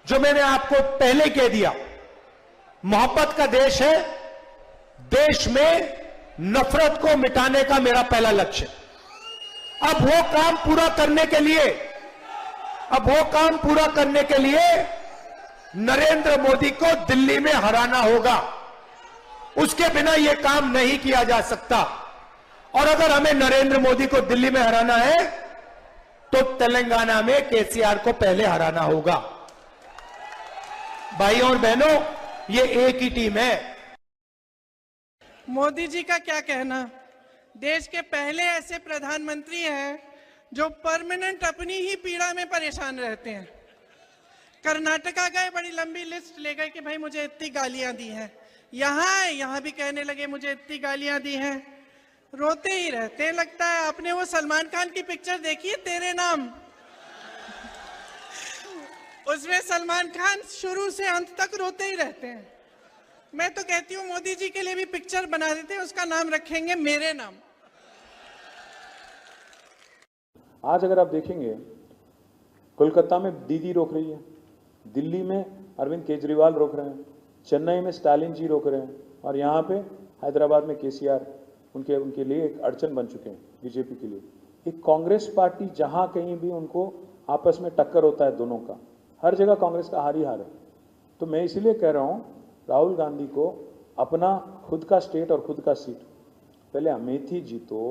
जो मैंने आपको पहले कह दिया, मोहब्बत का देश है। देश में नफरत को मिटाने का मेरा पहला लक्ष्य। अब वो काम पूरा करने के लिए नरेंद्र मोदी को दिल्ली में हराना होगा। उसके बिना यह काम नहीं किया जा सकता। और अगर हमें नरेंद्र मोदी को दिल्ली में हराना है तो तेलंगाना में केसीआर को पहले हराना होगा। भाइयों और बहनों, ये एक ही टीम है। मोदी जी का क्या कहना, देश के पहले ऐसे प्रधानमंत्री हैं जो परमानेंट अपनी ही पीड़ा में परेशान रहते हैं। कर्नाटका गए, बड़ी लंबी लिस्ट ले गए कि भाई मुझे इतनी गालियां दी हैं। यहां भी कहने लगे मुझे इतनी गालियां दी हैं। रोते ही रहते हैं। लगता है आपने वो सलमान खान की पिक्चर देखी है, तेरे नाम। उसमें सलमान खान शुरू से अंत तक रोते ही रहते हैं। मैं तो कहती हूँ मोदी जी के लिए भी पिक्चर बना देते हैं, उसका नाम रखेंगे मेरे नाम। आज अगर आप देखेंगे, कोलकाता में दीदी रोक रही है, दिल्ली में अरविंद केजरीवाल रोक रहे हैं, चेन्नई में स्टालिन जी रोक रहे हैं, और यहाँ पे हैदराबाद में केसीआर उनके लिए एक अड़चन बन चुके हैं बीजेपी के लिए। एक कांग्रेस पार्टी जहाँ कहीं भी उनको आपस में टक्कर होता है दोनों का, हर जगह कांग्रेस का हार ही हार है। तो मैं इसीलिए कह रहा हूँ राहुल गांधी को अपना खुद का स्टेट और खुद का सीट, पहले अमेठी जीतो,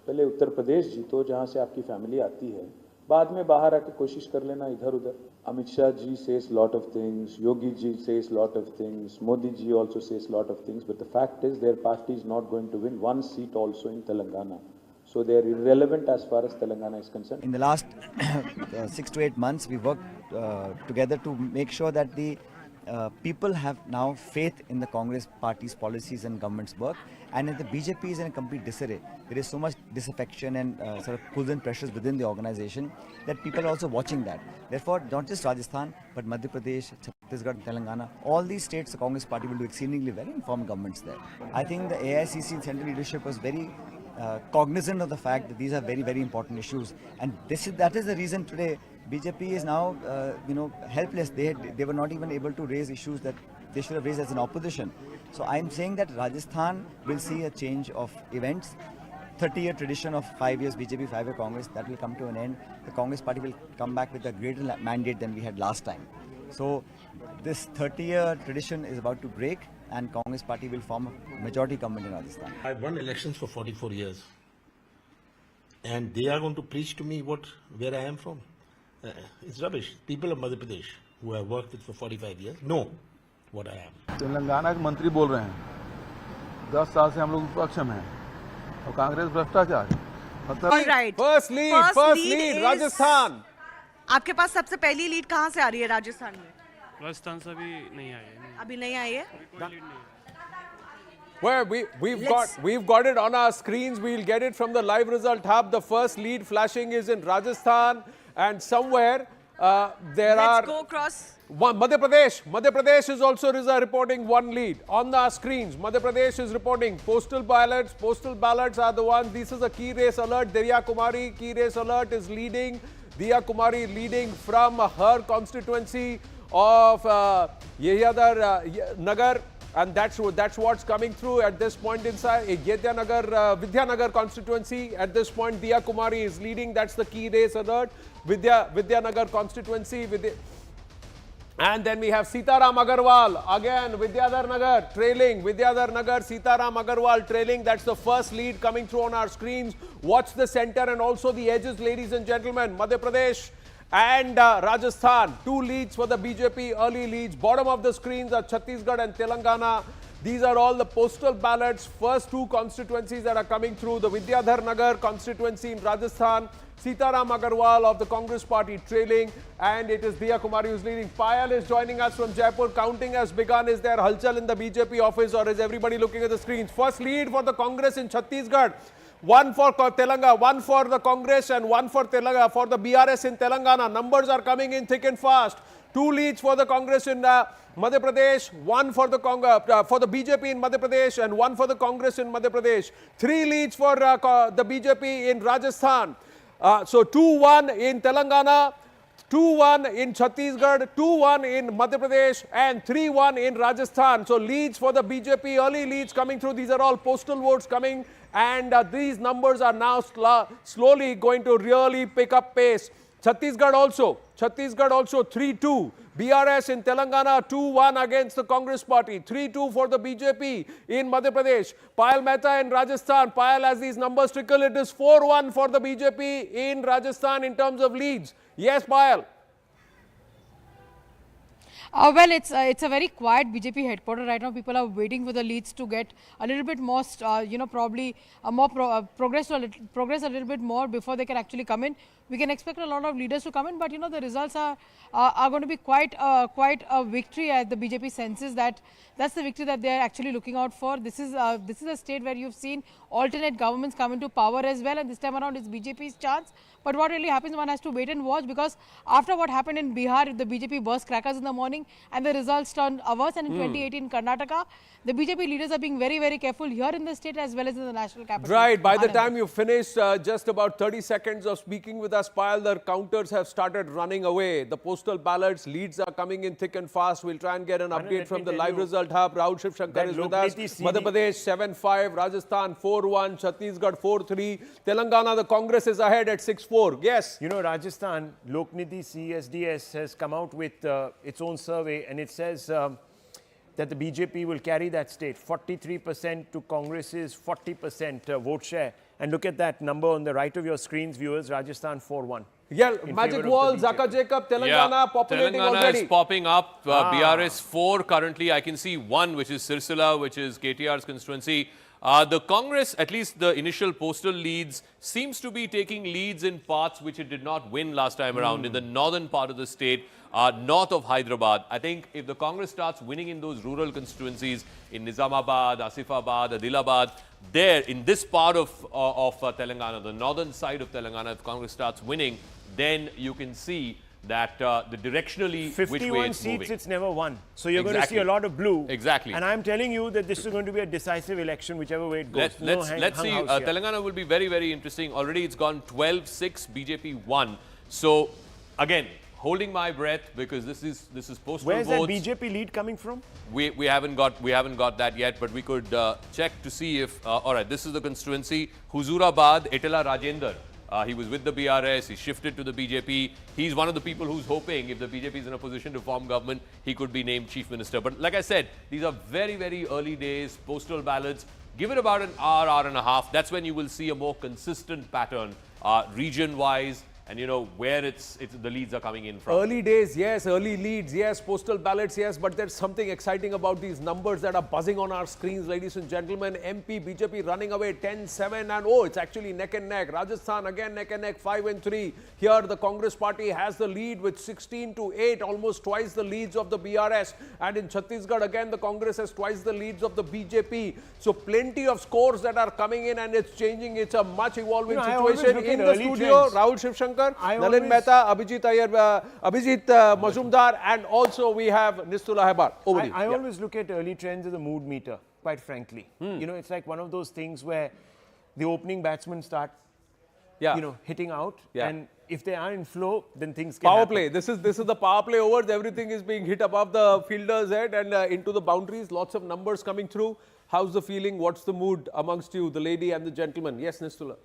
पहले उत्तर प्रदेश जीतो जहाँ से आपकी फैमिली आती है, बाद में बाहर आके कोशिश कर लेना इधर उधर। Amit Shah ji says lot of things, Yogi ji says lot of things, Modi ji also says lot of things, but the fact is their party is not going to win one seat also in Telangana. So they are irrelevant as far as Telangana is concerned. In the last 6 to 8 months, we worked together to make sure that the people have now faith in the Congress party's policies and government's work, and the BJP is in a complete disarray. There is so much disaffection and sort of pulls and pressures within the organization that people are also watching that. Therefore, not just Rajasthan, but Madhya Pradesh, Chhattisgarh, Telangana, all these states, the Congress party will do exceedingly well and form governments there. I think the AICC central leadership was very cognizant of the fact that these are very, very important issues, and that is the reason today BJP is now, helpless. They were not even able to raise issues that they should have raised as an opposition. So I'm saying that Rajasthan will see a change of events. 30-year tradition of 5 years BJP, 5-year Congress, that will come to an end. The Congress party will come back with a greater mandate than we had last time. So this 30-year tradition is about to break, and Congress party will form a majority government in Rajasthan. I've won elections for 44 years. And they are going to preach to me where I am from. It's rubbish. People of Madhya Pradesh, who have worked with for 45 years, know what I am. Telangana के मंत्री बोल रहे हैं 10 साल से हम लोग विपक्ष में हैं और कांग्रेस भ्रष्टाचार है। मतलब फर्स्ट लीड राजस्थान। आपके पास सबसे पहली लीड कहाँ से आ रही है राजस्थान में? राजस्थान से अभी नहीं आई है। अभी नहीं आई है? Where we've got it on our screens. We'll get it from the live result hub. The first lead flashing is in Rajasthan, and somewhere Let's go across. Madhya Pradesh is also reporting one lead on the screens. Madhya Pradesh is reporting postal ballots are the ones. This is a key race alert. Divya Kumari, key race alert, is leading. Diya Kumari leading from her constituency of Yehyadar Nagar. And that's what's coming through at this point inside Vidyanagar constituency. At this point, Diya Kumari is leading. That's the key race alert. Vidyanagar constituency. And then we have Sitaram Agarwal again. Vidyadhar Nagar trailing. Vidyadhar Nagar, Sitaram Agarwal trailing. That's the first lead coming through on our screens. Watch the center and also the edges, ladies and gentlemen. Madhya Pradesh and Rajasthan, 2 leads for the BJP, early leads. Bottom of the screens are Chhattisgarh and Telangana. These are all the postal ballots. First 2 constituencies that are coming through. The Vidyadhar Nagar constituency in Rajasthan. Sitaram Agarwal of the Congress party trailing, and it is Diya Kumari who's leading. Payal is joining us from Jaipur. Counting has begun. Is there halchal in the BJP office, or is everybody looking at the screens? First lead for the Congress in Chhattisgarh. 1 for Telangana, 1 for the Congress and 1 for Telangana, for the BRS in Telangana. Numbers are coming in thick and fast. 2 leads for the Congress in Madhya Pradesh, 1 for the BJP in Madhya Pradesh and 1 for the Congress in Madhya Pradesh. 3 leads for the BJP in Rajasthan. So 2-1 in Telangana, 2-1 in Chhattisgarh, 2-1 in Madhya Pradesh and 3-1 in Rajasthan. So leads for the BJP, early leads coming through. These are all postal votes coming, and these numbers are now slowly going to really pick up pace. Chhattisgarh also 3-2. BRS in Telangana 2-1 against the Congress party. 3-2 for the BJP in Madhya Pradesh. Payal Mehta in Rajasthan. Payal, as these numbers trickle, it is 4-1 for the BJP in Rajasthan in terms of leads. Yes, Payal. Well, it's a very quiet BJP headquarters right now. People are waiting for the leads to get a little bit more, probably progress a little bit more before they can actually come in. We can expect a lot of leaders to come in, but the results are going to be quite a victory as the BJP senses that that's the victory that they are actually looking out for. This is a state where you've seen alternate governments come into power as well, and this time around it's BJP's chance. But what really happens, one has to wait and watch, because after what happened in Bihar, the BJP burst crackers in the morning and the results turned averse, and in 2018 Karnataka, the BJP leaders are being very, very careful here in the state as well as in the national capital. Right. By the time you finish just about 30 seconds of speaking with us, Payal, the counters have started running away. The postal ballots, leads are coming in thick and fast. We'll try and get an update from the live result hub. Rahul Shivshankar is with us. Madhya Pradesh 7-5, Rajasthan 4-1, Chhattisgarh 4-3. Telangana, the Congress is ahead at 6-4. Yes. Rajasthan, Lokniti CSDS has come out with its own survey, and it says that the BJP will carry that state. 43% to Congress's 40% vote share. And look at that number on the right of your screens, viewers. Rajasthan 4-1. Yeah, Magic Wall, Zaka Jacob, Telangana populating Telangana already. is popping up. BRS 4 currently. I can see 1, which is Sirsila, which is KTR's constituency. The Congress, at least the initial postal leads, seems to be taking leads in parts which it did not win last time around, in the northern part of the state, north of Hyderabad. I think if the Congress starts winning in those rural constituencies, in Nizamabad, Asifabad, Adilabad, there, in this part of Telangana, the northern side of Telangana, if Congress starts winning, then you can see that the directionally 51 which way it's seats, moving. it's never won. So you're going to see a lot of blue. Exactly. And I'm telling you that this is going to be a decisive election, whichever way it goes. Let's see. Telangana will be very, very interesting. Already it's gone 12-6, BJP 1. So again, holding my breath, because this is postal Where's votes. that BJP lead coming from? We haven't got that yet, but we could check to see if all right, this is the constituency, Huzurabad, Etela Rajender. He was with the BRS, he shifted to the BJP. He's one of the people who's hoping if the BJP is in a position to form government, he could be named chief minister. But like I said, these are very, very early days, postal ballots. Give it about an hour and a half. That's when you will see a more consistent pattern, region-wise, and where the leads are coming in from. Early days, yes. Early leads, yes. Postal ballots, yes. But there's something exciting about these numbers that are buzzing on our screens, ladies and gentlemen. MP, BJP running away 10-7, and it's actually neck and neck. Rajasthan again neck and neck, 5-3. Here the Congress party has the lead with 16-8, almost twice the leads of the BRS. And in Chhattisgarh again the Congress has twice the leads of the BJP. So plenty of scores that are coming in, and it's changing. It's a much evolving situation. In the studio, Rahul Shivshankar, Nalin Mehta, Abhijit Majumdar, and also we have Nistula Hebar. I always look at early trends as a mood meter, quite frankly. It's like one of those things where the opening batsmen start hitting out, and if they are in flow, then things can Power happen. play. This is the power play overs. Everything is being hit above the fielder's head and into the boundaries. Lots of numbers coming through. How's the feeling? What's the mood amongst you, the lady and the gentleman? Yes, Nistula.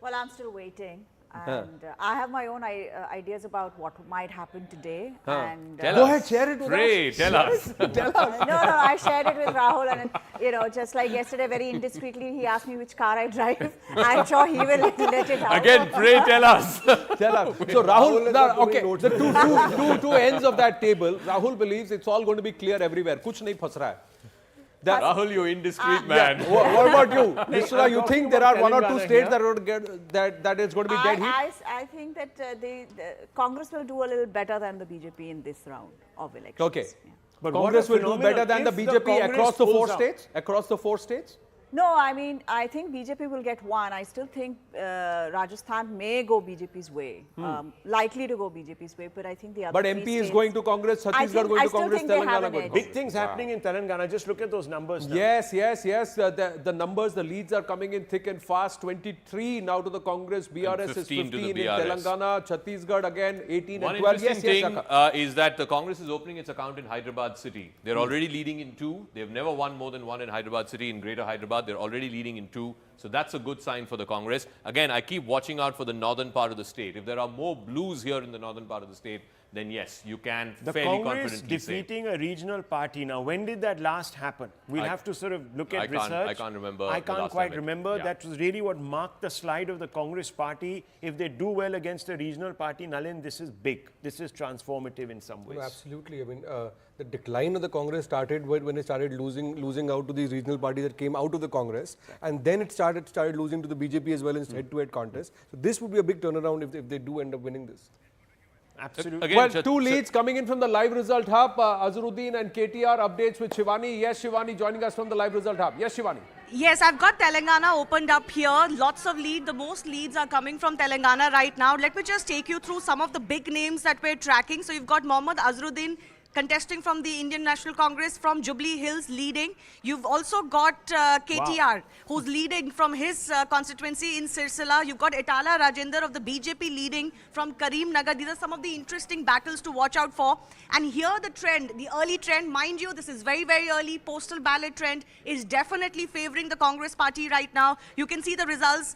Well, I'm still waiting. And I have my own ideas about what might happen today. And Go ahead, share it with us. Tell us. Tell us. No, I shared it with Rahul, and you know, just like yesterday, very indiscreetly, he asked me which car I drive. I'm sure he will let it out. Again, pray tell us. Tell us. So Rahul, okay, the two ends of that table, Rahul believes it's all going to be clear everywhere. Kuch nahi phas raha hai. Rahul, you indiscreet man. Yeah. What about you? Nishra, you think there are one or two states that are going to get, that is going to be dead heat? I think that the Congress will do a little better than the BJP in this round of elections. Okay. Yeah. But Congress will do better than the BJP across the four states? Across the four states? No, I mean, I think BJP will get one. I still think Rajasthan may go BJP's way. Likely to go BJP's way, but I think the other But MP is going to Congress, Chhattisgarh going to Congress, Telangana going to Big things happening in Telangana. Just look at those numbers now. Yes. The numbers, the leads are coming in thick and fast. 23 now to the Congress. BRS is 15 in Telangana. Chhattisgarh again 18 One and 12. interesting thing is that the Congress is opening its account in Hyderabad city. They're already leading in 2. They've never won more than 1 in Hyderabad city, in Greater Hyderabad. They're already leading in 2. So that's a good sign for the Congress. Again, I keep watching out for the northern part of the state. If there are more blues here in the northern part of the state, then yes, you can fairly confidently defeating a regional party. Now, when did that last happen? We'll have to sort of look at research. I can't remember. I can't quite remember. Yeah. That was really what marked the slide of the Congress party. If they do well against a regional party, Nalin, this is big. This is transformative in some ways. No, absolutely. I mean, the decline of the Congress started when it started losing out to these regional parties that came out of the Congress, and then it started losing to the BJP as well in head-to-head contest. So this would be a big turnaround if they do end up winning this. Absolutely. Again, well, 2 leads coming in from the live result hub. Azharuddin and KTR updates with Shivani. Yes, Shivani joining us from the live result hub. Yes, Shivani. Yes, I've got Telangana opened up here. Lots of lead. The most leads are coming from Telangana right now. Let me just take you through some of the big names that we're tracking. So you've got Mohammad Azharuddin contesting from the Indian National Congress from Jubilee Hills leading. You've also got KTR who's leading from his constituency in Sirsila. You've got Etala Rajender of the BJP leading from Karimnagar. These are some of the interesting battles to watch out for. And here the trend, the early trend, mind you, this is very, very early. Postal ballot trend is definitely favoring the Congress party right now. You can see the results,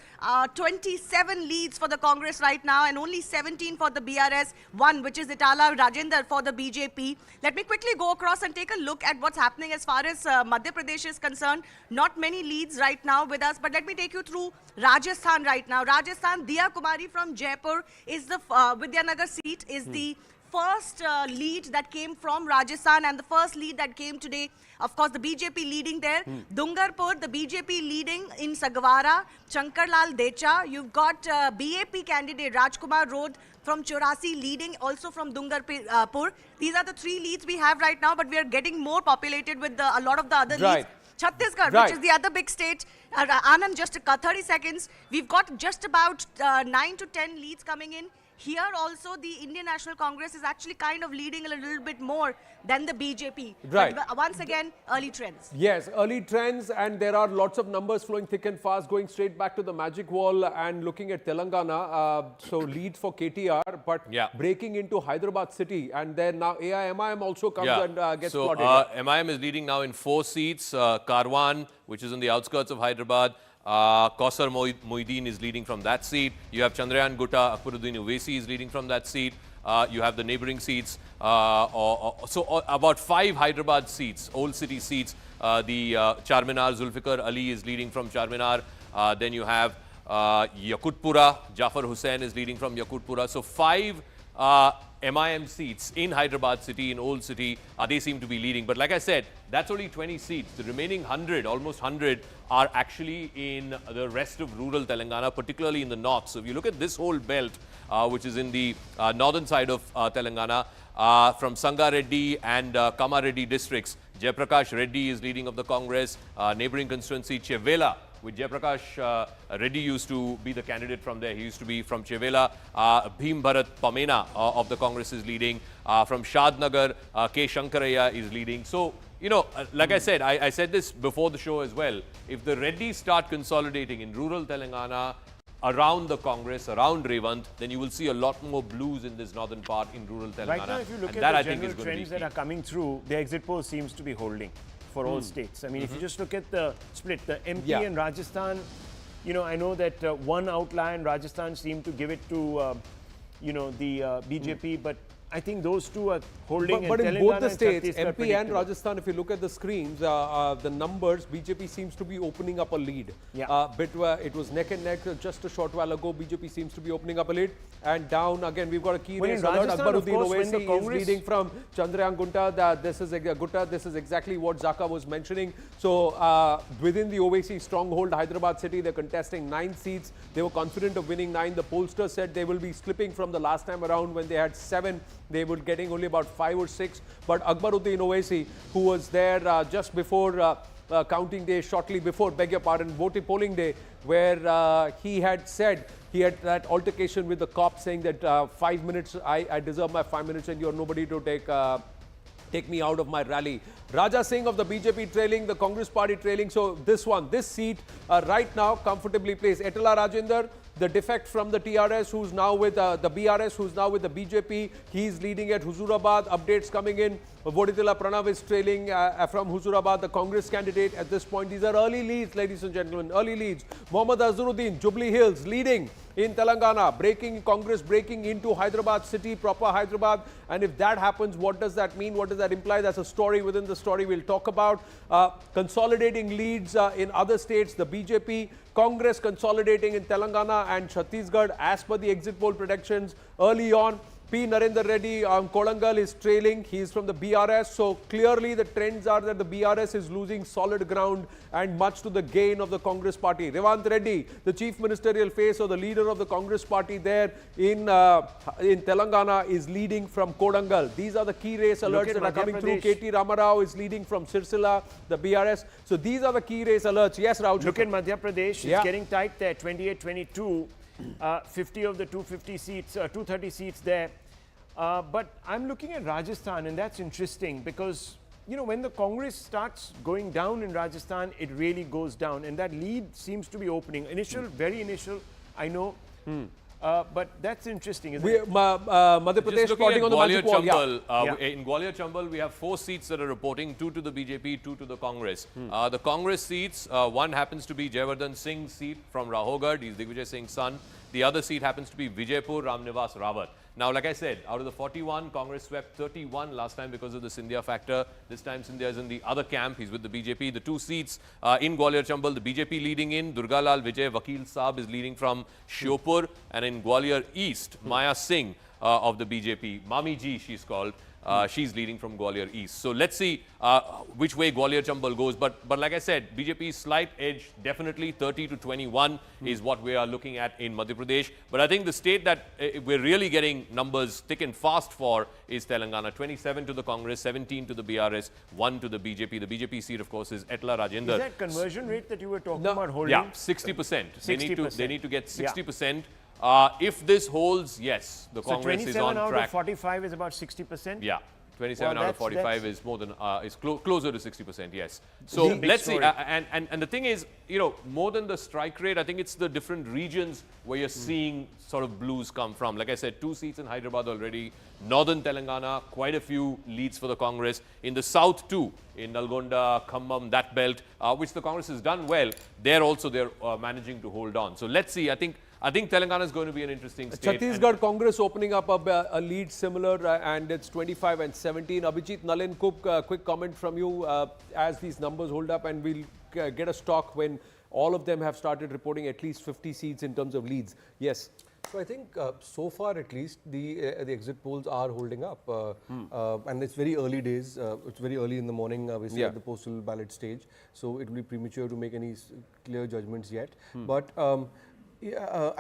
27 leads for the Congress right now and only 17 for the BRS, 1 which is Etala Rajender for the BJP. Let me quickly go across and take a look at what's happening as far as Madhya Pradesh is concerned. Not many leads right now with us, but let me take you through Rajasthan right now. Rajasthan, Diya Kumari from Jaipur is the Vidyanagar seat, is the first lead that came from Rajasthan and the first lead that came today. Of course, the BJP leading there. Dungarpur, the BJP leading in Sagwara. Shankarlal Decha. You've got BAP candidate Rajkumar Road from Chorasi leading, also from Dungarpur. These are the 3 leads we have right now, but we are getting more populated with a lot of the other leads. Chhattisgarh, which is the other big state. Anand, just 30 seconds. We've got just about 9 to 10 leads coming in. Here also the Indian National Congress is actually kind of leading a little bit more than the BJP. Right. But once again, early trends. Yes, early trends, and there are lots of numbers flowing thick and fast, going straight back to the magic wall and looking at Telangana. So lead for KTR, but breaking into Hyderabad city, and then now AIMIM also comes and gets plotted. So MIM is leading now in 4 seats. Karwan, which is in the outskirts of Hyderabad. Kausar Moideen is leading from that seat. You have Chandrayan Gutta, Akbaruddin Uwaisi is leading from that seat. You have the neighboring seats. So about 5 Hyderabad seats, old city seats. The Charminar, Zulfikar Ali is leading from Charminar. Then you have Yakutpura, Jafar Hussain is leading from Yakutpura. So 5 MIM seats in Hyderabad city, in old city, they seem to be leading. But like I said, that's only 20 seats. The remaining 100, almost 100, are actually in the rest of rural Telangana, particularly in the north. So if you look at this whole belt, which is in the northern side of Telangana, from Sangareddy and Kamareddy districts, Jayaprakash Reddy is leading of the Congress. Neighboring constituency, Chevela, with Jayaprakash Reddy used to be the candidate from there. He used to be from Chevela. Bhim Bharat Pamena of the Congress is leading. From Shadnagar, K. Shankaraya is leading. So, you know, like I said, I said this before the show as well. If the Reddys start consolidating in rural Telangana, around the Congress, around Revant, then you will see a lot more blues in this northern part in rural Telangana. Right now, if you look and at the general trends that are coming through, the exit poll seems to be holding for all states. I mean, if you just look at the split, the MP and Rajasthan, you know, I know that one outlier in Rajasthan seemed to give it to, you know, the BJP, but I think those two are holding. But in both the states, MP and Rajasthan, Rajasthan, if you look at the screens, the numbers, BJP seems to be opening up a lead. It was neck and neck just a short while ago. BJP seems to be opening up a lead. And down again, we've got a key race alert. Akbaruddin Owaisi is leading from Chandrayaan Gunta. This is exactly what Zaka was mentioning. So within the Owaisi stronghold, Hyderabad city, they're contesting 9 seats. They were confident of winning 9. The pollsters said they will be slipping from the last time around when they had 7. They were getting only about 5 or 6. But Akbaruddin Owaisi, who was there just before counting day, shortly before, polling day, where he had said, he had that altercation with the cop saying that 5 minutes, I deserve my 5 minutes and you're nobody to take me out of my rally. Raja Singh of the BJP trailing, the Congress party trailing. So this seat right now comfortably placed. Etala Rajender, the defect from the TRS, who's now with the BRS, who's now with the BJP. He's leading at Huzurabad. Updates coming in. Voditila Pranav is trailing from Huzurabad, the Congress candidate at this point. These are early leads, ladies and gentlemen, early leads. Mohammad Azharuddin, Jubilee Hills, leading in Telangana, Congress breaking into Hyderabad city, proper Hyderabad. And if that happens, what does that mean? What does that imply? That's a story within the story we'll talk about. Consolidating leads in other states, the BJP, Congress consolidating in Telangana and Chhattisgarh as per the exit poll predictions early on. P. Narendra Reddy Kolangal is trailing. He is from the BRS. So clearly the trends are that the BRS is losing solid ground and much to the gain of the Congress party. Revant Reddy, the chief ministerial face or the leader of the Congress party there in Telangana, is leading from Kodangal. These are the key race alerts that are coming through. KT Ramarao is leading from Sirsila, the BRS. So these are the key race alerts. Yes, Rauj. Look at Madhya Pradesh. It's getting tight there. 28-22. 50 of the 250 seats, 230 seats there. But I'm looking at Rajasthan, and that's interesting because, you know, when the Congress starts going down in Rajasthan, it really goes down. And that lead seems to be opening. Very initial, I know. But that's interesting, isn't it? Madhya Pradesh plotting on the magic wall. In Gwalior Chambal, we have 4 seats that are reporting, 2 to the BJP, 2 to the Congress. The Congress seats, one happens to be Jayavardhan Singh's seat from Rahogad. He's Digvijay Singh's son. The other seat happens to be Vijaypur Ramnivas Rawat. Now, like I said, out of the 41, Congress swept 31 last time because of the Scindia factor. This time, Scindia is in the other camp. He's with the BJP. The 2 seats in Gwalior Chambal, the BJP leading in. Durgalal Vijay Vakil Saab is leading from Shiopur. And in Gwalior East, Maya Singh of the BJP, Mami Ji she's called, she's leading from Gwalior East. So let's see which way Gwalior Chambal goes. But like I said, BJP's slight edge, definitely 30-21 is what we are looking at in Madhya Pradesh. But I think the state that we're really getting numbers thick and fast for is Telangana. 27 to the Congress, 17 to the BRS, 1 to the BJP. The BJP seat, of course, is Etla Rajender. Is that conversion rate that you were talking about holding? Yeah, 60%. 60%. They need to get 60%. If this holds, yes, the Congress is on track. 27 out of 45 is about 60%? Yeah. 27 out of 45 is more than closer to 60%, yes. So let's see. And the thing is, you know, more than the strike rate, I think it's the different regions where you're seeing sort of blues come from. Like I said, 2 seats in Hyderabad already. Northern Telangana, quite a few leads for the Congress. In the south too, in Nalgonda, Khammam, that belt, which the Congress has done well. They're managing to hold on. So let's see. I think Telangana is going to be an interesting state. Chhattisgarh Congress opening up a lead similar and it's 25 and 17. Abhijit Nalin Cook, quick comment from you as these numbers hold up, and we'll get a stock when all of them have started reporting at least 50 seats in terms of leads. Yes. So I think so far at least the exit polls are holding up and it's very early days. It's very early in the morning obviously at the postal ballot stage. So it will be premature to make any clear judgments yet. But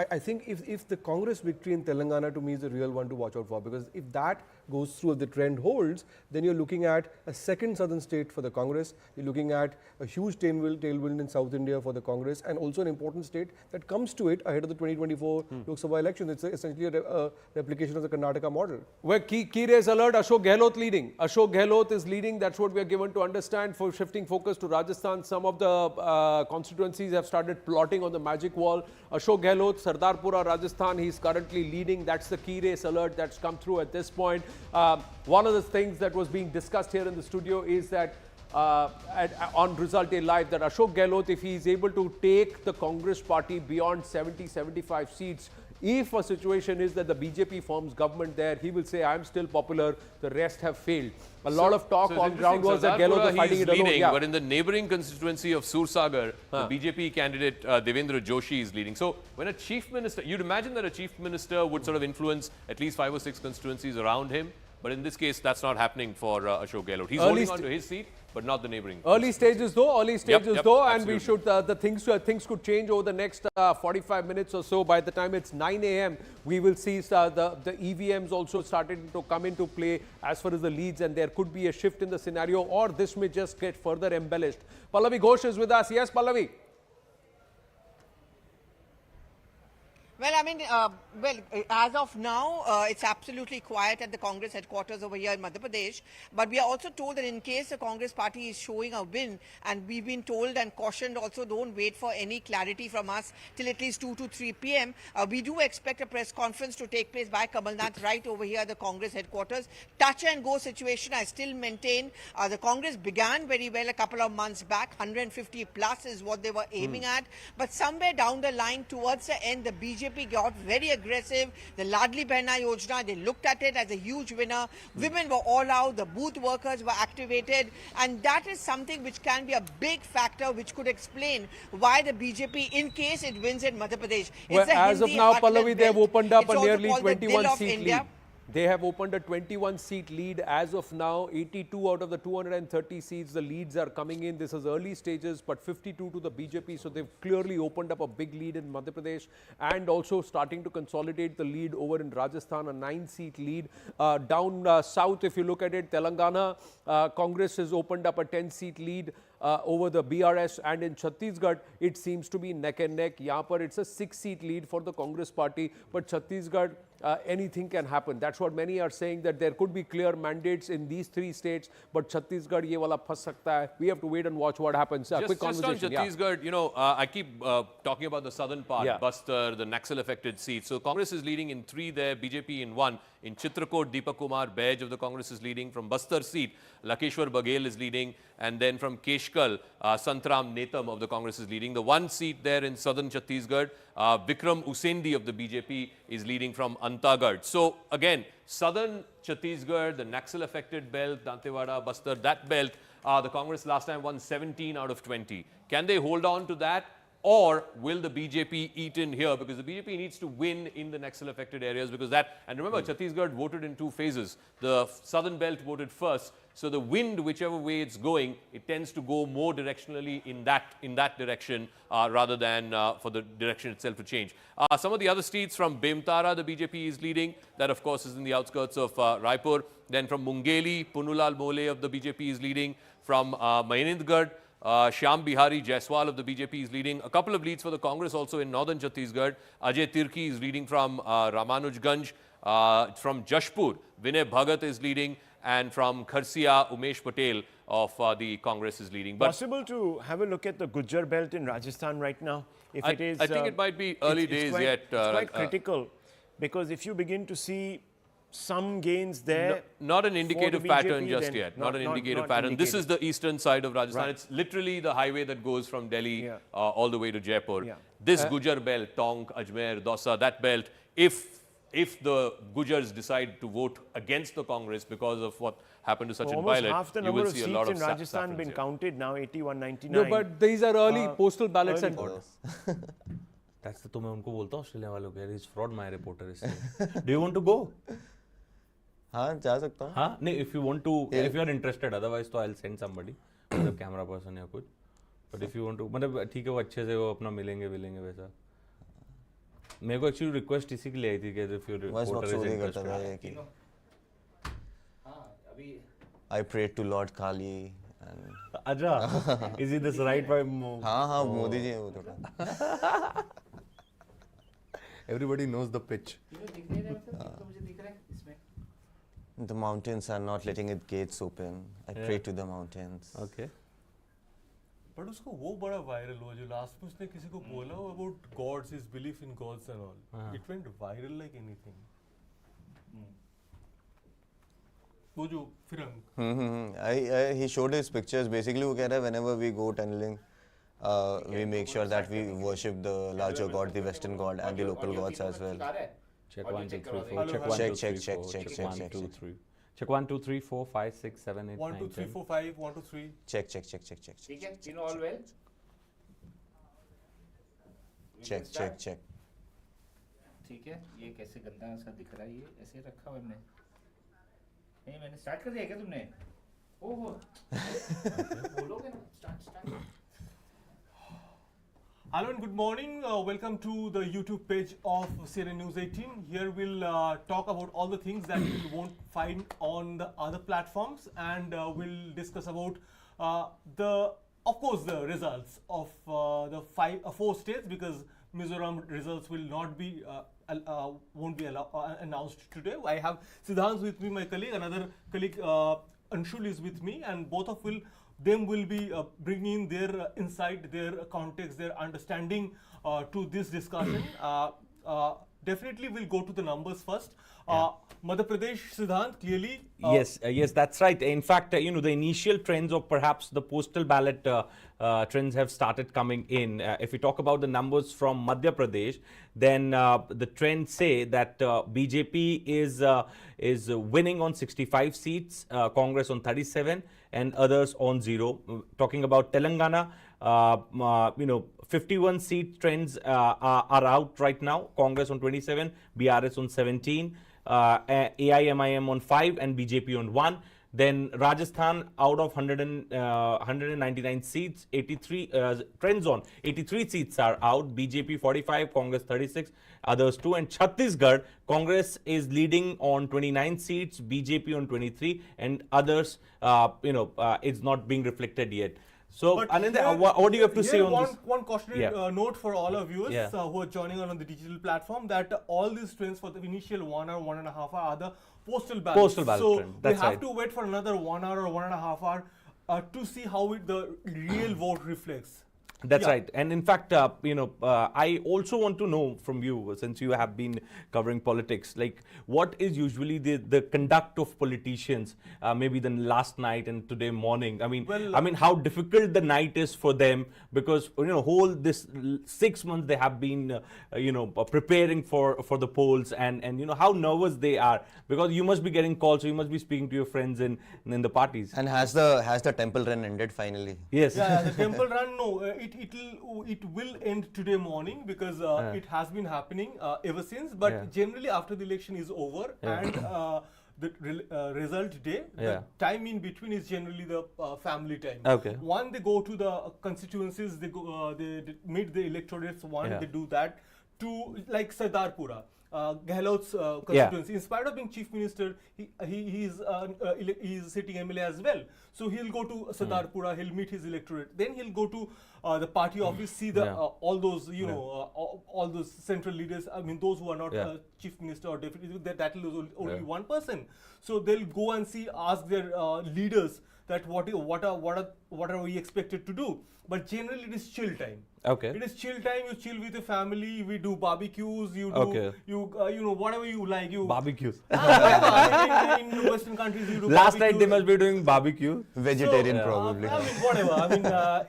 I think if the Congress victory in Telangana to me is the real one to watch out for, because if that goes through, if the trend holds, then you're looking at a second southern state for the Congress. You're looking at a huge tailwind in South India for the Congress, and also an important state that comes to it ahead of the 2024 Lok Sabha election. It's essentially a replication of the Karnataka model. Where key race alert, Ashok Gehlot leading. Ashok Gehlot is leading. That's what we are given to understand. For shifting focus to Rajasthan, some of the constituencies have started plotting on the magic wall. Ashok Gehlot, Sardarpura, Rajasthan, he's currently leading. That's the key race alert that's come through at this point. One of the things that was being discussed here in the studio is that on Result Day Live, that Ashok Gehlot, if he is able to take the Congress party beyond 70-75 seats, if a situation is that the BJP forms government there, he will say, I'm still popular, the rest have failed. A lot of talk on ground was that Gehlot was fighting it alone. Yeah. But in the neighboring constituency of Sursagar, the BJP candidate Devendra Joshi is leading. So when a chief minister, you'd imagine that a chief minister would sort of influence at least 5 or 6 constituencies around him. But in this case, that's not happening for Ashok Gehlot. He's holding on to his seat, but not the neighboring. Early stages though, and absolutely. we should, things could change over the next 45 minutes or so. By the time it's 9 a.m., we will see the EVMs also starting to come into play as far as the leads, and there could be a shift in the scenario, or this may just get further embellished. Pallavi Ghosh is with us. Yes, Pallavi. Well, I mean, as of now, it's absolutely quiet at the Congress headquarters over here in Madhya Pradesh. But we are also told that in case the Congress party is showing a win, and we've been told and cautioned also, don't wait for any clarity from us till at least 2 to 3 p.m. We do expect a press conference to take place by Kamal Nath right over here at the Congress headquarters. Touch and go situation, I still maintain. The Congress began very well a couple of months back. 150 plus is what they were aiming at. But somewhere down the line, towards the end, the BJP got very aggressive. The Ladli Behna Yojana, they looked at it as a huge winner. Women were all out. The booth workers were activated. And that is something which can be a big factor which could explain why the BJP, in case it wins in Madhya Pradesh. Well, as of now, Pallavi, they have opened up a nearly 21-seat lead. They have opened a 21-seat lead as of now. 82 out of the 230 seats, the leads are coming in. This is early stages, but 52 to the BJP. So they've clearly opened up a big lead in Madhya Pradesh, and also starting to consolidate the lead over in Rajasthan, a 9-seat lead. Down south, if you look at it, Telangana, Congress has opened up a 10-seat lead over the BRS, and in Chhattisgarh, it seems to be neck and neck. Yahan par it's a 6-seat lead for the Congress party, but Chhattisgarh, anything can happen. That's what many are saying, that there could be clear mandates in these 3 states, but Chhattisgarh, ye wala phas sakta hai. We have to wait and watch what happens. Quick conversation. Just on Chhattisgarh, you know, I keep talking about the southern part, Bastar, the Naxal-affected seats. So Congress is leading in 3 there, BJP in 1. In Chitrakoot, Deepak Kumar Baij of the Congress is leading. From Bastar seat, Lakeshwar Baghel is leading. And then from Keshkal, Santram Netam of the Congress is leading. The 1 seat there in southern Chhattisgarh, Vikram Usendi of the BJP is leading from Antagad. So again, southern Chhattisgarh, the Naxal-affected belt, Dantewada, Bastar, that belt, the Congress last time won 17 out of 20. Can they hold on to that? Or will the BJP eat in here? Because the BJP needs to win in the Naxal-affected areas, because that, and remember, Chhattisgarh voted in 2 phases. The southern belt voted first. So the wind, whichever way it's going, it tends to go more directionally in that direction rather than for the direction itself to change. Some of the other seats, from Bemtara, the BJP is leading. That, of course, is in the outskirts of Raipur. Then from Mungeli, Punulal Mole of the BJP is leading. From Mainindgarh, Shyam Bihari Jaiswal of the BJP is leading. A couple of leads for the Congress also in northern Chhattisgarh. Ajay Tirki is leading from Ramanujganj. From Jashpur, Vinay Bhagat is leading. And from Kharsia, Umesh Patel of the Congress is leading. But possible to have a look at the Gujar belt in Rajasthan right now? If I think it might be early days yet. It's quite critical, because if you begin to see some gains there. Not an indicative pattern just yet. Not an indicative pattern. This is the eastern side of Rajasthan. Right. It's literally the highway that goes from Delhi all the way to Jaipur. This Gujar belt, Tonk, Ajmer, Dausa, that belt, if the Gujars decide to vote against the Congress because of what happened to Sachin Pilot, you will see a lot of seats in Rajasthan been counted now, 81-99. No, but these are early postal ballots. And that's the मैं उनको बोलता हूँ Australia वालों को, he's fraud my reporter is. Do you want to go? हाँ जा सकता हूँ. हाँ नहीं, if you want to, if you are interested, otherwise तो I'll send somebody, मतलब camera person या कुछ. But if you want to, मतलब ठीक है, वो अच्छे से वो अपना मिलेंगे वैसा. मेरे को एक्चुअली रिक्वेस्ट इसी के लिए आई थी कि if your reporter is interested. I prayed to Lord Kali and. Aja, is he this right by Modi? हाँ Modi जी हैं वो थोड़ा. Everybody knows the pitch. The mountains are not letting its gates open. I pray to the mountains. Okay. But उसको वो बड़ा viral हुआ जो last में उसने किसी को बोला about gods, his belief in gods and all. It went viral like anything. वो जो फिरंग. He showed his pictures. Basically वो कह रहा है whenever we go tunneling, we make sure that we worship the larger god, the Western god, and the local gods as well. Check 1, 2, 3, 4. Check 1, 2, 3, 4, 5, 6, 7, 8, 9, 1, 2, 3, 4, 5, 1, 2, 3. Check. ठीक है, you know all well? Check. ठीक है, ये कैसे गंदा सा दिख रहा है, ये ऐसे रखा हुआ हमने. नहीं, मैंने स्टार्ट कर दिया क्या तुमने? ओहो. बोलोगे ना, start. Hello and good morning. Welcome to the YouTube page of CNN News 18. Here we'll talk about all the things that you won't find on the other platforms, and we'll discuss about of course, the results of the 4 states, because Mizoram results will not be won't be announced today. I have Siddhant with me, my colleague. Another colleague Anshul is with me, and both of them will be bringing their insight, their context, their understanding to this discussion. Definitely we'll go to the numbers first. Madhya Pradesh, Siddhant, clearly. Yes, that's right. In fact, the initial trends of perhaps the postal ballot trends have started coming in. If we talk about the numbers from Madhya Pradesh, then the trends say that BJP is winning on 65 seats, Congress on 37, and others on 0. Talking about Telangana, 51 seat trends are out right now. Congress on 27, BRS on 17, AIMIM on 5, and BJP on 1. Then Rajasthan, out of 199 seats, 83 trends on 83 seats are out. BJP 45, Congress 36, others 2. And Chhattisgarh, Congress is leading on 29 seats, BJP on 23, and others, it's not being reflected yet. So, Anand, what do you have to say on this? One cautionary note for all our viewers who are joining on the digital platform, that all these trends for the initial 1 hour, 1.5 hour are the postal ballots. So we have to wait for another 1 hour or 1.5 hour to see how the real vote reflects. That's right. And in fact, I also want to know from you, since you have been covering politics, like what is usually the conduct of politicians, maybe the last night and today morning? I mean, how difficult the night is for them, because whole this 6 months they have been, preparing for the polls, and how nervous they are, because you must be getting calls, so you must be speaking to your friends in the parties. And has the temple run ended finally? Yes. Yeah, the temple run, no, it will end today morning, because it has been happening ever since. But generally, after the election is over and the result day, the time in between is generally the family time. Okay. One, they go to the constituencies, they go, they meet the electorates. They do that. Two, like Sardarpura. Gehlot's constituency. In spite of being chief minister, he is sitting MLA as well. So he'll go to Sardarpura, he'll meet his electorate. Then he'll go to the party office, see the all those all those central leaders. I mean, those who are not chief minister or deputy, that will only one person. So they'll go and ask their leaders that what are we expected to do. But generally, it is chill time. Okay. It is chill time. You chill with your family. We do barbecues. You do whatever you like. You barbecues. In Western countries, you do. Last night they must be doing barbecue. Vegetarian probably. I mean, whatever.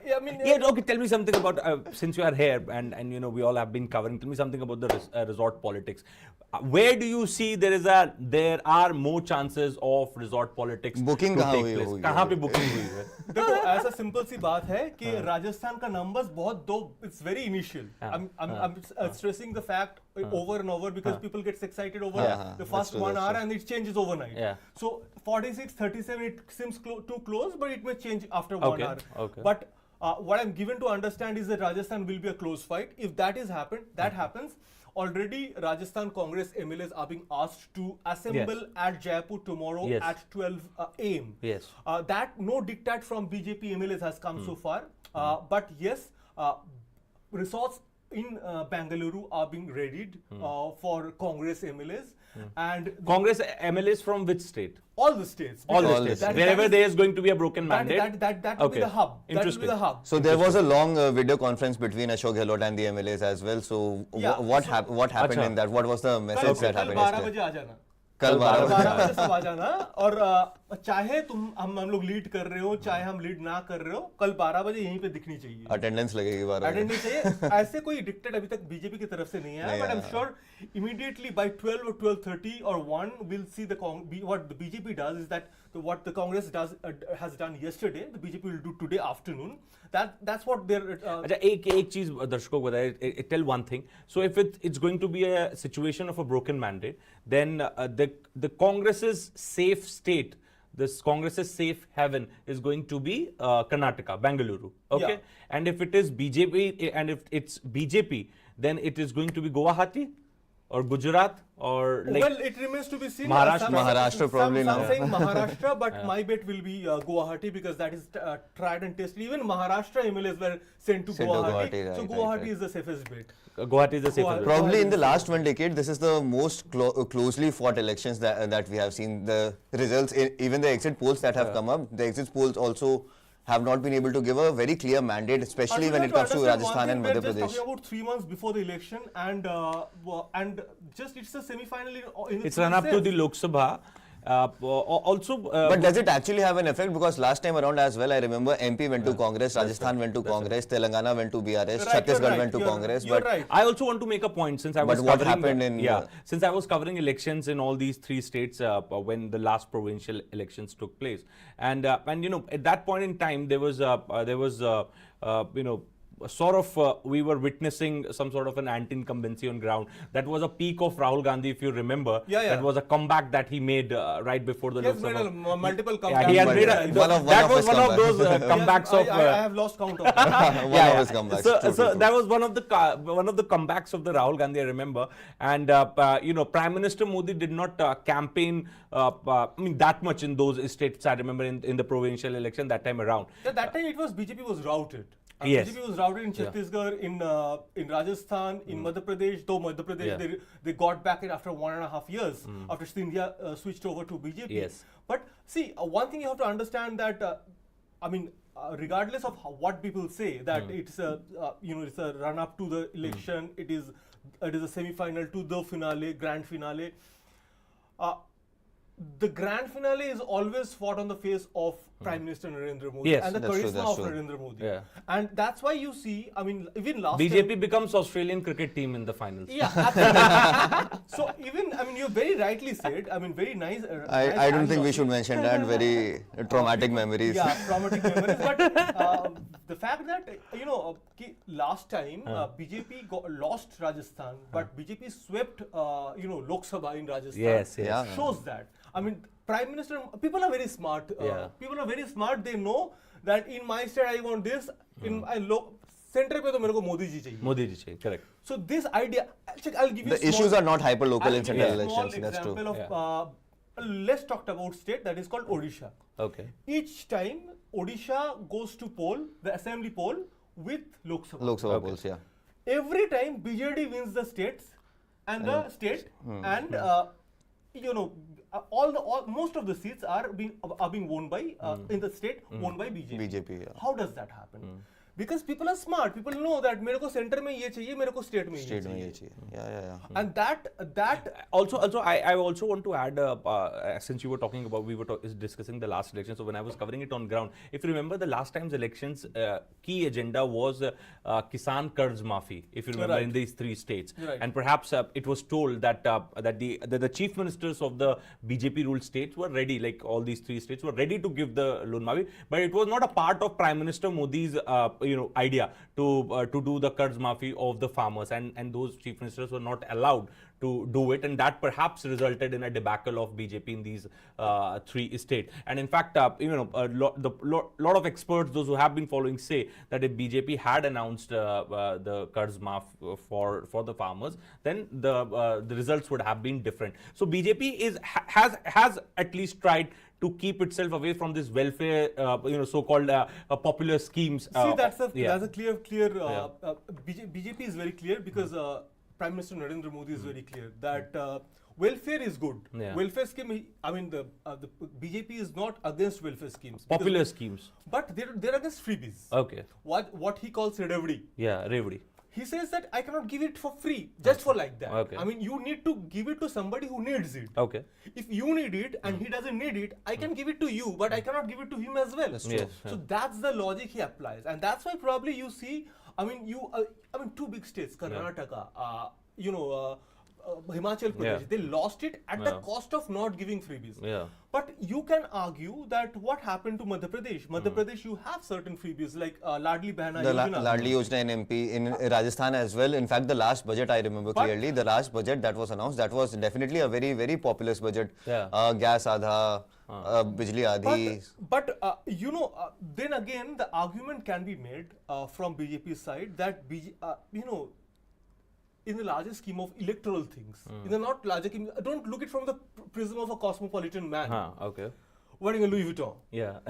Okay. Tell me something about since you are here and we all have been covering. Tell me something about the resort politics. Where do you see there are more chances of resort politics? Booking कहाँ पे booking हुई है? देखो, ऐसा simple सी बात है कि राजस्थान का numbers बहुत it's very initial. I'm stressing the fact over and over, because people get excited over the first 1 hour and it changes overnight. So 46, 37, it seems too close, but it may change after 1 hour. Okay. But what I'm given to understand is that Rajasthan will be a close fight. If that happens, already Rajasthan Congress MLAs are being asked to assemble at Jaipur tomorrow at 12 a.m. Yes. That no diktat from BJP MLAs has come so far. But yes, resorts in Bengaluru are being readied for Congress MLAs. And Congress MLAs from which state? All the states. All the states. Wherever there is going to be a broken mandate. That will be the hub. Interesting. That will be the hub. So there was a long video conference between Ashok Gehlot and the MLAs as well. So what happened in that? What was the message that happened yesterday? कल 12 बजे सब आ जाना और चाहे हम लोग lead कर रहे हो चाहे हम लीड ना कर रहे हो कल 12 बजे यहीं पे दिखनी चाहिए अटेंडेंस लगेगी 12 बजे अटेंडेंस चाहिए ऐसे कोई डिक्टेट अभी तक बीजेपी की तरफ से नहीं आया but I am sure immediately by 12 or 12:30 or 1 we'll see what the BJP does is that what the Congress has done yesterday the BJP will do today afternoon that's what they're अच्छा एक चीज दर्शकों को बताए tell one thing so if it's going to be a situation of a broken mandate then the Congress's safe state this Congress's safe haven is going to be Karnataka Bengaluru okay and if it is BJP and if it's BJP then it is going to be Guwahati or Gujarat or like well it remains to be seen Maharashtra probably now saying Maharashtra but my bet will be Guwahati because that is tried and tested even Maharashtra MLAs were sent to Guwahati so Guwahati is the safest bet Guwahati is the safest bet probably in the last one decade this is the most closely fought elections that we have seen the results even the exit polls that have come up the exit polls also have not been able to give a very clear mandate, especially when it comes to Rajasthan and Madhya Pradesh. Talking about 3 months before the election, and just it's a semi-final. It's run up to the Lok Sabha. Also, but does it actually have an effect? Because last time around as well, I remember MP went to Congress, Rajasthan went to Congress, Telangana went to BRS, Chhattisgarh went to Congress. But I also want to make a point since I was what happened in since I was covering elections in all these 3 states when the last provincial elections took place, and you know at that point in time there was you know. Sort of we were witnessing some sort of an anti-incumbency on ground. That was a peak of Rahul Gandhi, if you remember. That was a comeback that he made right before the Lok Sabha. Multiple comebacks. He had made that was one of those comebacks of. I have lost count of that. One of his comebacks. So that was one of the comebacks of the Rahul Gandhi, I remember. And you know, Prime Minister Modi did not campaign. I mean that much in those states. I remember in the provincial election that time around. That time it was BJP was routed. Yes. BJP was routed in Chhattisgarh, in Rajasthan, in Madhya Pradesh. Though Madhya Pradesh they got back it after 1.5 years after Scindia switched over to BJP. Yes. But see, one thing you have to understand that I mean, regardless of what people say, that it's a you know it's a run up to the election. It is a semi-final to the finale, grand finale. The grand finale is always fought on the face of Prime Minister Narendra Modi and the charisma of Narendra Modi. And that's why you see, I mean, even last BJP time, becomes Australian cricket team in the finals. Yeah, absolutely. So even, I mean, you very rightly said, I mean, very nice. I don't think we should mention that, very traumatic memories. Yeah, traumatic memories. But the fact that, you know, last time BJP lost Rajasthan, but BJP swept, you know, Lok Sabha in Rajasthan. Shows that. I mean, Prime Minister, people are very smart. People are very smart. They know that in my state I want this. In my center pe to mere ko Modi ji chahiye. Modi ji chahiye, correct. So this idea, I'll give you the issues are not hyper local in central elections. That's true. Of, less talked about state that is called Odisha. Okay. Each time Odisha goes to poll, the assembly poll with Lok Sabha. Lok Sabha polls, Every time BJD wins the states and the state and you know most of the seats are being won by in the state won by BJP. How does that happen? Because people are smart. People know that मेरे को center में ये चाहिए, मेरे को state में ये चाहिए. And that also I also want to add since you were talking about we were discussing the last election. So when I was covering it on ground, if you remember the last time's elections, key agenda was Kisan Karz Maafi. If you remember in these 3 states, and perhaps it was told that the chief ministers of the BJP ruled states were ready, like all these 3 states were ready to give the loan maafi, but it was not a part of Prime Minister Modi's idea to do the Karz Maafi of the farmers, and those chief ministers were not allowed to do it, and that perhaps resulted in a debacle of BJP in these 3 states. And in fact, a lot of experts, those who have been following, say that if BJP had announced the Qarz Maaf for the farmers, then the results would have been different. So BJP has at least tried to keep itself away from this welfare, so-called popular schemes. See, that's a clear. BJP is very clear because Prime Minister Narendra Modi is very clear that welfare is good. Yeah. Welfare scheme. I mean, the BJP is not against welfare schemes. Popular schemes. But they're against freebies. Okay. What he calls revdi. Yeah, revdi. He says that I cannot give it for free, just for like that. Okay. I mean, you need to give it to somebody who needs it. Okay. If you need it and he doesn't need it, I can give it to you, but I cannot give it to him as well. That's true. Yes, So that's the logic he applies, and that's why probably you see. I mean, 2 big states, Karnataka, Himachal Pradesh, they lost it at the cost of not giving freebies. Yeah. But you can argue that what happened to Madhya Pradesh? Madhya Pradesh, you have certain freebies like Ladli Behna Yojana. Ladli Yojana in MP, in Rajasthan as well. In fact, the last budget, I remember clearly, the last budget that was announced, that was definitely a very, very populous budget. Yeah. Gas Adha, Bijli Adhi. But then again, the argument can be made from BJP's side that, in the larger scheme of electoral things, in the not larger scheme, don't look it from the prism of a cosmopolitan man. Okay. Wearing a Louis Vuitton. Yeah.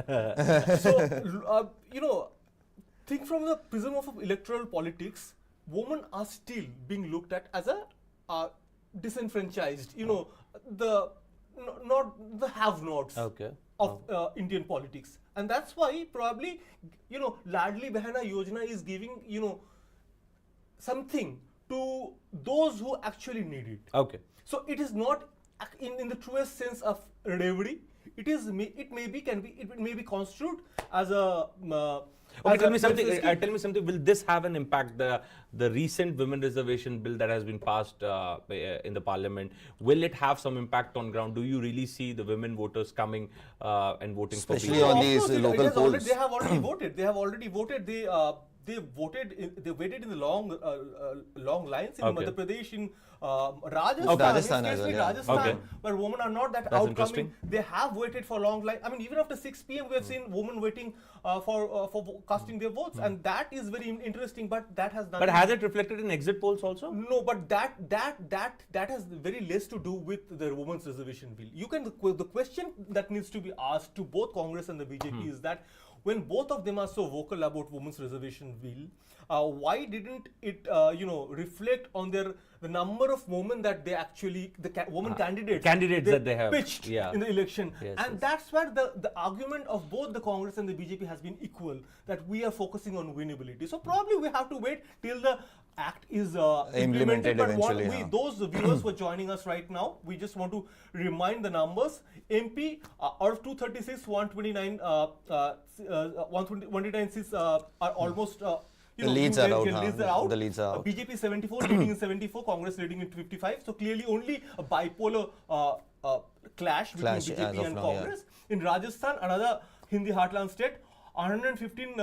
So, think from the prism of electoral politics, women are still being looked at as a disenfranchised, not the have-nots of Indian politics. And that's why probably, Ladli Behna Yojana is giving, something to those who actually need it. Okay. So it is not in the truest sense of revdi. It may be construed as a. Tell me something. Will this have an impact? The recent women reservation bill that has been passed in the parliament, will it have some impact on ground? Do you really see the women voters coming and voting especially on these local polls? They have already voted. They waited in the long lines in Madhya Pradesh, in Rajasthan, as well, where women are not that outcoming. They have waited for long line. I mean, even after 6 p.m. we have seen women waiting for casting their votes, and that is very interesting. But that has nothing. But has it reflected in exit polls also? No, but that has very less to do with the women's reservation bill. The question that needs to be asked to both Congress and the BJP is that, when both of them are so vocal about women's reservation bill, why didn't it, reflect on the number of women that they actually, women candidates that they have pitched in the election? Yes, and that's where the argument of both the Congress and the BJP has been equal, that we are focusing on winnability. So probably we have to wait till the act is implemented. But eventually, those viewers who are joining us right now, we just want to remind the numbers. MP out of 236, 129 seats are almost. The leads are out. The leads are out. BJP 74, leading in 74, Congress leading in 55. So clearly only a bipolar clash between BJP and Congress. In Rajasthan, another Hindi heartland state, 115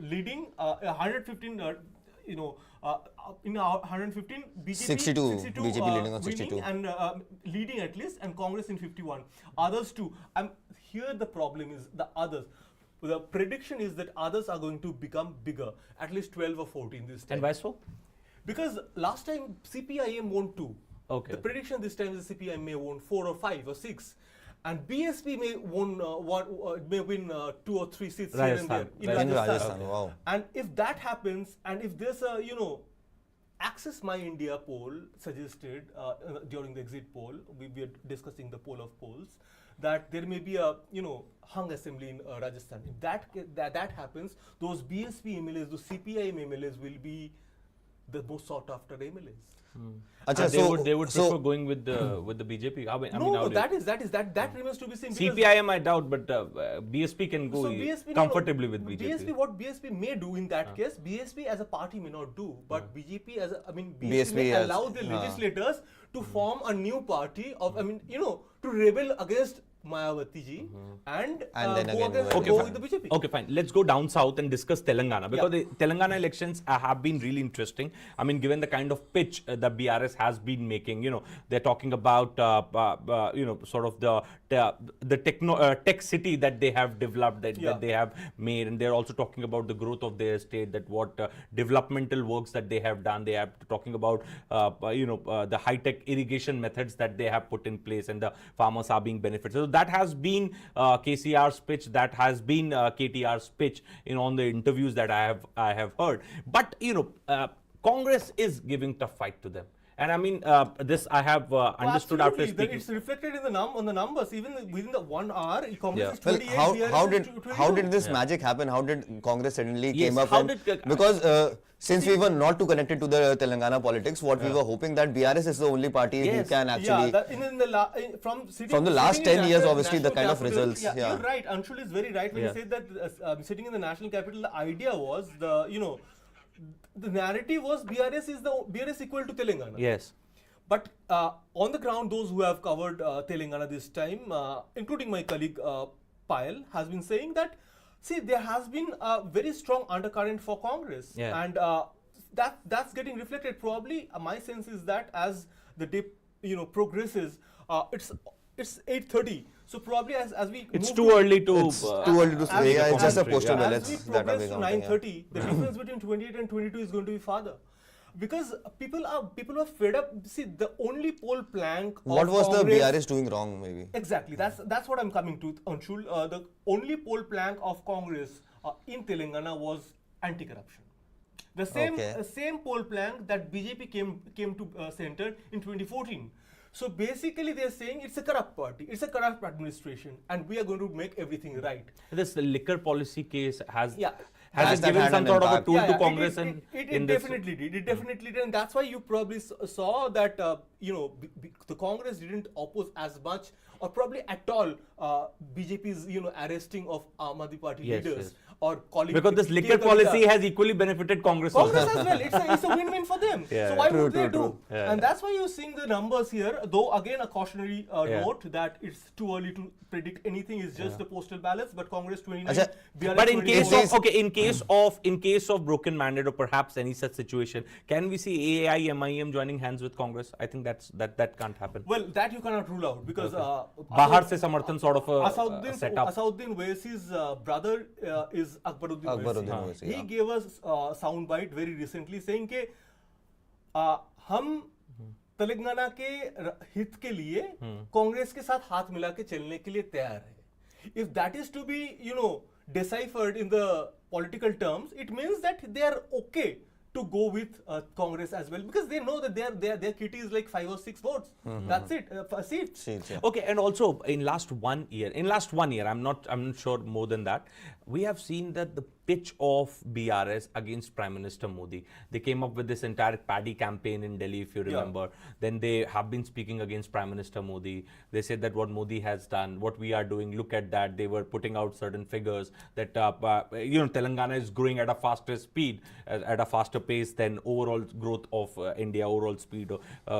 leading, 115 in 115, BJP 62 BJP leading on 62 and leading at least, and Congress in 51. Others too. Here the problem is the others. The prediction is that others are going to become bigger, at least 12 or 14 this time. And why so? Because last time CPIM won 2. Okay. The prediction this time is CPIM may won 4 or 5 or 6. And BSP may win 2 or 3 seats here and there in Rajasthan. Wow. And if that happens, and if there's a Access My India poll suggested during the exit poll, we were discussing the poll of polls, that there may be a hung assembly in Rajasthan. If that happens, those BSP MLAs, those CPIM MLAs will be the most sought after MLAs. They would prefer going with the BJP. That remains to be seen. CPIM I doubt, but BSP can go comfortably with BJP. What BSP may do in that case, BSP as a party may not do, but BJP BSP may allow the legislators to form a new party of, to rebel against Mayawati ji and then go again with the BJP. Okay, fine. Let's go down south and discuss Telangana, because the Telangana elections have been really interesting. I mean, given the kind of pitch that BRS has been making, you know, they're talking about, you know, sort of the tech city that they have developed, that they have made, and they're also talking about the growth of their state, that what developmental works that they have done. They are talking about, you know, the high-tech irrigation methods that they have put in place, and the farmers are being benefited. So that has been KCR's pitch, that has been KTR's pitch in on the interviews that I have heard. But you know, Congress is giving tough fight to them. And I mean, this I have understood after speaking. It's reflected in on the numbers. Even within the 1 hour, Congress is 28. Well, how did this magic happen? How did Congress suddenly came up? Because since we were not too connected to the Telangana politics, what we were hoping that BRS is the only party who can actually. From the last 10 years, obviously, the kind of results. You're right. Anshul is very right when he said that sitting in the national capital, the idea was the narrative was BRS equal to Telangana. Yes. But on the ground, those who have covered Telangana this time, including my colleague Payal, has been saying that, see, there has been a very strong undercurrent for Congress. Yeah. And that's getting reflected. Probably, my sense is that as the day progresses, it's 8:30. So probably as we it's too early to say. Yeah, it's just a postal ballots that are being 9:30. The difference between 28 and 22 is going to be farther, because people are fed up. See, the only poll plank. What was Congress, the BRS doing wrong? Maybe exactly. That's what I'm coming to, Anshul. The only poll plank of Congress in Telangana was anti-corruption. The same poll plank that BJP came to center in 2014. So basically, they're saying it's a corrupt party, it's a corrupt administration, and we are going to make everything right. This liquor policy case has Has it given some sort of a tool to Congress? It definitely did. It definitely did, and that's why you probably saw that the Congress didn't oppose as much, or probably at all, BJP's arresting of Aam Aadmi Party leaders. Or calling, because this liquor policy has equally benefited Congress as well. It's a win-win for them. So why would they do? Yeah. And that's why you're seeing the numbers here. Though again, a cautionary note that it's too early to predict anything. It's just the postal ballots. But Congress 29. But in case of broken mandate or perhaps any such situation, can we see AIMIM joining hands with Congress? I think that can't happen. Well, that you cannot rule out, because Bahar se samarthan sort of a setup. Asauddin Owaisi's brother is Akbaruddin Owaisi. He gave us a soundbite very recently saying कि हम तेलंगाना के हित के लिए कांग्रेस के साथ हाथ मिला के चलने के लिए तैयार हैं. If that is to be deciphered in the political terms, it means that they are okay to go with Congress as well, because they know that their kitty is like 5 or 6 votes. That's it, seats. Okay, and also in last 1 year, I'm not sure more than that, we have seen that the pitch of BRS against Prime Minister Modi. They came up with this entire paddy campaign in Delhi, if you remember. Then they have been speaking against Prime Minister Modi. They said that what Modi has done, what we are doing, look at that. They were putting out certain figures that Telangana is growing at a faster speed, at a faster pace than overall growth of India, overall speed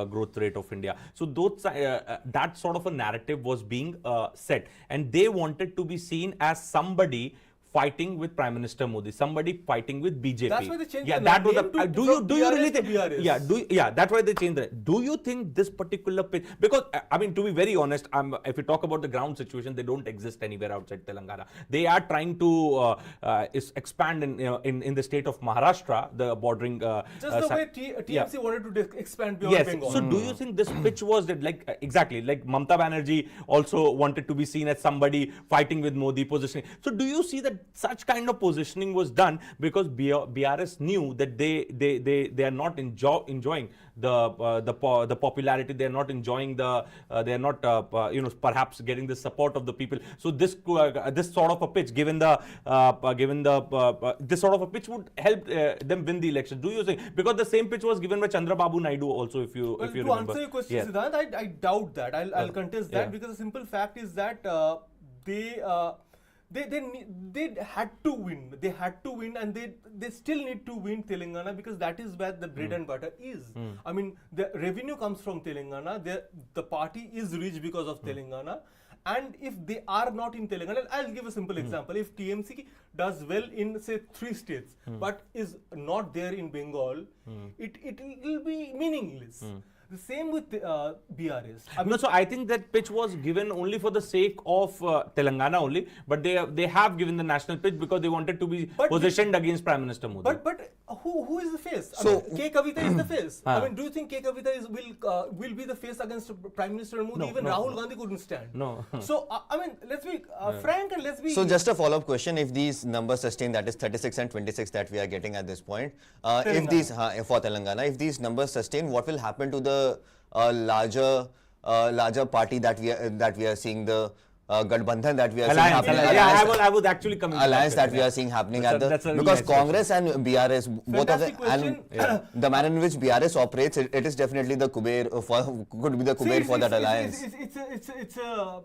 growth rate of India. So those that sort of a narrative was being set, and they wanted to be seen as somebody fighting with Prime Minister Modi, somebody fighting with BJP. That's why they changed the name. Do you really think? That's why they changed it. Do you think this particular pitch? Because I mean, to be very honest, if you talk about the ground situation, they don't exist anywhere outside Telangana. They are trying to expand in the state of Maharashtra, the bordering. Just the way TMC wanted to expand beyond Bengal. So do you think this pitch was that, like exactly like Mamata Banerjee also wanted to be seen as somebody fighting with Modi, positioning? So do you see that such kind of positioning was done because BRS knew that they are not enjoying the popularity, they are not enjoying they are not perhaps getting the support of the people. So this sort of a pitch, given the this sort of a pitch would help them win the election. Do you think? Because the same pitch was given by Chandrababu Naidu also, if you remember. To answer your question, Siddhant, I doubt that. I'll contest that, because the simple fact is that they had to win. They had to win, and they still need to win Telangana, because that is where the bread and butter is. I mean, the revenue comes from Telangana. The party is rich because of Telangana, and if they are not in Telangana, I'll give a simple example. If TMC does well in say 3 states, but is not there in Bengal, it will be meaningless. The same with BRS. So I think that pitch was given only for the sake of Telangana only, but they have given the national pitch because they wanted to be positioned against Prime Minister Modi. But who is the face? So K. Kavita is the face. I mean, do you think K. Kavita will be the face against Prime Minister Modi? No, Even no, Rahul no. Gandhi couldn't stand. No. So I mean, let's be frank and let's be. So just a follow-up question: if these numbers sustain, that is 36 and 26 that we are getting at this point, if these for Telangana, if these numbers sustain, what will happen to the larger party that we are seeing, the Gadbandhan that we are Alliance, seeing happening? yeah, I was actually coming. Alliance that we are seeing happening at the, because Congress and BRS, both of them, and the manner in which BRS operates, it is definitely the could be the Kuber for that alliance. It's a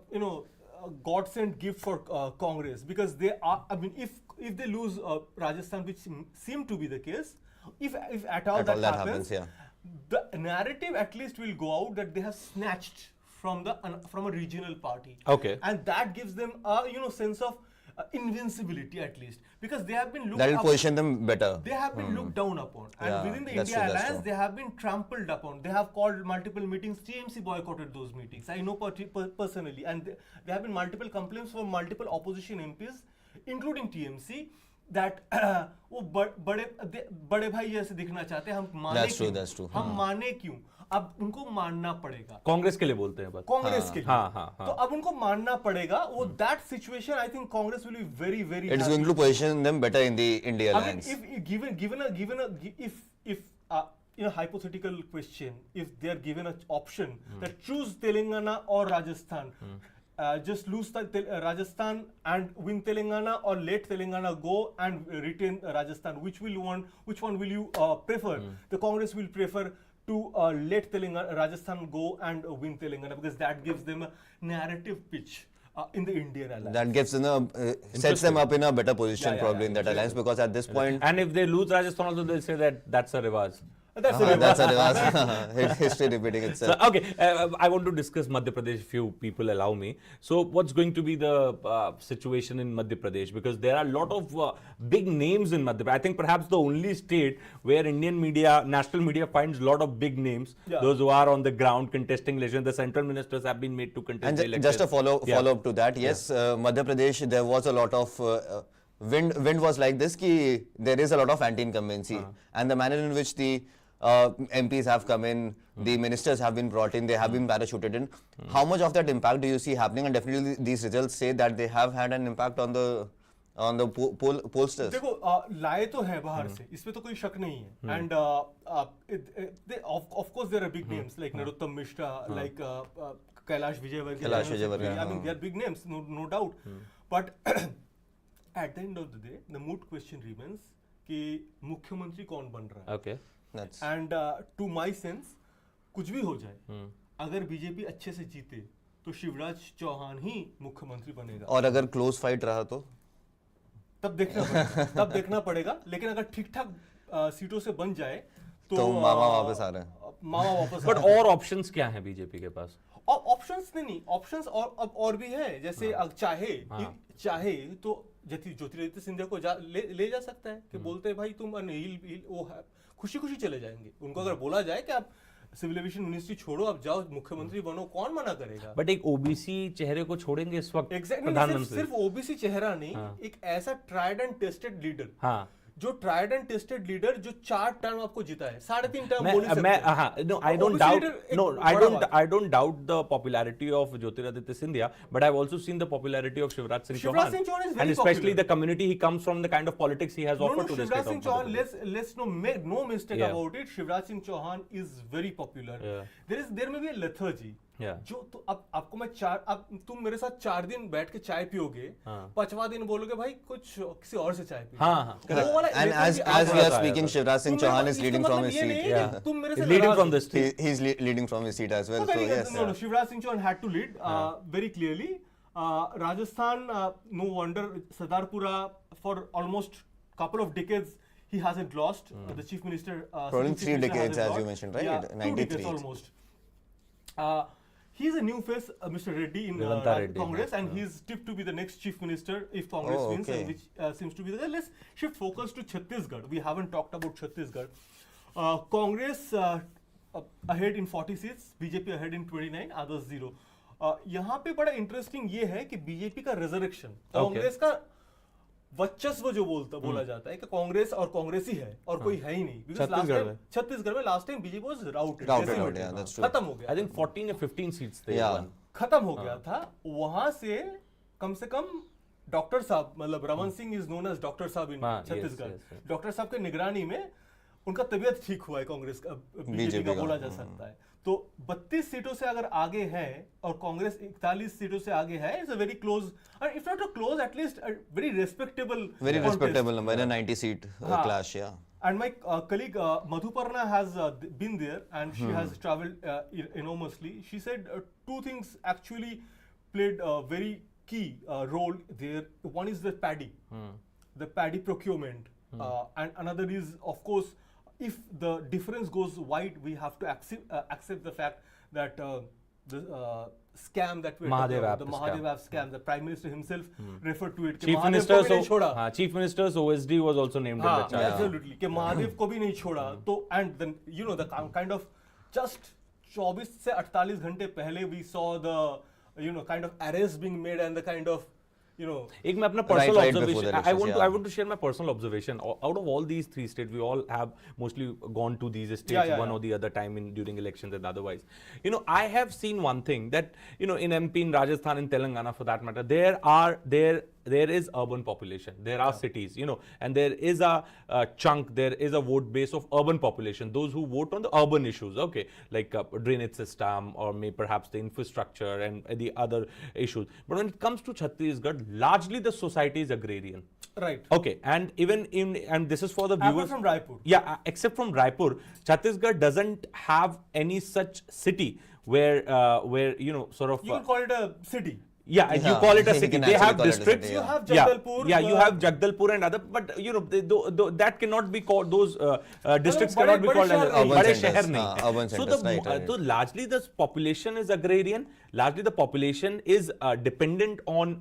a godsend gift for Congress, because they are. I mean, if they lose Rajasthan, which seem to be the case, if at all that happens, the narrative at least will go out that they have snatched from a regional party. Okay. And that gives them a sense of invincibility at least, because they have been looked. That will position them better. They have been looked down upon, and within the India Alliance, they have been trampled upon. They have called multiple meetings. TMC boycotted those meetings. I know personally, and there have been multiple complaints from multiple opposition MPs, including TMC, that वो बड़े भाई जैसे दिखना चाहते हैं, हम माने क्यों? That's true. हम माने क्यों? अब उनको मानना पड़ेगा. कांग्रेस के लिए बोलते हैं बस. कांग्रेस के लिए. हाँ. तो अब उनको मानना पड़ेगा. वो that situation, I think Congress will be very, very. It is going to position them better in the India Alliance. I mean, if in a hypothetical question, if they are given an option that choose Telangana or Rajasthan, just lose Rajasthan and win Telangana, or let Telangana go and retain Rajasthan, which one will you prefer? The Congress will prefer to let Rajasthan go and win Telangana, because that gives them a narrative pitch in the Indian alliance. That gives them sets them up in a better position probably in that alliance, because at this point. And if they lose Rajasthan also, they'll say that that's a revaz. That's a revaz. History repeating itself. So, okay, I want to discuss Madhya Pradesh, if you people allow me. So what's going to be the situation in Madhya Pradesh? Because there are a lot of big names in Madhya Pradesh. I think perhaps the only state where Indian media, national media, finds a lot of big names. Those who are on the ground contesting elections. The central ministers have been made to contest the elections. Just a follow-up to that. Yes, Madhya Pradesh, there was a lot of wind was like this, ki there is a lot of anti-incumbency. And the manner in which the MPs have come in, the ministers have been brought in, they have been parachuted in. How much of that impact do you see happening? And definitely these results say that they have had an impact on the pollsters. देखो लाए तो है बाहर से, इसमें तो कोई शक नहीं है. And of course there are big names like Narottam Mishra, like Kailash Vijayvargiya. I mean, they are big names, no doubt. But at the end of the day, the moot question remains कि मुख्यमंत्री कौन बन रहा है? Okay. And to my sense, कुछ भी हो जाए, अगर बीजेपी अच्छे से जीते तो शिवराज चौहान ही मुख्यमंत्री बनेगा. और अगर क्लोज फाइट रहा तो तब देखना पड़ेगा. लेकिन अगर ठीक-ठाक सीटों से बन जाए तो मामा वापस आ रहे हैं. But और ऑप्शंस क्या हैं बीजेपी के पास? ऑप्शंस नहीं, ऑप्शंस और भी है. जैसे चाहे तो ज्योतिरादित्य सिंधिया को ले जा सकता है कि बोलते हैं भाई तुम वो खुशी चले जाएंगे. उनको अगर बोला जाए कि आप सिविल एविएशन मिनिस्ट्री छोड़ो, आप जाओ मुख्यमंत्री बनो, कौन मना करेगा? बट एक ओबीसी चेहरे को छोड़ेंगे इस वक्त प्रधानमंत्री. सिर्फ ओबीसी चेहरा नहीं, एक ऐसा ट्राइड एंड टेस्टेड लीडर, जो ट्राइड एंड टेस्टेड लीडर जो 4 टर्म आपको जीता है, 3.5 टर्म बोल सकते हैं. No, I don't doubt the popularity of Jyotiraditya Scindia, but I've also seen the popularity of Shivraj Singh Chouhan, and especially the community he comes from, the kind of politics he has offered to the state of Shivraj Singh Chouhan, let's make no mistake about it, Shivraj Singh Chouhan is very popular. There may be a lethargy. जो तो अब आपको मैं अब तुम मेरे साथ 4 दिन बैठ के चाय पियोगे, 5वां दिन बोलोगे भाई कुछ किसी और से चाय पियो. And as we are speaking, Shivraj Singh Chouhan is leading from his seat. Leading from the street. He's leading from his seat as well. So yes. No, Shivraj Singh Chouhan had to lead very clearly. Rajasthan, no wonder, Sardarpura for almost couple of decades he hasn't lost. The chief minister. Probably 3 decades, as you mentioned, right? Yeah, 2 decades almost. He's a new face, Mr. Reddy in Congress, and he's tipped to be the next chief minister if Congress wins, and which seems to be the case. Let's shift focus to Chhattisgarh. We haven't talked about Chhattisgarh. Congress ahead in 40 seats, BJP ahead in 29, others 0. यहाँ पे बड़ा interesting ये है कि BJP का resurrection, Congress का वर्चस्व जो बोला जाता है कि कांग्रेस और कांग्रेसी है और कोई है ही नहीं, छत्तीसगढ़ में last time BJP was routed, खत्म हो गया। आई थिंक 14 या 15 सीट्स थे, खत्म हो गया था। वहां से कम डॉक्टर साहब, मतलब Raman Singh is known as doctor साहब इन छत्तीसगढ़, डॉक्टर साहब के निगरानी में उनका तबीयत ठीक हुआ है, कांग्रेस का, बीजेपी का बोला जा सकता है। तो 32 सीटों से अगर आगे है और कांग्रेस 41 सीटों से आगे है, it's a very close, if not a close at least very respectable number, 90 seat clash, yeah. And my colleague Madhuparna has been there, and she has traveled enormously. She said two things actually played a very key role there. One is the paddy procurement, and another is, of course, if the difference goes wide, we have to accept the fact that the scam that we the Mahadev scam, the Prime Minister himself referred to it. Chief Minister's OSD was also named in the chart. Absolutely, कि महादेव को भी नहीं छोड़ा। तो and then you know the kind of just 24 से 48 घंटे पहले we saw the kind of arrests being made and the kind of एक मैं अपना personal observation, I want to share my personal observation. Out of all these 3 states, we all have mostly gone to these states one or the other time during elections and otherwise. I have seen one thing that in MP, in Rajasthan, in Telangana for that matter, there is urban population, there are cities, and there is a chunk, there is a vote base of urban population, those who vote on the urban issues, okay, like drainage system or perhaps the infrastructure and the other issues. But when it comes to Chhattisgarh, largely the society is agrarian. Right. Okay, and and this is for the viewers. Except from Raipur. Yeah, except from Raipur, Chhattisgarh doesn't have any such city where sort of. You can call it a city. Yeah, you call it a city. They have districts. You have Jagdalpur. Yeah, you have Jagdalpur and other, but that cannot be called, those districts cannot be called as urban centers. So largely the population is agrarian. Largely the population is dependent on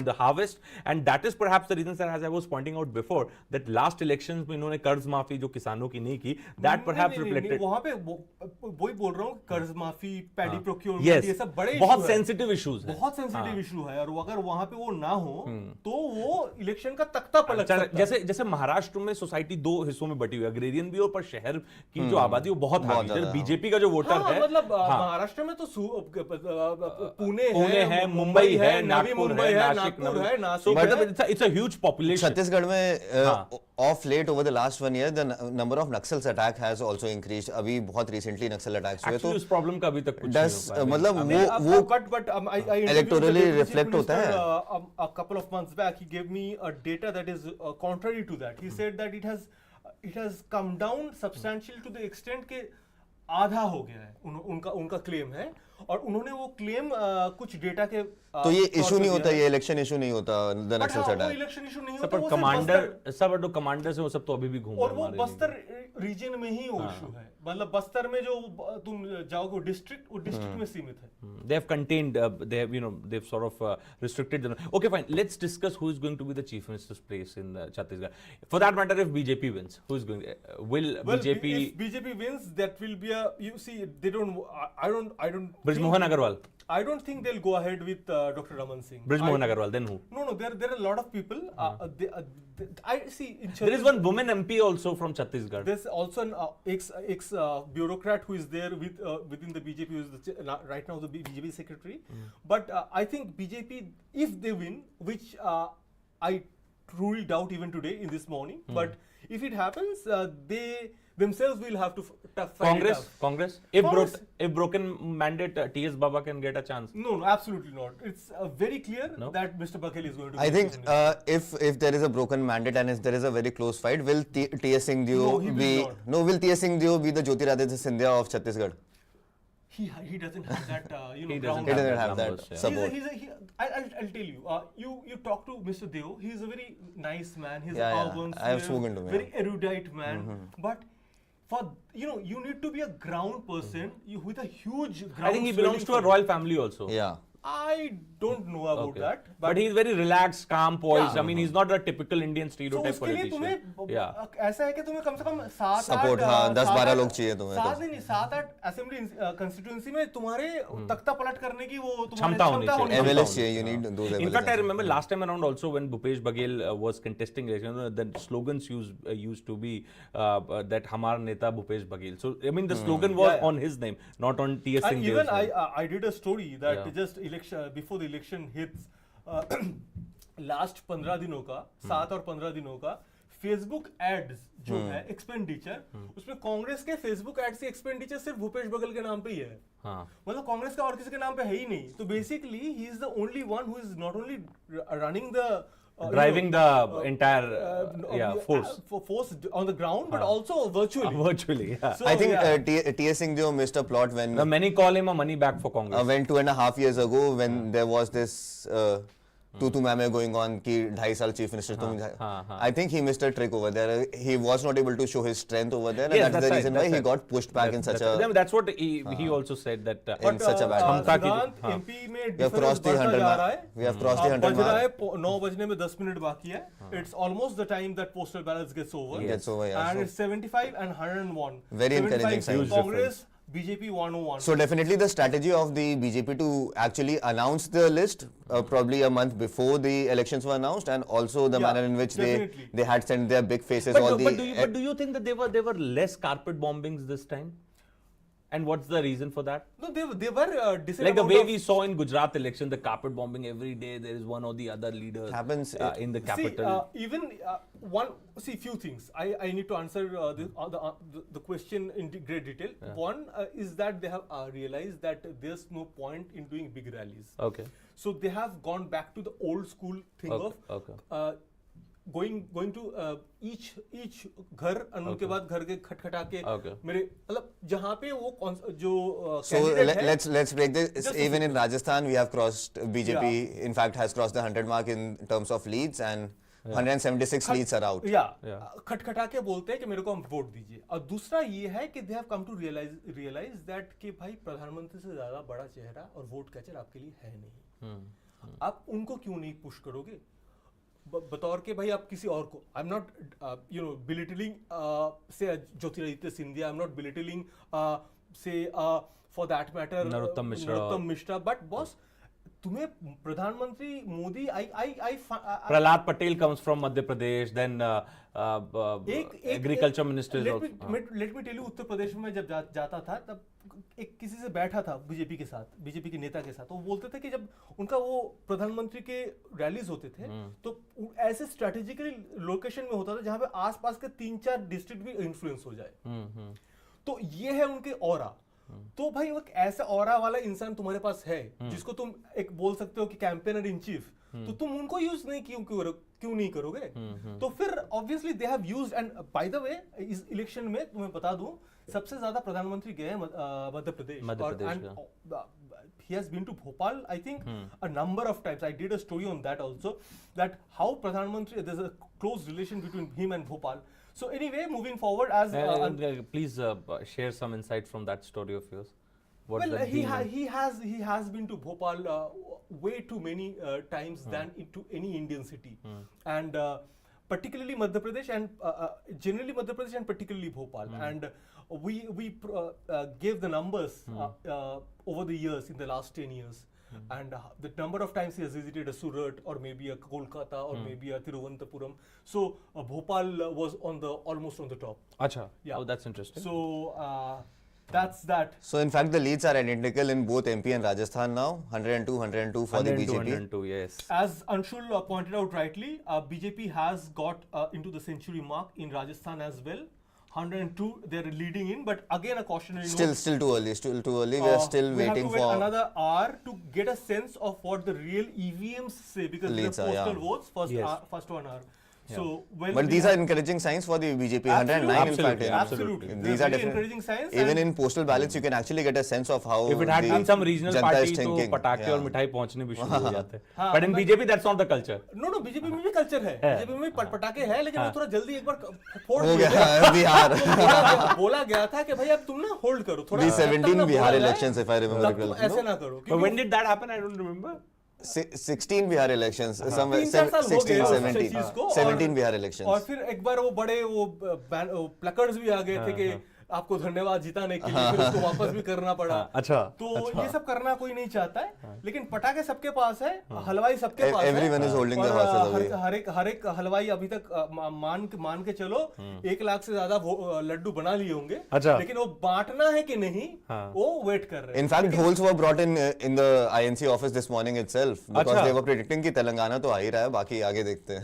the harvest, and that is perhaps the reason, sir, as I was pointing out before, that last elections में इन्होंने कर्ज माफी जो किसानों की नहीं की, that perhaps reflected. वहाँ पे वही बोल रहा हूँ, कर्ज माफी, पैडी प्रोक्योरमेंट, ये सब बड़े बहुत सेंसिटिव इश्यूज है, बहुत सेंसिटिव इशू है, और अगर वहाँ पे वो ना हो तो वो इलेक्शन का तख्ता पलट सकता है। जैसे महाराष्ट्र में सोसाइटी 2 हिस्सों में बटी हुई, अग्रेरियन भी और पर शहर की जो आबादी वो बहुत है। बीजेपी का जो वोटर है, मतलब महाराष्ट्र में तो पुणे है, मुंबई है, नागपुर है, नासिक है, it's a huge population. Chhattisgarh में of late over the last 1 year, the number of Naxals attack has also increased. अभी बहुत recently Naxal attacks हुए, तो इस प्रॉब्लम का अभी तक कुछ नहीं हुआ। मतलब वो electorally reflect होता है। A couple of months back, he gave me a data that is contrary to that. He said that it has come down substantial to the extent के आधा हो गया है, उनका क्लेम है, और उन्होंने वो क्लेम कुछ डेटा के तो ये इशू नहीं होता, ये इलेक्शन इशू नहीं होता, the Naxal attack, election issue नहीं होता, पर कमांडर सब कमांडर्स हैं, वो सब तो अभी भी घूम रहे हैं, और वो बस्तर रीजन में ही वो इशू है, मतलब बस्तर में जो तुम जाओगे डिस्ट्रिक्ट, वो डिस्ट्रिक्ट में सीमित है। They have contained, they've sort of restricted them. Okay, fine. Let's discuss who is going to be the chief minister's place in Chhattisgarh. For that matter, if BJP wins, who is going? BJP? If BJP wins, that will be a. You see, they don't. I don't. Brij Mohan Agarwal. I don't think they'll go ahead with Dr. Raman Singh. Brij Mohan Agarwal. Then who? No. There are a lot of people. I see. There is one woman MP also from Chhattisgarh. There's also an ex bureaucrat who is there within the BJP, who is right now the BJP secretary. But I think BJP, if they win, which I truly doubt even today in this morning, but if it happens, they themselves will have to fight it out. Congress? If broken mandate, T.S. Baba can get a chance? No, absolutely not. It's very clear that Mr. Bagheli is going to. I think if there is a broken mandate and if there is a very close fight, will T.S. Singh Chouhan be? No, will T.S. Singh Chouhan be the Jyotiraditya Scindia of Chhattisgarh? He doesn't have that. He doesn't have that support. I'll tell you. You talk to Mr. Deo. He's a very nice man. He's I have spoken to him. Very erudite man, but you need to be a ground person with a huge ground. I think he belongs to a royal family also. Yeah. I don't know about that. But he's very relaxed, calm, poised. I mean, he's not a typical Indian stereotype politician. Yeah. ऐसा है कि तुम्हें कम से कम 7-8 support, हाँ, 10-12 लोग चाहिए तुम्हें. 7-8 assembly constituency में तुम्हारे तख्ता पलट करने की वो क्षमता होनी चाहिए. MLAs चाहिए, you need those MLAs. In fact, I remember last time around also when Bhupesh Baghel was contesting election, the slogans used to be that Hamar Neta Bhupesh Baghel. So I mean, the slogan was on his name, not on T.S. Singh. Even I did a story that just before the election hits, last 15 दिनों का 7 और 15 दिनों का Facebook ads जो है expenditure, उसमें कांग्रेस के Facebook ads की एक्सपेंडिचर सिर्फ भूपेश बघेल के नाम पे ही है. मतलब कांग्रेस का और किसी के नाम पे है ही नहीं. तो basically he is the only one who is not only running the driving the entire force on the ground, but also virtually. So, I think T.S. Singh jo missed a plot when many call him a money back for Congress. When 2.5 years ago, when there was this तू ma'am going on कि 2.5 साल chief minister तुम. I think he missed a trick over there. He was not able to show his strength over there, and that's the reason why he got pushed back in such a. That's what he also said that in such a bad. MP में we have crossed the 100 mark. We have crossed the 100 mark. 9 बजने में 10 minute बाकी है. It's almost the time that postal ballots gets over. Gets over, yeah. And it's 75 and 101. Very encouraging sign. Congress. BJP 101. So definitely the strategy of the BJP to actually announce the list probably a month before the elections were announced, and also the manner in which they had sent their big faces. But do you think that there were less carpet bombings this time? And what's the reason for that? No, they were like the way we saw in Gujarat election, the carpet bombing every day. There is one or the other leader happens in the capital. See, few things. I need to answer the question in great detail. One is that they have realized that there's no point in doing big rallies. Okay. So they have gone back to the old school thing of going to each घर, और उनके बाद घर के खटखटा के मेरे मतलब जहाँ पे वो जो so let's break this. Even in Rajasthan we have crossed, BJP in fact has crossed the 100 mark in terms of leads, and 176 leads are out. खटखटा के बोलते हैं कि मेरे को हम वोट दीजिए. और दूसरा ये है कि they have come to realize that कि भाई प्रधानमंत्री से ज्यादा बड़ा चेहरा और वोट कैचर आपके लिए है नहीं. आप उनको क्यों नहीं पुश करोगे बतौर के भाई आप किसी और को. आई एम नॉट belittling से Jyotiraditya Scindia, I am not belittling से for that matter Narottam Mishra, but boss तुम्हें प्रधानमंत्री Modi Prahlad Patel comes from Madhya Pradesh, then agriculture minister is also. Let me tell you, Uttar Pradesh में जब जाता था तब एक किसी से बैठा था बीजेपी के साथ, बीजेपी के नेता के साथ, वो बोलते थे कि जब उनका वो प्रधानमंत्री के रैलीज होते थे तो ऐसे स्ट्रेटेजिकली लोकेशन में होता था जहां पे आसपास के 3-4 डिस्ट्रिक्ट भी इन्फ्लुएंस हो जाए. तो ये है उनके ऑरा. तो भाई वो ऐसा ऑरा वाला इंसान तुम्हारे पास है जिसको तुम एक बोल सकते हो कि कैंपेनर इन चीफ, तो तुम उनको यूज नहीं क्यों नहीं करोगे. तो फिर obviously they have used. And by the way इस इलेक्शन में तुम्हें बता दूं सबसे ज्यादा प्रधानमंत्री गए हैं Madhya Pradesh. He has been to Bhopal, I think, a number of times. I did a story on that also, that how Pradhan Mantri, there's a close relation between him and Bhopal. So anyway, moving forward, as please share some insight from that story of yours. He has been to Bhopal way too many times than into any Indian city, and particularly Madhya Pradesh, and generally Madhya Pradesh, and particularly Bhopal. And we gave the numbers over the years, in the last 10 years, and the number of times he has visited a Surat or maybe a Kolkata or maybe a Thiruvananthapuram. So Bhopal was almost on the top. Acha. Yeah. Oh, that's interesting. So that's that. So in fact the leads are identical in both MP and Rajasthan now, 102 for the BJP. 102, yes. As Anshul pointed out rightly, BJP has got into the century mark in Rajasthan as well. 102 they're leading in, but again a cautionary note. Still too early. We are still waiting for another hour to get a sense of what the real EVMs say, because the postal votes first 1 hour. Yeah. So, but these are encouraging signs for the BJP. 109 in fact. Absolutely. These are encouraging signs. Even in postal ballots, you can actually get a sense of how if it had been some regional party, तो पटाखे और मिठाई पहुंचने भी शुरू हो जाते हैं. But in BJP, that's not the culture. No, BJP में भी कल्चर है. BJP में पटाखे है, लेकिन वो थोड़ा जल्दी एक बार फोड़ दिया. बिहार. बोला गया था कि भाई अब तुम ना होल्ड करो थोड़ा. 2017 Bihar elections, if I remember correctly. ऐसे ना करो. But when did that happen? I don't remember. 16 Bihar elections, somewhere 17 Bihar elections. और फिर एक बार वो बड़े वो प्लकर्ड्स भी आ गए थे कि आपको धन्यवाद जिताने के लिए, फिर उसको वापस भी करना पड़ा. अच्छा. तो ये सब करना कोई नहीं चाहता है, लेकिन पटाखे सबके पास है, हलवाई सबके पास है. Everyone is holding their horses away. हर एक हलवाई अभी तक मान के चलो 1 लाख से ज्यादा लड्डू बना लिए होंगे. लेकिन वो बांटना है कि नहीं, वो वेट कर रहे हैं. In fact, holes were brought in the INC office this morning itself because they were predicting कि तेलंगाना तो आ ही रहा है, बाकी आगे देखते हैं.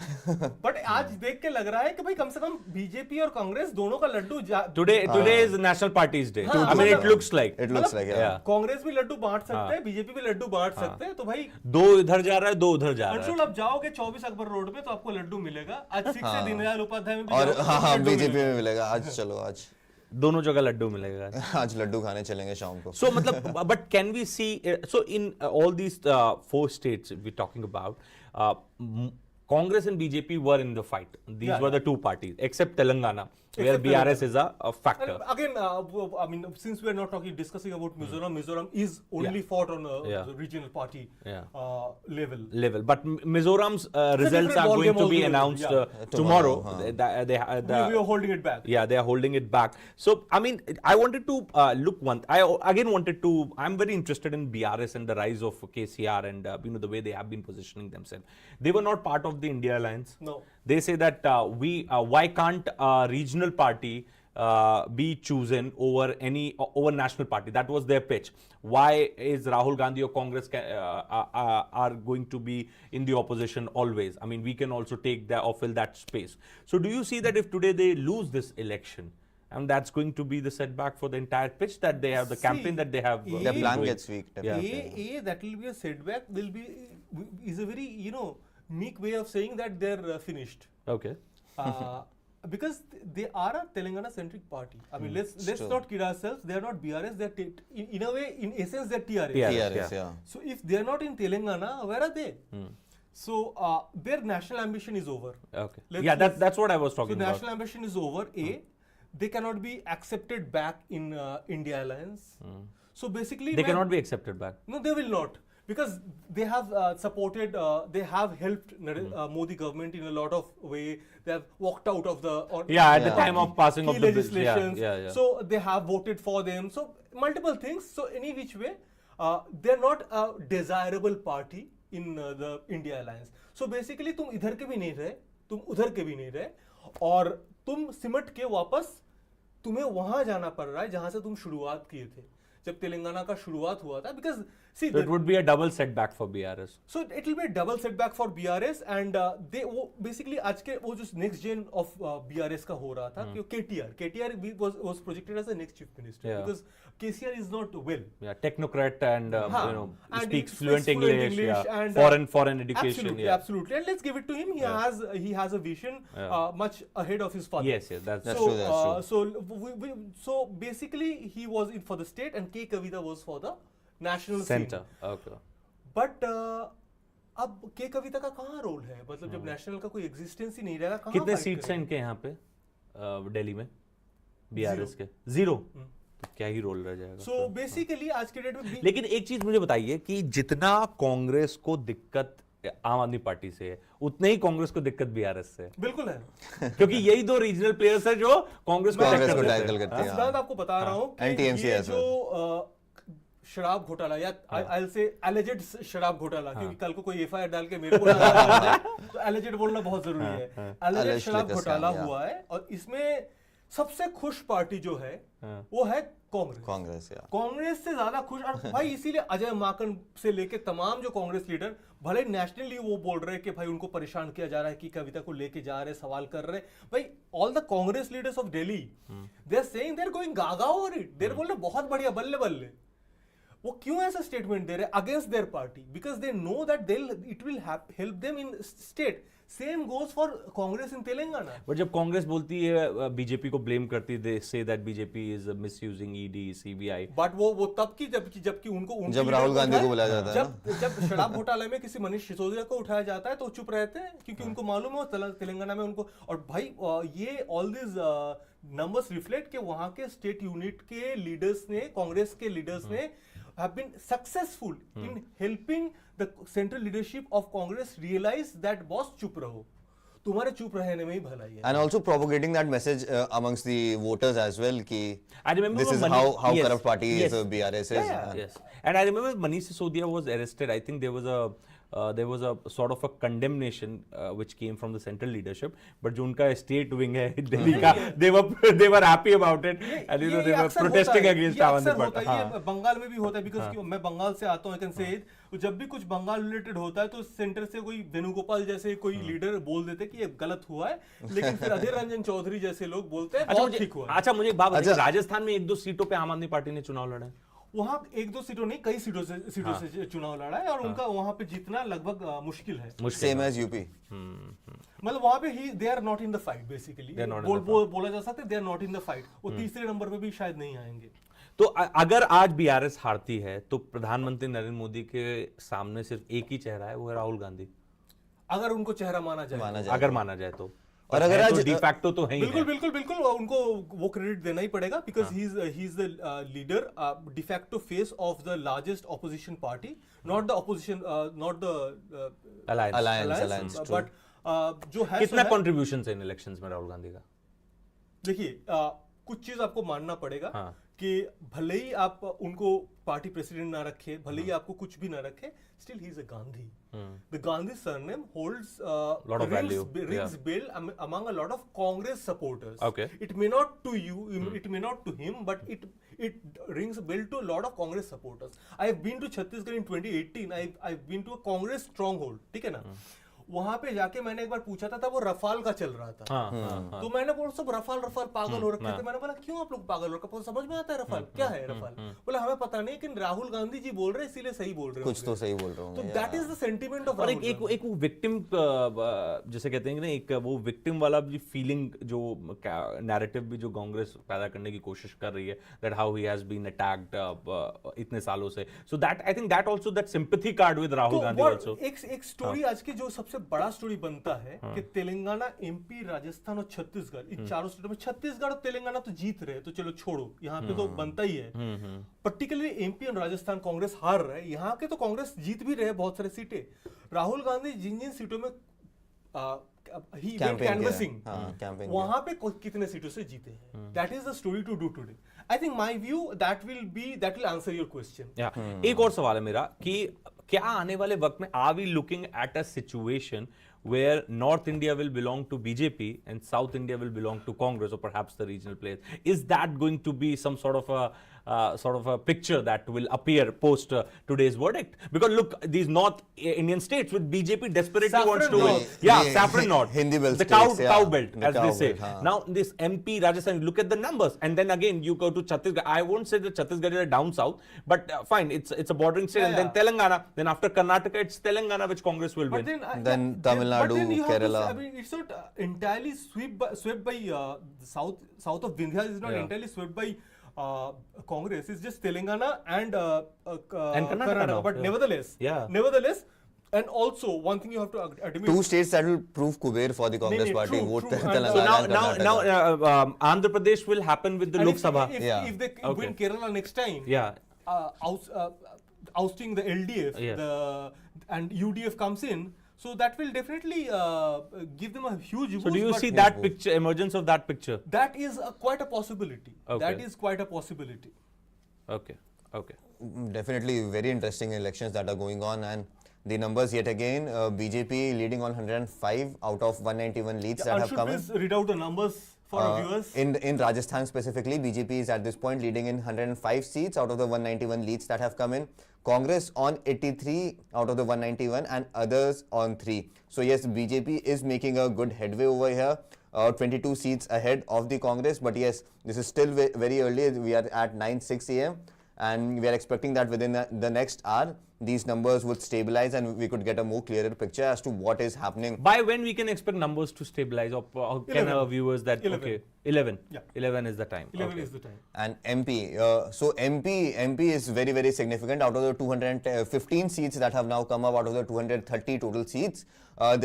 बट आज देख के लग रहा है कि भाई कम से कम बीजेपी और कांग्रेस दोनों का Laddu Today is National Party's Day. I mean, it looks like. Yeah. Congress भी लड्डू बांट सकते हैं, बीजेपी भी लड्डू बांट सकते हैं, तो भाई 2 इधर जा रहा है, 2 उधर जा रहा है. अंशुल, आप जाओगे 24 अकबर रोड पे तो आपको लड्डू मिलेगा. आज 6 से दीनदयाल उपाध्याय में भी और हाँ बीजेपी में मिलेगा. आज चलो, आज दोनों जगह लड्डू मिलेगा. आज लड्डू खाने चलेंगे शाम को. So मतलब, but can we see? So in all these 4 states we're talking about, Congress and BJP were in the fight. These were the 2 parties, except Telangana, where BRS is a factor. Again, I mean, since we are not discussing about Mizoram, Mizoram is only fought on a regional party level. But Mizoram's results are going to be announced tomorrow. We are holding it back. Yeah, they are holding it back. So, I mean, I wanted to I'm very interested in BRS and the rise of KCR and the way they have been positioning themselves. They were not part of the India Alliance. No. They say that why can't a regional party be chosen over national party? That was their pitch. Why is Rahul Gandhi or Congress are going to be in the opposition always? I mean, we can also take that or fill that space. So do you see that if today they lose this election, and that's going to be the setback for the entire pitch that they have, the campaign that they have? Their plan gets weak. That will be a setback. Is a very meek way of saying that they're finished. Okay. Because they are a Telangana-centric party. I mean, let's not kid ourselves. They are not BRS. They're in a way, in essence, they're TRS. TRS, yeah. So if they're not in Telangana, where are they? So their national ambition is over. Okay. That's what I was talking about. So national ambition is over. They cannot be accepted back in India Alliance. So basically, they cannot be accepted back. No, they will not. Because they have supported, they have helped Modi government in a lot of way. They have walked out of the at the time of passing of the legislations. So they have voted for them. So multiple things. So any which way, they are not a desirable party in the India Alliance. So basically, तुम इधर के भी नहीं रहे, तुम उधर के भी नहीं रहे, और तुम सिमट के वापस तुम्हें वहां जाना पड़ रहा है जहां से तुम शुरुआत किए थे. जब तेलंगाना का शुरुआत हुआ था, because see, it would be a double setback for BRS. So it will be a double setback for BRS, and they basically आज के वो जो next gen of BRS का हो रहा था कि KTR was projected as the next chief minister because KCR is not well. Yeah, technocrat and and speaks fluent English and foreign education. Absolutely, and let's give it to him. He has a vision much ahead of his father. Yes, that's true. So basically, he was in for the state, and K. Kavita was for the national center. Okay. But अब के कविता का कहाँ role है? मतलब जब national का कोई existence ही नहीं रहेगा, कहाँ कितने सीट्स हैं इनके यहाँ पे दिल्ली में BRS के? 0. तो क्या ही रोल रह जाएगा? So basically आज के डेट में लेकिन एक चीज मुझे बताइए कि जितना कांग्रेस को दिक्कत आम आदमी पार्टी से है, उतने ही कांग्रेस को दिक्कत BRS से है. बिल्कुल है. क्योंकि यही 2 रीजनल प्लेयर्स है जो कांग्रेस को टैकल करते हैं. सिद्धांत आपको बता रहा हूँ कि ये जो शराब घोटाला या I'll say alleged शराब घोटाला, क्योंकि कल को कोई FIR डाल के मेरे को तो alleged बोलना बहुत जरूरी है. alleged शराब घोटाला हुआ है, और इसमें सबसे खुश पार्टी जो है वो है कांग्रेस से ज्यादा खुश. और भाई इसीलिए अजय माकन से लेके तमाम जो कांग्रेस लीडर भले नेशनली वो बोल रहे हैं कि भाई उनको परेशान किया जा रहा है कि कविता को लेके जा रहे, सवाल कर रहे. भाई all the Congress leaders of Delhi they are saying they are going gaga over it. They are बोल रहे बहुत बढ़िया, बल्ले बल्ले. वो क्यों ऐसा स्टेटमेंट दे रहे हैं against their party? Because they know that it will help them in state. Same goes for Congress in Telangana. But जब कांग्रेस बोलती है बीजेपी को ब्लेम करती है, they say that BJP is misusing ED CBI. But वो तब की जबकि उनको जब राहुल गांधी को बुलाया जाता है, जब शराब घोटाले में किसी मनीष सिसोदिया को उठाया जाता है तो चुप रहते हैं क्योंकि उनको मालूम है तेलंगाना में उनको. और भाई ये ऑल दिस नंबर्स रिफ्लेक्ट के वहां के स्टेट यूनिट के लीडर्स ने, कांग्रेस के लीडर्स ने have been successful in helping the central leadership of Congress realize that boss chup raho, तुम्हारे चुप रहने में ही भलाई है. And also propagating that message amongst the voters as well ki I remember this is how yes, corrupt party yes, is BRS is. Yes. And I remember Manish Sisodia was arrested. I think there was a sort of a condemnation which came from the central leadership, but जो उनका state wing है दिल्ली का, they were happy about it and you know they were protesting against Avanti Party. ये बंगाल में भी होता है because मैं बंगाल से आता हूँ. I can say it. जब भी कुछ बंगाल रिलेटेड होता है तो सेंटर से कोई वेणुगोपाल जैसे कोई लीडर बोल देते कि ये गलत हुआ है, लेकिन फिर अधीर रंजन चौधरी जैसे लोग बोलते हैं बहुत ठीक हुआ. अच्छा मुझे एक बात बताइए, राजस्थान में 1-2 सीटों पे आम आदमी पार्टी ने चुनाव लड़ा है. वहाँ 1-2 सीटों नहीं, कई सीटों से चुनाव लड़ा है और उनका वहाँ पे जीतना लगभग मुश्किल है. Same as UP. मतलब वहाँ पे they are not in the fight basically. बोला जा सकता है they are not in the fight. वो तीसरे नंबर पे भी शायद नहीं आएंगे. तो अगर आज बीआरएस हारती है तो प्रधानमंत्री नरेंद्र मोदी के सामने सिर्फ एक ही चेहरा है, वो है राहुल गांधी. अगर उनको चेहरा माना जाए अगर माना जाए तो. और अगर आज डिफैक्टो तो है ही. बिल्कुल उनको वो क्रेडिट देना ही पड़ेगा because he is the leader, de facto face of the largest opposition party, not the opposition, not the alliance, but जो है कितना कंट्रीब्यूशन है इन इलेक्शंस में राहुल गांधी का? देखिए कुछ चीज आपको मानना पड़ेगा कि भले ही आप उनको पार्टी प्रेसिडेंट ना रखे, भले ही आपको कुछ भी ना रखे, still he is a Gandhi. The Gandhi surname holds lot of value. Rings bell among a lot of Congress supporters. Okay. It may not to you, it may not to him, but it rings a bell to a lot of Congress supporters. I have been to Chhattisgarh in 2018. I've been to a Congress stronghold. ठीक है ना? वहां पे जाके मैंने एक बार पूछा था वो रफाल का चल रहा था. तो मैंने बोला सब रफाल पागल हो रखे थे. मैंने बोला क्यों आप लोग पागल हो रखे, समझ में आता है रफाल क्या है रफाल? बोला हमें पता नहीं, लेकिन राहुल गांधी जी बोल रहे हैं इसीलिए सही बोल रहे हैं. कुछ तो सही बोल रहा हूं. तो that is the sentiment of. और एक वो विक्टिम जैसे कहते हैं कि ना, एक वो विक्टिम वाला भी फीलिंग जो नैरेटिव भी जो कांग्रेस पैदा करने की कोशिश कर रही है, that how he has been attacked इतने सालों से. So that I think that also that sympathy card with Rahul Gandhi also. एक स्टोरी आज की जो सबसे बड़ा स्टोरी बनता है कि तेलंगाना, एमपी, राजस्थान और छत्तीसगढ़, इन चारों स्टेटों में छत्तीसगढ़ और तेलंगाना तो जीत रहे, तो चलो छोड़ो, यहाँ पे तो बनता ही है. पर्टिकुलरली एमपी और राजस्थान कांग्रेस हार रहे, यहाँ के तो कांग्रेस जीत भी रहे बहुत सारे सीटें. राहुल गांधी जिन सीटों में कैनवसिंग, वहां पे कितने सीटों से जीते हैं, that is the story to do today. I think my view that will answer your question. एक और सवाल है मेरा कि क्या आने वाले वक्त में are we looking at a situation where North India will belong to BJP and South India will belong to Congress or perhaps the regional players? Is that going to be some sort of a picture that will appear post today's verdict? Because look, these North Indian states with BJP desperately wants to win. Saffron North. Hindi belt the states, cow belt, as cow they say. belt, Now this MP Rajasthan, look at the numbers, and then again you go to Chhattisgarh. I won't say that Chhattisgarh is a down south, but fine, it's a bordering state, and then Telangana, then after Karnataka it's Telangana which Congress will win. Then Tamil Nadu, Kerala. I mean, it's not entirely swept by south of Vindhya is not entirely swept by Congress. It's just Telangana and Karnataka. But nevertheless, and also one thing you have to admit. 2 states that will prove Kuber for the Congress party. Vote Telangana. So now Andhra Pradesh will happen with the Lok Sabha. If they win Kerala next time, ousting the LDF, and UDF comes in. So that will definitely give them a huge boost. So do you see that picture, emergence of that picture? That is quite a possibility. That is quite a possibility. Okay. Definitely very interesting elections that are going on, and the numbers yet again, BJP leading on 105 out of 191 leads that have come in. Please read out the numbers for our viewers. In Rajasthan specifically, BJP is at this point leading in 105 seats out of the 191 leads that have come in. Congress on 83 out of the 191 and others on 3. So yes, BJP is making a good headway over here, 22 seats ahead of the Congress. But yes, this is still very early. We are at 9:06 a.m. and we are expecting that within the next hour these numbers would stabilize and we could get a more clearer picture as to what is happening. By when we can expect numbers to stabilize, or can our viewers that 11. okay 11? Yeah. 11 is the time. 11 is the time. And MP, so MP is very, very significant. Out of the 215 seats that have now come up, out of the 230 total seats,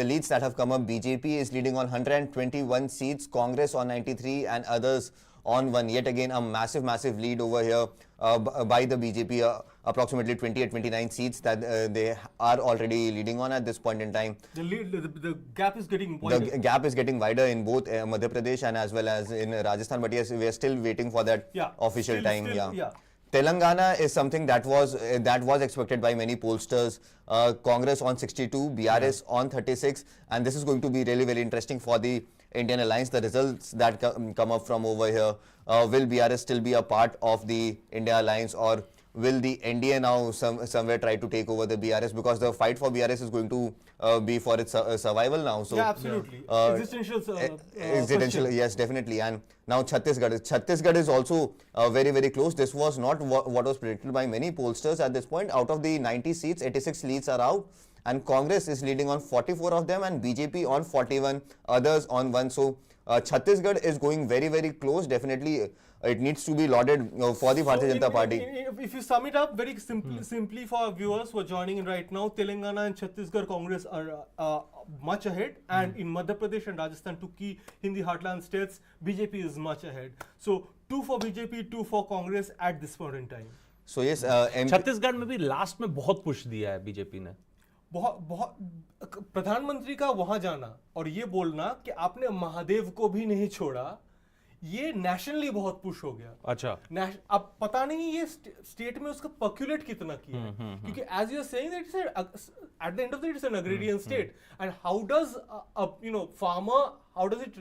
the leads that have come up, BJP is leading on 121 seats, Congress on 93 and others on 1. Yet again a massive lead over here by the BJP, approximately 28-29 seats that they are already leading on at this point in time. The gap is getting wider. The gap is getting wider in both Madhya Pradesh and as well as in Rajasthan, but yes, we are still waiting for that official time. Telangana is something that was expected by many pollsters. Congress on 62, BRS on 36, and this is going to be really very interesting for the Indian alliance. The results that come up from over here, will BRS still be a part of the India alliance, or will the NDA now somewhere try to take over the BRS, because the fight for BRS is going to be for its survival now. So yeah, absolutely. Existential, yes, definitely. And now Chhattisgarh is also very close. This was not what was predicted by many pollsters at this point. Out of the 90 seats, 86 leads are out, and Congress is leading on 44 of them and BJP on 41, others on 1. So Chhattisgarh is going very close. Definitely it needs to be lauded for the Bharatiya Janata Party. If you sum it up very simply for our viewers who are joining in right now, Telangana and Chhattisgarh Congress are much ahead, and in Madhya Pradesh and Rajasthan, two key Hindi heartland states, BJP is much ahead. So 2 for BJP, 2 for Congress at this point in time. So yes, Chhattisgarh में भी last में बहुत push दिया है BJP ने. बहुत प्रधानमंत्री का वहां जाना और ये बोलना कि आपने महादेव को भी नहीं छोड़ा, ये नेशनली बहुत पुश हो गया. अच्छा. अब पता नहीं ये स्टेट में उसका पर्क्यूलेट कितना किया है, क्योंकि as you are saying that at the end of the day it's an agrarian state, and how does farmer, how does it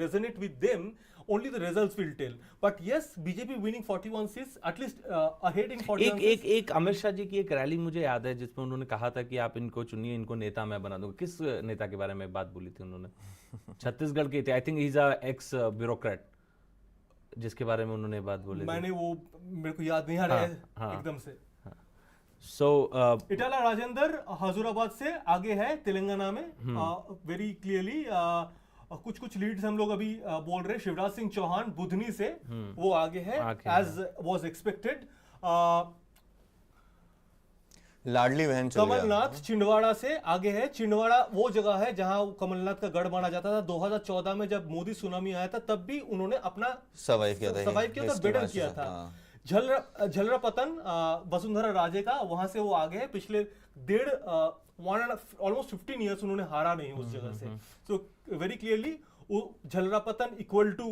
resonate with them? Only the results will tell. But yes, BJP winning 41 seats, at least ahead in 41 seats. एक अमित शाह जी की एक rally मुझे याद है जिसमें उन्होंने कहा था कि आप इनको चुनिए, इनको नेता मैं बना दूंगा. किस नेता के बारे में बात बोली थी उन्होंने? छत्तीसगढ़ के थे, I think he is a x bureaucrat, जिसके बारे में उन्होंने बात बोली. मैंने वो मेरे को याद नहीं आ रहा है एकदम से. So इटाला राजेंद्र हजूराबाद से आगे है तेलंगाना में, वेरी क्लियरली. कुछ लीड्स हम लोग अभी बोल रहे हैं. शिवराज सिंह चौहान बुधनी से वो आगे है एज वाज एक्सपेक्टेड. लाडली बहन कमलनाथ छिंदवाड़ा से आगे है. छिंदवाड़ा वो जगह है जहां कमलनाथ का गढ़ माना जाता था. 2014 में जब मोदी सुनामी आया था तब भी उन्होंने अपना सर्वाइव किया था, बेटर किया था. झलरा पतन वसुंधरा राजे का, वहां से वो आगे है. पिछले ऑलमोस्ट 15 ईयर्स उन्होंने हारा नहीं उस जगह से. So very clearly Jhalrapatan equal to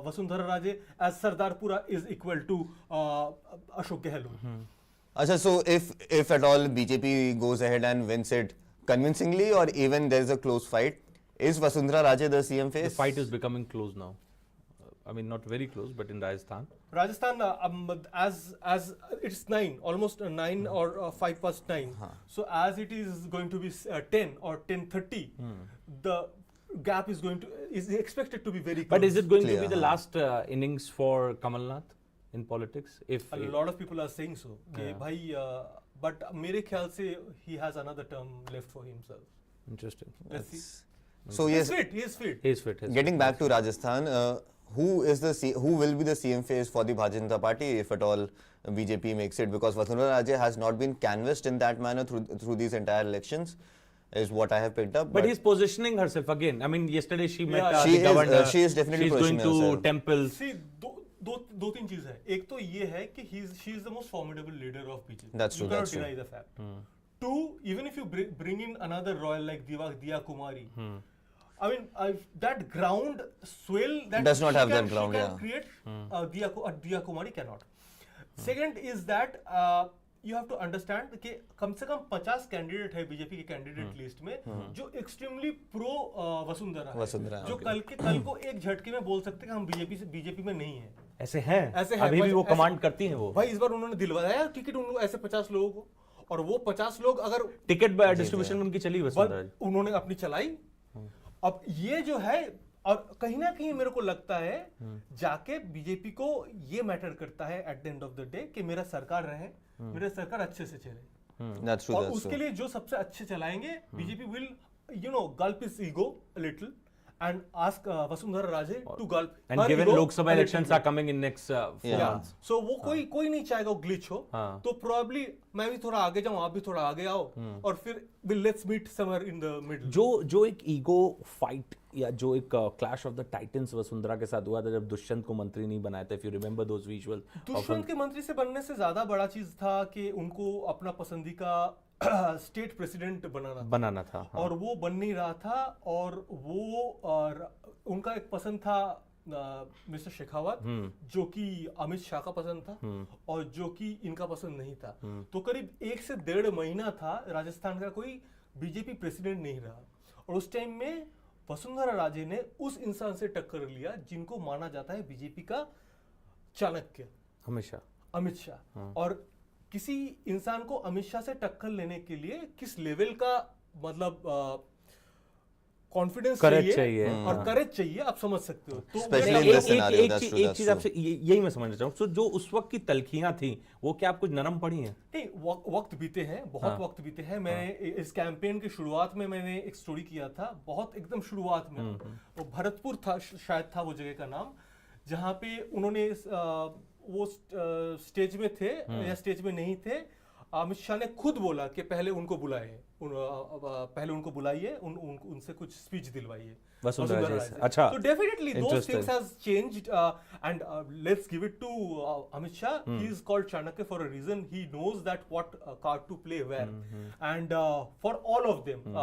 Vasundhara Raje as Sardarpura is equal to Ashok Gehlot. Achha, so if at all BJP goes ahead and wins it convincingly, or even there is a close fight, is Vasundhara Raje the CM face? The fight is becoming close now. I mean, not very close, but in Rajasthan. As it's 9, almost 9 or 5 past 9. So as it is going to be 10 or 10:30, the gap is expected to be very close. But is it going to be the last innings for Kamalnath in politics? If a lot of people are saying so. But मेरे ख्याल से he has another term left for himself. Interesting. Let's see. So yes, he is fit. He is fit. Getting back to Rajasthan, who will be the CM face for the Bharatiya Janata Party if at all BJP makes it? Because Vasundhara Raje has not been canvassed in that manner through these entire elections, is what I have picked up. But he's positioning herself again. I mean, yesterday she met the governor. She is definitely going to herself. temples. See, दो तीन चीज है. एक तो ये है कि she is the most formidable leader of BJP. That's true. You cannot deny the fact. 2, even if you bring in another royal like Diya Kumari, I mean, that ground swell that does not have that ground. She can create. Diya Kumari cannot. Second is that you have to understand कि कम से कम 50 candidate है BJP के candidate list में जो extremely pro Vasundhara है, जो कल को एक झटके में बोल सकते हैं कि हम बीजेपी में नहीं है. ऐसे हैं अभी भी वो कमांड करती हैं वो. भाई इस बार उन्होंने दिलवाया टिकट उनको ऐसे 50 लोगों को, और वो 50 लोग अगर टिकट डिस्ट्रीब्यूशन उनकी चली वसुंधरा, उन्होंने अपनी चलाई. अब ये जो है और कहीं ना कहीं मेरे को लगता है जाके बीजेपी को ये मैटर करता है eight the end of the day कि मेरा सरकार रहे, मेरा सरकार अच्छे से चले, और उसके लिए जो सबसे अच्छे चलाएंगे BJP will gulp his ego a little and ask Vasundhara Raje to gulp. And given Lok Sabha elections are coming in next 4 months. So वो कोई नहीं चाहेगा वो glitch हो, तो probably मैं भी थोड़ा आगे जाऊँ, आप भी थोड़ा आगे आओ, और फिर let's meet somewhere in the middle. जो एक ईगो फाइट या जो एक clash of the titans Vasundhara के साथ हुआ था जब दुष्यंत को मंत्री नहीं बनाया था, if you remember those visuals. Dushyant के मंत्री से बनने से ज्यादा बड़ा चीज था कि उनको अपना पसंदीदा स्टेट प्रेसिडेंट बनाना था, और वो बन नहीं रहा था, और वो उनका एक पसंद था मिस्टर शेखावत, जो कि अमित शाह का पसंद था, और जो कि इनका पसंद नहीं था। तो करीब 1 से 1.5 महीना था राजस्थान का कोई बीजेपी प्रेसिडेंट नहीं रहा, और उस टाइम में वसुंधरा राजे ने उस इंसान से टक्कर लिया जिनको माना जाता है बीजेपी का चाणक्य, अमित शाह। और किसी इंसान को अमित शाह से टक्कर लेने के लिए किस लेवल का मतलब कॉन्फिडेंस चाहिए और करेज चाहिए, आप समझ सकते हो। तो एक चीज आपसे यही मैं समझना चाहूँ, तो जो उस वक्त की तलखियां थी वो क्या आप कुछ नरम पड़ी हैं? नहीं, वक्त बीते हैं, बहुत वक्त बीते हैं। मैंने इस कैंपेन की शुरुआत में मैंने एक स्टोरी किया था, बहुत एकदम शुरुआत में, वो भरतपुर था शायद, था वो जगह का नाम, जहाँ पे उन्होंने वो स्टेज में थे या स्टेज में नहीं थे, अमित शाह ने खुद बोला कि पहले उनको बुलाइए, पहले उनको बुलाइए, उनसे कुछ स्पीच दिलवाइए वसुंधरा से। अच्छा, so definitely those things has changed, and let's give it to Amit Shah. He is called Chanakya for a reason. He knows that what card to play where, and for all of them,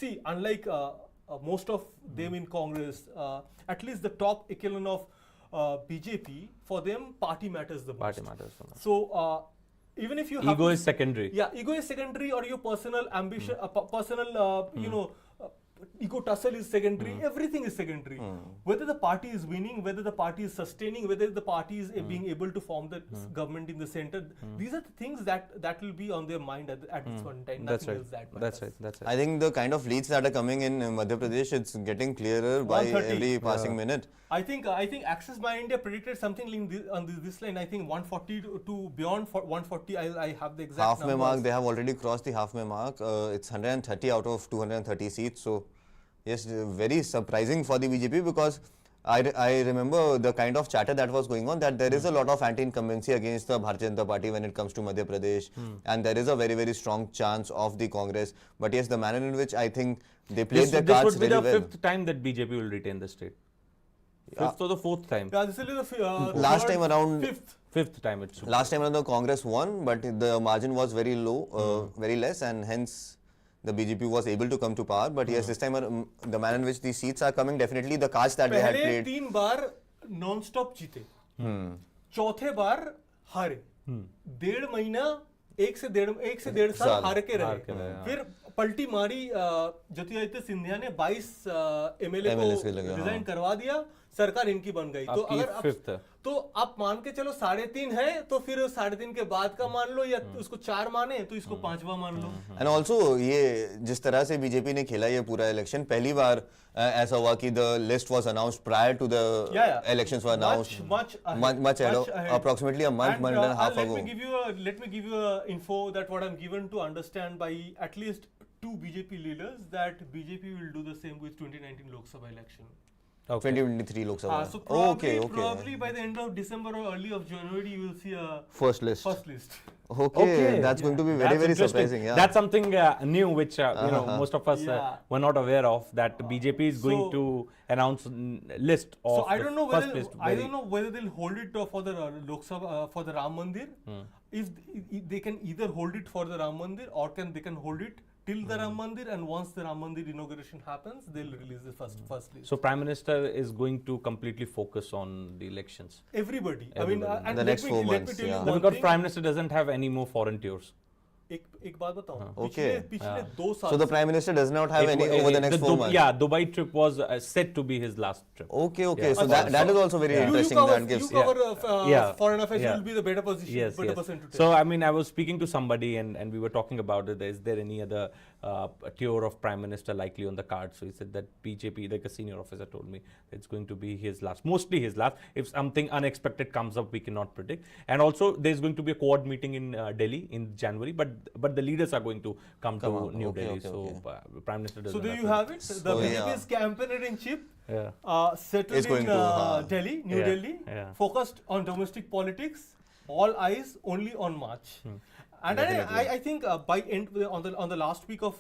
see, unlike most of them in Congress, at least the top echelon of BJP, for them party matters the most. Party matters the most. So even if you have ego is secondary. Yeah, ego is secondary, or your personal ambition, personal ego tussle is secondary. Everything is secondary. Whether the party is winning, whether the party is sustaining, whether the party is being able to form the government in the center, these are the things that will be on their mind at this point in time. That's Nothing right. else That's right. That's right. I think the kind of leads that are coming in Madhya Pradesh, it's getting clearer by every passing minute. I think Access by India predicted something on this line. I think 140 to beyond 140. I have the exact halfway mark. They have already crossed the halfway mark. It's 130 out of 230 seats. So yes, very surprising for the BJP, because I remember the kind of chatter that was going on, that there is a lot of anti-incumbency against the Bharatiya Janata Party when it comes to Madhya Pradesh, and there is a very, very strong chance of the Congress. But yes, the manner in which I think they played their cards very well. This would be the 5th time that BJP will retain the state. 5th or the 4th time? Yeah, this is the last time around 5th time. It should last time around the Congress won, but the margin was very low, very less, and hence the BJP was able to come to power. But yes, this time the manner in which these seats are coming, definitely the cards that they had played. 3 bar non-stop जीते, चौथे बार हारे, 1.5 महीना, 1 से 1.5 साल हार के रहे, फिर पलटी मारी ज्योतिरादित्य सिंधिया ने 22 एमएलए को रिजाइन करवा दिया, सरकार इनकी बन गई। तो अगर तो आप मान के चलो 3.5 है, तो फिर 3.5 के बाद का मान लो, या उसको 4 माने तो इसको 5वां मान लो। एंड ऑल्सो ये जिस तरह से बीजेपी ने खेला ये पूरा इलेक्शन, पहली बार ऐसा हुआ कि the list was announced prior to the elections were announced much ahead, approximately a month and a half ago. Let me give you a info that what I'm given to understand by at least 2 BJP leaders, that BJP will do the same with 2019 Lok Sabha election. 2023 Lok Sabha. So probably by the end of December or early of January, you will see a first list. Okay, that's going to be very, very surprising. Yeah. That's something new which most of us were not aware of, that BJP is going to announce list of. So I don't know whether they'll hold it for the Lok Sabha for the Ram Mandir. If they can either hold it for the Ram Mandir, or they can hold it till the Ram Mandir, and once the Ram Mandir inauguration happens, they'll release the first list. So Prime Minister is going to completely focus on the elections. Everybody. I mean, the next 4 months. Let me tell you because Prime Minister doesn't have any more foreign tours. एक बात बताऊं, Okay. पिछले 2 साल So the Prime Minister does not have any over the next 4 months. Yeah, Dubai trip was said to be his last trip. Okay, okay. Yeah. So that is also very interesting. That gives. You cover foreign affairs. You will be the better position. Yes, better yes. person to tell. So I mean, I was speaking to somebody and we were talking about it. Is there any other tour of Prime Minister likely on the card? So he said that BJP, like a senior officer told me, it's going to be his last, mostly his last. If something unexpected comes up, we cannot predict. And also, there's going to be a Quad meeting in Delhi in January, but the leaders are going to come to New Delhi. So Prime Minister doesn't. So there you have it. The BJP's campaigner-in-chief settled in Delhi, New Delhi, focused on domestic politics. All eyes only on March. And I think by on the last week of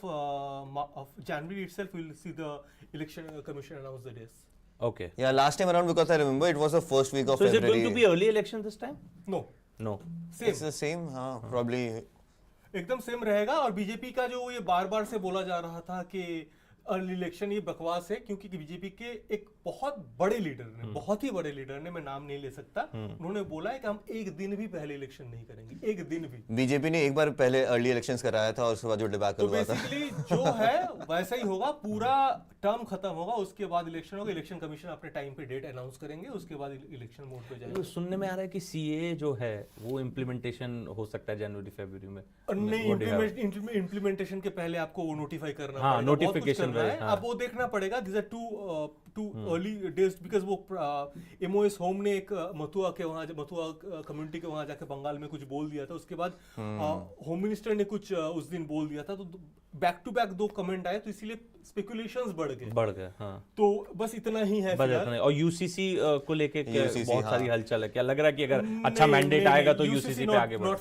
January itself, we will see the election commission announce the days. Okay. Yeah, last time around, because I remember it was the first week of February. So is it going to be early election this time? No. No. Same. It's the same, probably. एकदम same रहेगा और BJP का जो ये बार-बार से बोला जा रहा था कि अर्ली इलेक्शन ये बकवास है, क्योंकि बीजेपी के एक बहुत बड़े लीडर ने, बहुत ही बड़े लीडर ने, मैं नाम नहीं ले सकता, उन्होंने बोला है कि हम एक दिन भी पहले इलेक्शन नहीं करेंगे, एक दिन भी। बीजेपी ने एक बार पहले अर्ली इलेक्शंस कराया था और उसके बाद जो डिबैकल हुआ था। तो बेसिकली जो है वैसा ही होगा, पूरा टर्म खत्म होगा, उसके बाद इलेक्शन होगा, इलेक्शन कमीशन अपने टाइम पे डेट अनाउंस करेंगे, उसके बाद इलेक्शन मोड पे जाएगा। सुनने में आ रहा है कि सीए जो है वो इम्प्लीमेंटेशन हो सकता है जनवरी फर्वरी में। नहीं, इम्प्लीमेंटेशन के पहले आपको वो नोटिफाई करना पड़ेगा, नोटिफिकेशन है। अब वो देखना पड़ेगा। This are too early days, because वो एमओएस होम ने एक मथुआ कम्युनिटी के वहां जाके बंगाल में कुछ बोल दिया था, उसके बाद होम मिनिस्टर ने कुछ उस दिन बोल दिया था, तो बैक टू बैक 2 कमेंट आए, तो इसीलिए स्पेकुलेशंस बढ़ गए। तो बस इतना ही है फिलहाल। और यूसीसी को लेके बहुत सारी हलचल है, क्या लग रहा है कि अगर अच्छा मैंडेट आएगा तो यूसीसी पे आगे बढ़ेगा?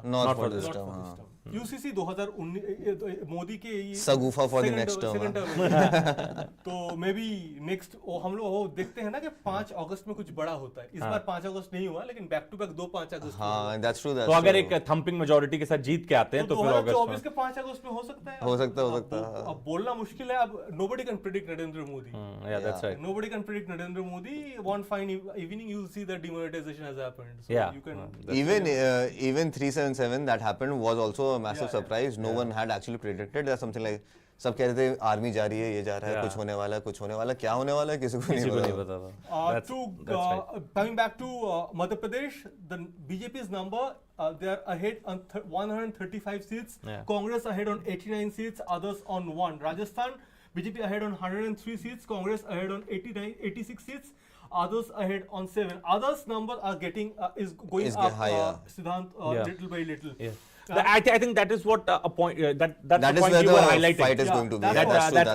Not for this term. UCC 2019 Modi के सगुफा फॉर द नेक्स्ट टर्म। तो मे बी नेक्स्ट हम लोग देखते हैं ना कि 5 अगस्त में कुछ बड़ा होता है। इस बार 5 अगस्त नहीं हुआ, लेकिन बैक टू बैक 5 अगस्त। हाँ, दैट्स ट्रू। तो अगर एक थंपिंग मेजॉरिटी के साथ जीत के आते हैं तो फिर 2024 के 5 अगस्त में हो सकता है। हो सकता है। अब बोलना मुश्किल है। अब nobody can predict Narendra Modi. Yeah, that's right. Nobody can predict Narendra Modi. One fine evening, you'll see that demonetization has happened. So yeah. You can even 377 that happened was also a massive surprise. No one had actually predicted. There's something like सब कह रहे थे army जा रही है, ये जा रहा है, कुछ होने वाला है, क्या होने वाला है किसी को नहीं पता। Coming back to Madhya Pradesh, the BJP's number, they are ahead on 135 seats. Congress ahead on 89 seats, others on 1. Rajasthan, BJP ahead on 103 seats, Congress ahead on 86 seats, others ahead on 7. Others numbers are getting is going up, Siddhant, little by little. I think that is what a point that's the point where you were the highlighting. Fight is going to be.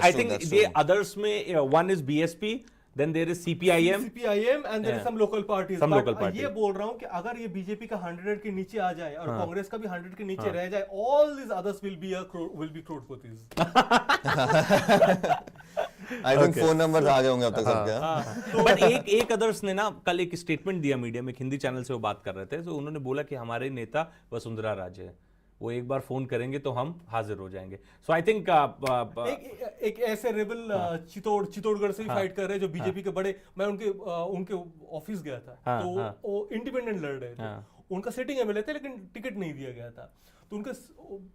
I think the others में one is BSP, then there is CPIM and there is some local parties. ये बोल रहा हूँ कि अगर ये BJP का 100 के नीचे आ जाए और कांग्रेस का भी 100 के नीचे रह जाए, all these others will be croreptis. I think phone number आ गए होंगे अब तक सबके। बट एक अदर्स ने ना कल एक स्टेटमेंट दिया मीडिया में, हिंदी चैनल से वो बात कर रहे थे, तो उन्होंने बोला कि हमारे नेता वसुंधरा राजे है, वो एक बार फोन करेंगे तो हम हाजिर हो जाएंगे। सो आई थिंक एक ऐसे रेबल चित्तौड़गढ़ से भी फाइट कर रहे हैं जो बीजेपी के बड़े, मैं उनके ऑफिस गया था, तो वो इंडिपेंडेंट लड़ रहे थे, उनका सिटिंग एमएलए थे लेकिन टिकट नहीं दिया गया था, तो उनके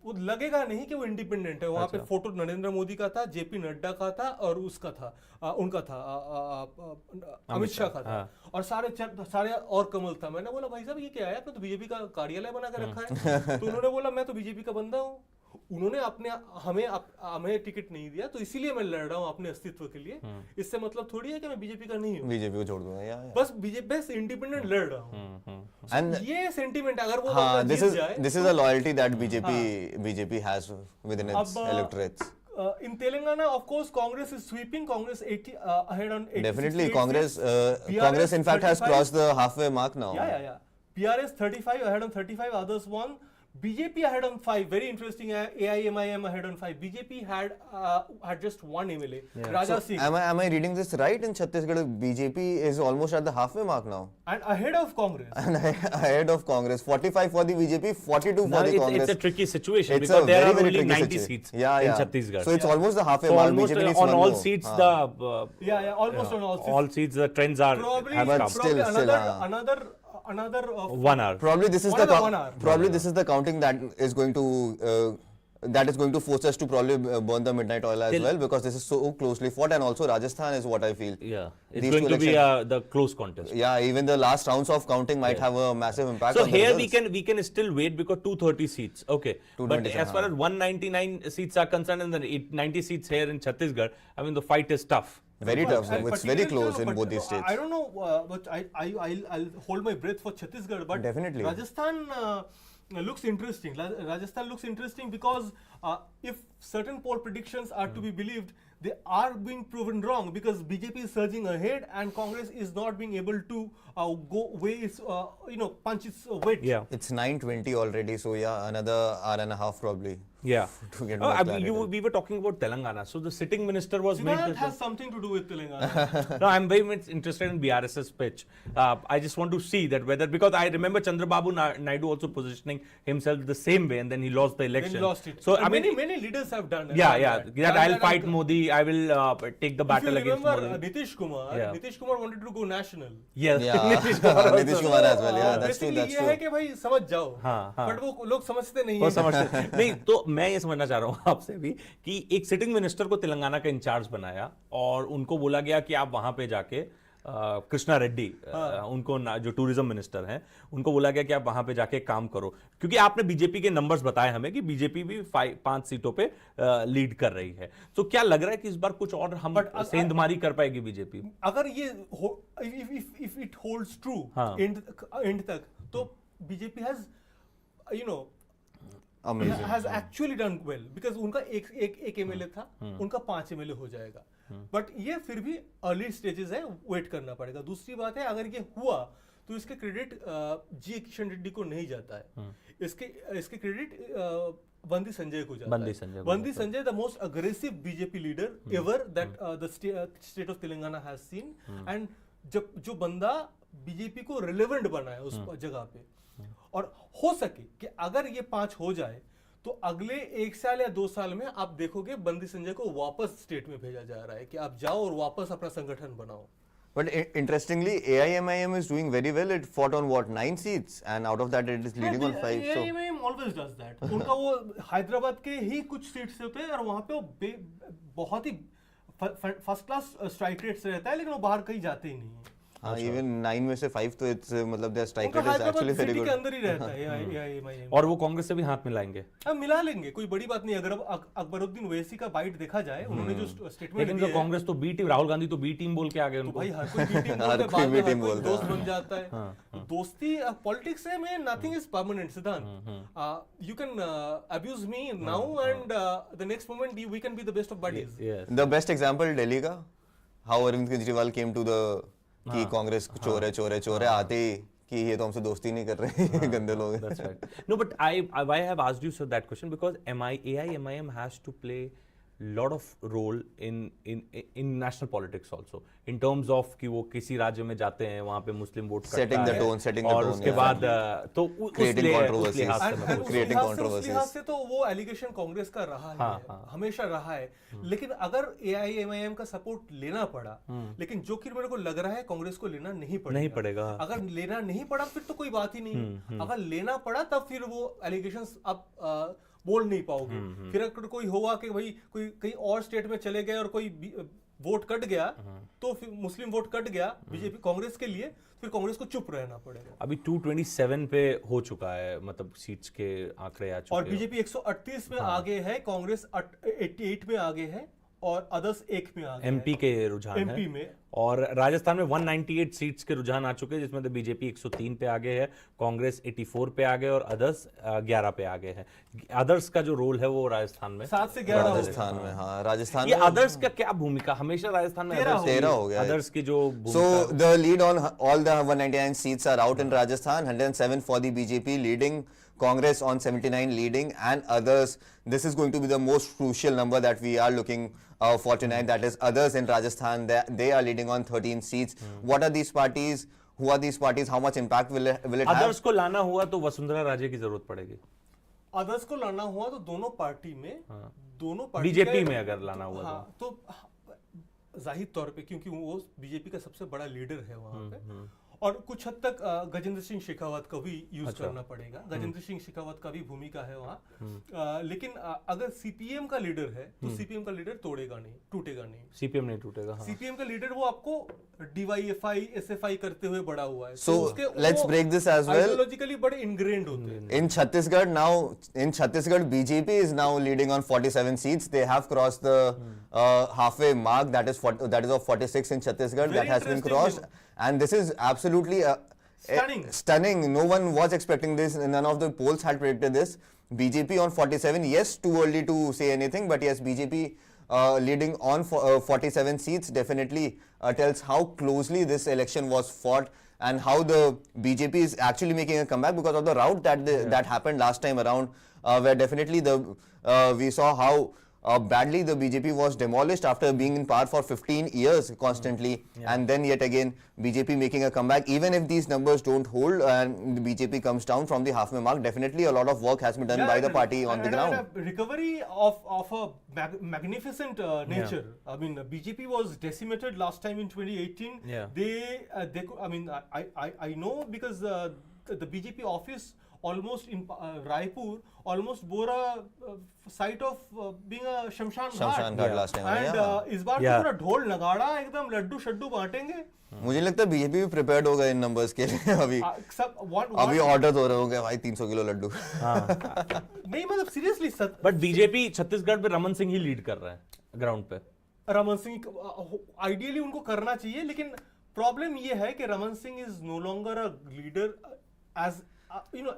वो लगेगा नहीं कि वो इंडिपेंडेंट है। वहाँ पे फोटो नरेंद्र मोदी का था, जेपी नड्डा का था और उसका था, उनका था अमित शाह का था, और सारे और कमल था। मैंने बोला भाई साहब ये क्या है, आपने तो बीजेपी का कार्यालय बना कर रखा है। तो उन्होंने बोला मैं तो बीजेपी का बंदा हूँ, उन्होंने हमें टिकट नहीं दिया, तो इसीलिए मैं लड़ रहा हूँ अपने अस्तित्व के लिए। इससे मतलब थोड़ी है कि मैं बीजेपी का नहीं हूँ, बीजेपी को छोड़ दूंगा, बस बीजेपी से इंडिपेंडेंट लड़ रहा हूँ। ये सेंटिमेंट अगर वो this is a loyalty that BJP has within its electorates. In Telangana, of course, Congress is sweeping. Congress ahead on 86. Definitely, Congress in fact has crossed the halfway mark now. Yeah. PRS 35 ahead on 35. Others won. BJP ahead on 5. Very interesting. AIMIM ahead on 5. BJP had just one MLA. Raja Singh. Am I reading this right? In Chhattisgarh, BJP is almost at the halfway mark now. And ahead of Congress. And ahead of Congress. 45 for the BJP, 42 for the Congress. It's a tricky situation because there are only 90 seats in Chhattisgarh. So it's almost the halfway so mark. Almost BJP on all seats almost on all seats. All seats the trends are probably another another 1 hour. Probably this is this is the counting that is going to force us to probably burn the midnight oil as well, because this is so closely fought, and also Rajasthan is what I feel. Yeah, it's going to be the close contest. Yeah, even the last rounds of counting might have a massive impact. So on here the we can still wait because 230 seats. Okay, but as far as 199 seats are concerned and the 90 seats here in Chhattisgarh, I mean the fight is tough. Very tough. It's very close in both these states. I don't know, but I'll hold my breath for Chhattisgarh, but definitely Rajasthan looks interesting. Rajasthan looks interesting because if certain poll predictions are to be believed, they are being proven wrong, because BJP is surging ahead and Congress is not being able to go weigh its, punch its weight. Yeah, it's 9:20 already, so yeah, another hour and a half probably. Yeah. To get we were talking about Telangana. So the sitting minister was Siddharth has something to do with Telangana. No, I'm very much interested in BRS's pitch. I just want to see that whether, because I remember Chandrababu Naidu also positioning himself the same way, and then he lost the election. Then he lost it. So I mean, many leaders have done it. That I'll fight Modi. I will take the battle against Modi. Remember Nitish Kumar? Nitish Kumar wanted to go national. Yes. Nitish Kumar as well. Yeah, that's true. That's true. ये है कि भाई समझ जाओ. But वो लोग समझते नहीं हैं. वो समझते नहीं. तो मैं ये समझना चाह रहा हूँ आपसे भी कि एक सिटिंग मिनिस्टर को तेलंगाना का इंचार्ज बनाया और उनको बोला गया कि आप वहां पे जाके कृष्णा रेड्डी उनको जो टूरिज्म मिनिस्टर हैं, उनको बोला गया कि आप वहां पे जाके काम करो, क्योंकि आपने बीजेपी के नंबर्स बताए हमें कि बीजेपी भी 5 सीटों पे लीड कर रही है. तो क्या लग रहा है कि इस बार कुछ और हम सेंधमारी कर पाएगी बीजेपी? अगर ये if it holds true and तक, तो BJP has has actually done well, because उनका एक एमएलए था, उनका 5 एमएलए हो जाएगा. बट ये फिर भी अर्ली स्टेजेस है, वेट करना पड़ेगा. दूसरी बात है, अगर ये हुआ तो इसके क्रेडिट जी किशन रेड्डी को नहीं जाता है. इसके क्रेडिट बंदी संजय को जाता है. बंदी Sanjay the most aggressive BJP leader ever that the state of Telangana has seen. And जब जो बंदा बीजेपी को रिलेवेंट बनाया उस जगह पे, और हो सके कि अगर ये 5 हो जाए तो अगले 1 साल या 2 साल में आप देखोगे बंदी संजय को वापस स्टेट में भेजा जा रहा है कि आप जाओ और वापस अपना संगठन बनाओ. But interestingly, AIMIM is doing very well. It fought on what, 9 seats, and out of that it is leading on 5. AIMIM always does that. उनका वो हैदराबाद के ही कुछ सीट्स होते हैं और वहाँ पे वो बहुत ही फर्स्ट क्लास स्ट्राइक रेट्स रहता है, लेकिन वो बाहर कहीं जाते ही नहीं है. Even 9 में से 5 तो it's मतलब their strike rate is actually very good. के अंदर ही रहता है. और वो कांग्रेस से भी हाथ मिलाएंगे. हम मिला लेंगे, कोई बड़ी बात नहीं. अगर अकबरुद्दीन ओवैसी का बाइट देखा जाए, उन्होंने जो स्टेटमेंट दिया, लेकिन कांग्रेस तो बी टीम, राहुल गांधी तो बी टीम बोल के आ गए उनको. भाई हर कोई बी टीम बोलता है, दोस्त बन जाता है. दोस्ती पॉलिटिक्स है में nothing is permanent. Siddhant, you can abuse me now and the next moment we can be the best of buddies. The best example Delhi का, how Arvind Kejriwal came to the कि कांग्रेस चोर है आते ही कि ये तो हमसे दोस्ती नहीं कर रहे गंदे लोग. That's right. No, but why I have asked you so that question, because AIMIM has to play lot of role in national politics also, in terms of कि वो किसी राज्य में जाते हैं, वहाँ पे मुस्लिम वोट करता है, और उसके बाद तो creating controversies से तो वो एलिगेशन कांग्रेस का रहा है, हमेशा रहा है. लेकिन अगर AIMIM का सपोर्ट लेना पड़ा, लेकिन जो कि मेरे को लग रहा है कांग्रेस को लेना नहीं पड़ेगा. अगर लेना नहीं पड़ा फिर तो कोई बात ही नहीं. अगर लेना पड़ा तब फिर वो एलिगेशंस अब बोल नहीं पाओगे. फिर अगर कोई होगा कि भाई कोई कहीं और स्टेट में चले गए और कोई वोट कट गया, तो फिर मुस्लिम वोट कट गया बीजेपी कांग्रेस के लिए, फिर कांग्रेस को चुप रहना पड़ेगा. अभी 227 पे हो चुका है, मतलब सीट्स के आंकड़े आ चुके हैं, और बीजेपी 138 में आगे है, कांग्रेस 88 में आगे है, और अदर्स 1 में आ गए. एमपी के रुझान एमपी में, और राजस्थान में 198 सीट्स के रुझान आ चुके हैं, जिसमें तो बीजेपी 103 पे आगे है, कांग्रेस 84 पे आगे, और अदर्स 11 पे आगे है. अदर्स का जो रोल है वो राजस्थान में 7 से 11 राजस्थान में. हाँ, राजस्थान ये अदर्स का क्या भूमिका? हमेशा राजस्थान में 13 हो गया अदर्स की जो भूमिका. So the lead on all the 199 seats are out in Rajasthan. 107 for the BJP leading, Congress on 79 leading, and others. This is going to be the most crucial number that we are looking for tonight. That is others in Rajasthan. They are leading on 13 seats. What are these parties? Who are these parties? How much impact will it have? Others को लाना हुआ तो वसुंधरा राजे की जरूरत पड़ेगी. Others को लाना हुआ तो दोनों पार्टी बीजेपी में अगर लाना हुआ तो जाहिर तौर पे, क्योंकि वो बीजेपी का सबसे बड़ा लीडर है वहां पे, और कुछ हद तक गजेंद्र सिंह शेखावत का भी यूज करना पड़ेगा। गजेंद्र सिंह शेखावत का भी भूमिका है वहाँ, लेकिन अगर सीपीएम का लीडर है तो सीपीएम का लीडर तोड़ेगा नहीं, टूटेगा नहीं। सीपीएम नहीं टूटेगा। सीपीएम का लीडर वो आपको डीवाईएफआई एसएफआई करते हुए बड़ा हुआ है। So let's break this as well. Ideologically बड़े ingrained होते हैं। In Chhattisgarh, BJP is now leading on 47 seats. They have crossed the halfway mark. That is of 46 in Chhattisgarh. That has been crossed, and this is absolutely stunning. No one was expecting this. None of the polls had predicted this. BJP on 47. Yes, too early to say anything, but yes, BJP leading on 47 seats definitely tells how closely this election was fought and how the BJP is actually making a comeback because of the rout that happened last time around, where definitely we saw how badly the BJP was demolished after being in power for 15 years constantly, and then yet again BJP making a comeback. Even if these numbers don't hold and the BJP comes down from the halfway mark, definitely a lot of work has been done by the party on the ground. A recovery of a magnificent nature. I mean, BJP was decimated last time in 2018. I mean, I know because the BJP office almost in Raipur almost bore a site of being a Shamshan Ghat last time. And इस बार तो पूरा ढोल नगाड़ा एकदम लड्डू शड्डू बांटेंगे। मुझे लगता है बीजेपी भी प्रिपेयर्ड होगा इन नंबर्स के लिए। अभी ऑर्डर हो रहे होंगे भाई 300 किलो लड्डू। नहीं मतलब सीरियसली बट बीजेपी छत्तीसगढ़ पे रमन सिंह ही लीड कर रहा है ग्राउंड पे। रमन सिंह आइडियली उनको करना चाहिए, लेकिन प्रॉब्लम ये है कि Raman Singh is no longer a leader as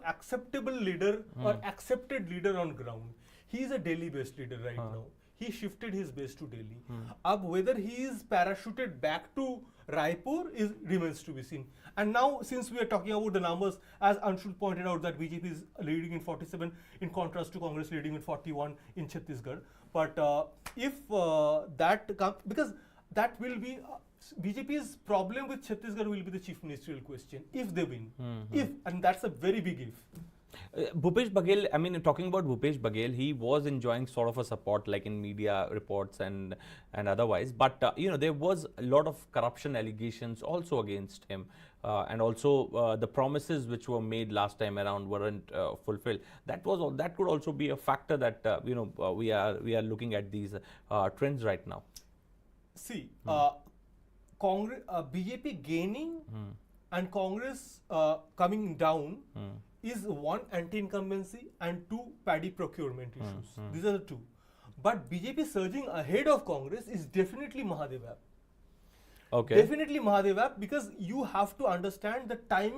acceptable leader or accepted leader on ground. He is a Delhi based leader right now. He shifted his base to Delhi. Ab whether he is parachuted back to Raipur remains to be seen. And now since we are talking about the numbers, as Anshul pointed out that BJP is leading in 47 in contrast to Congress leading in 41 in Chhattisgarh. But if that comes, because that will be BJP's problem with Chhattisgarh will be the chief ministerial question if they win. And that's a very big if. Bhupesh Baghel, I mean, talking about Bhupesh Baghel, he was enjoying sort of a support like in media reports and otherwise, but there was a lot of corruption allegations also against him, and also the promises which were made last time around weren't fulfilled. That could also be a factor that we are looking at these trends right now. See, Congress, BJP gaining and Congress coming down is one, anti-incumbency, and two, paddy procurement issues. These are the two. But BJP surging ahead of Congress is definitely Mahadevap. Okay. Definitely Mahadevap, because you have to understand the timing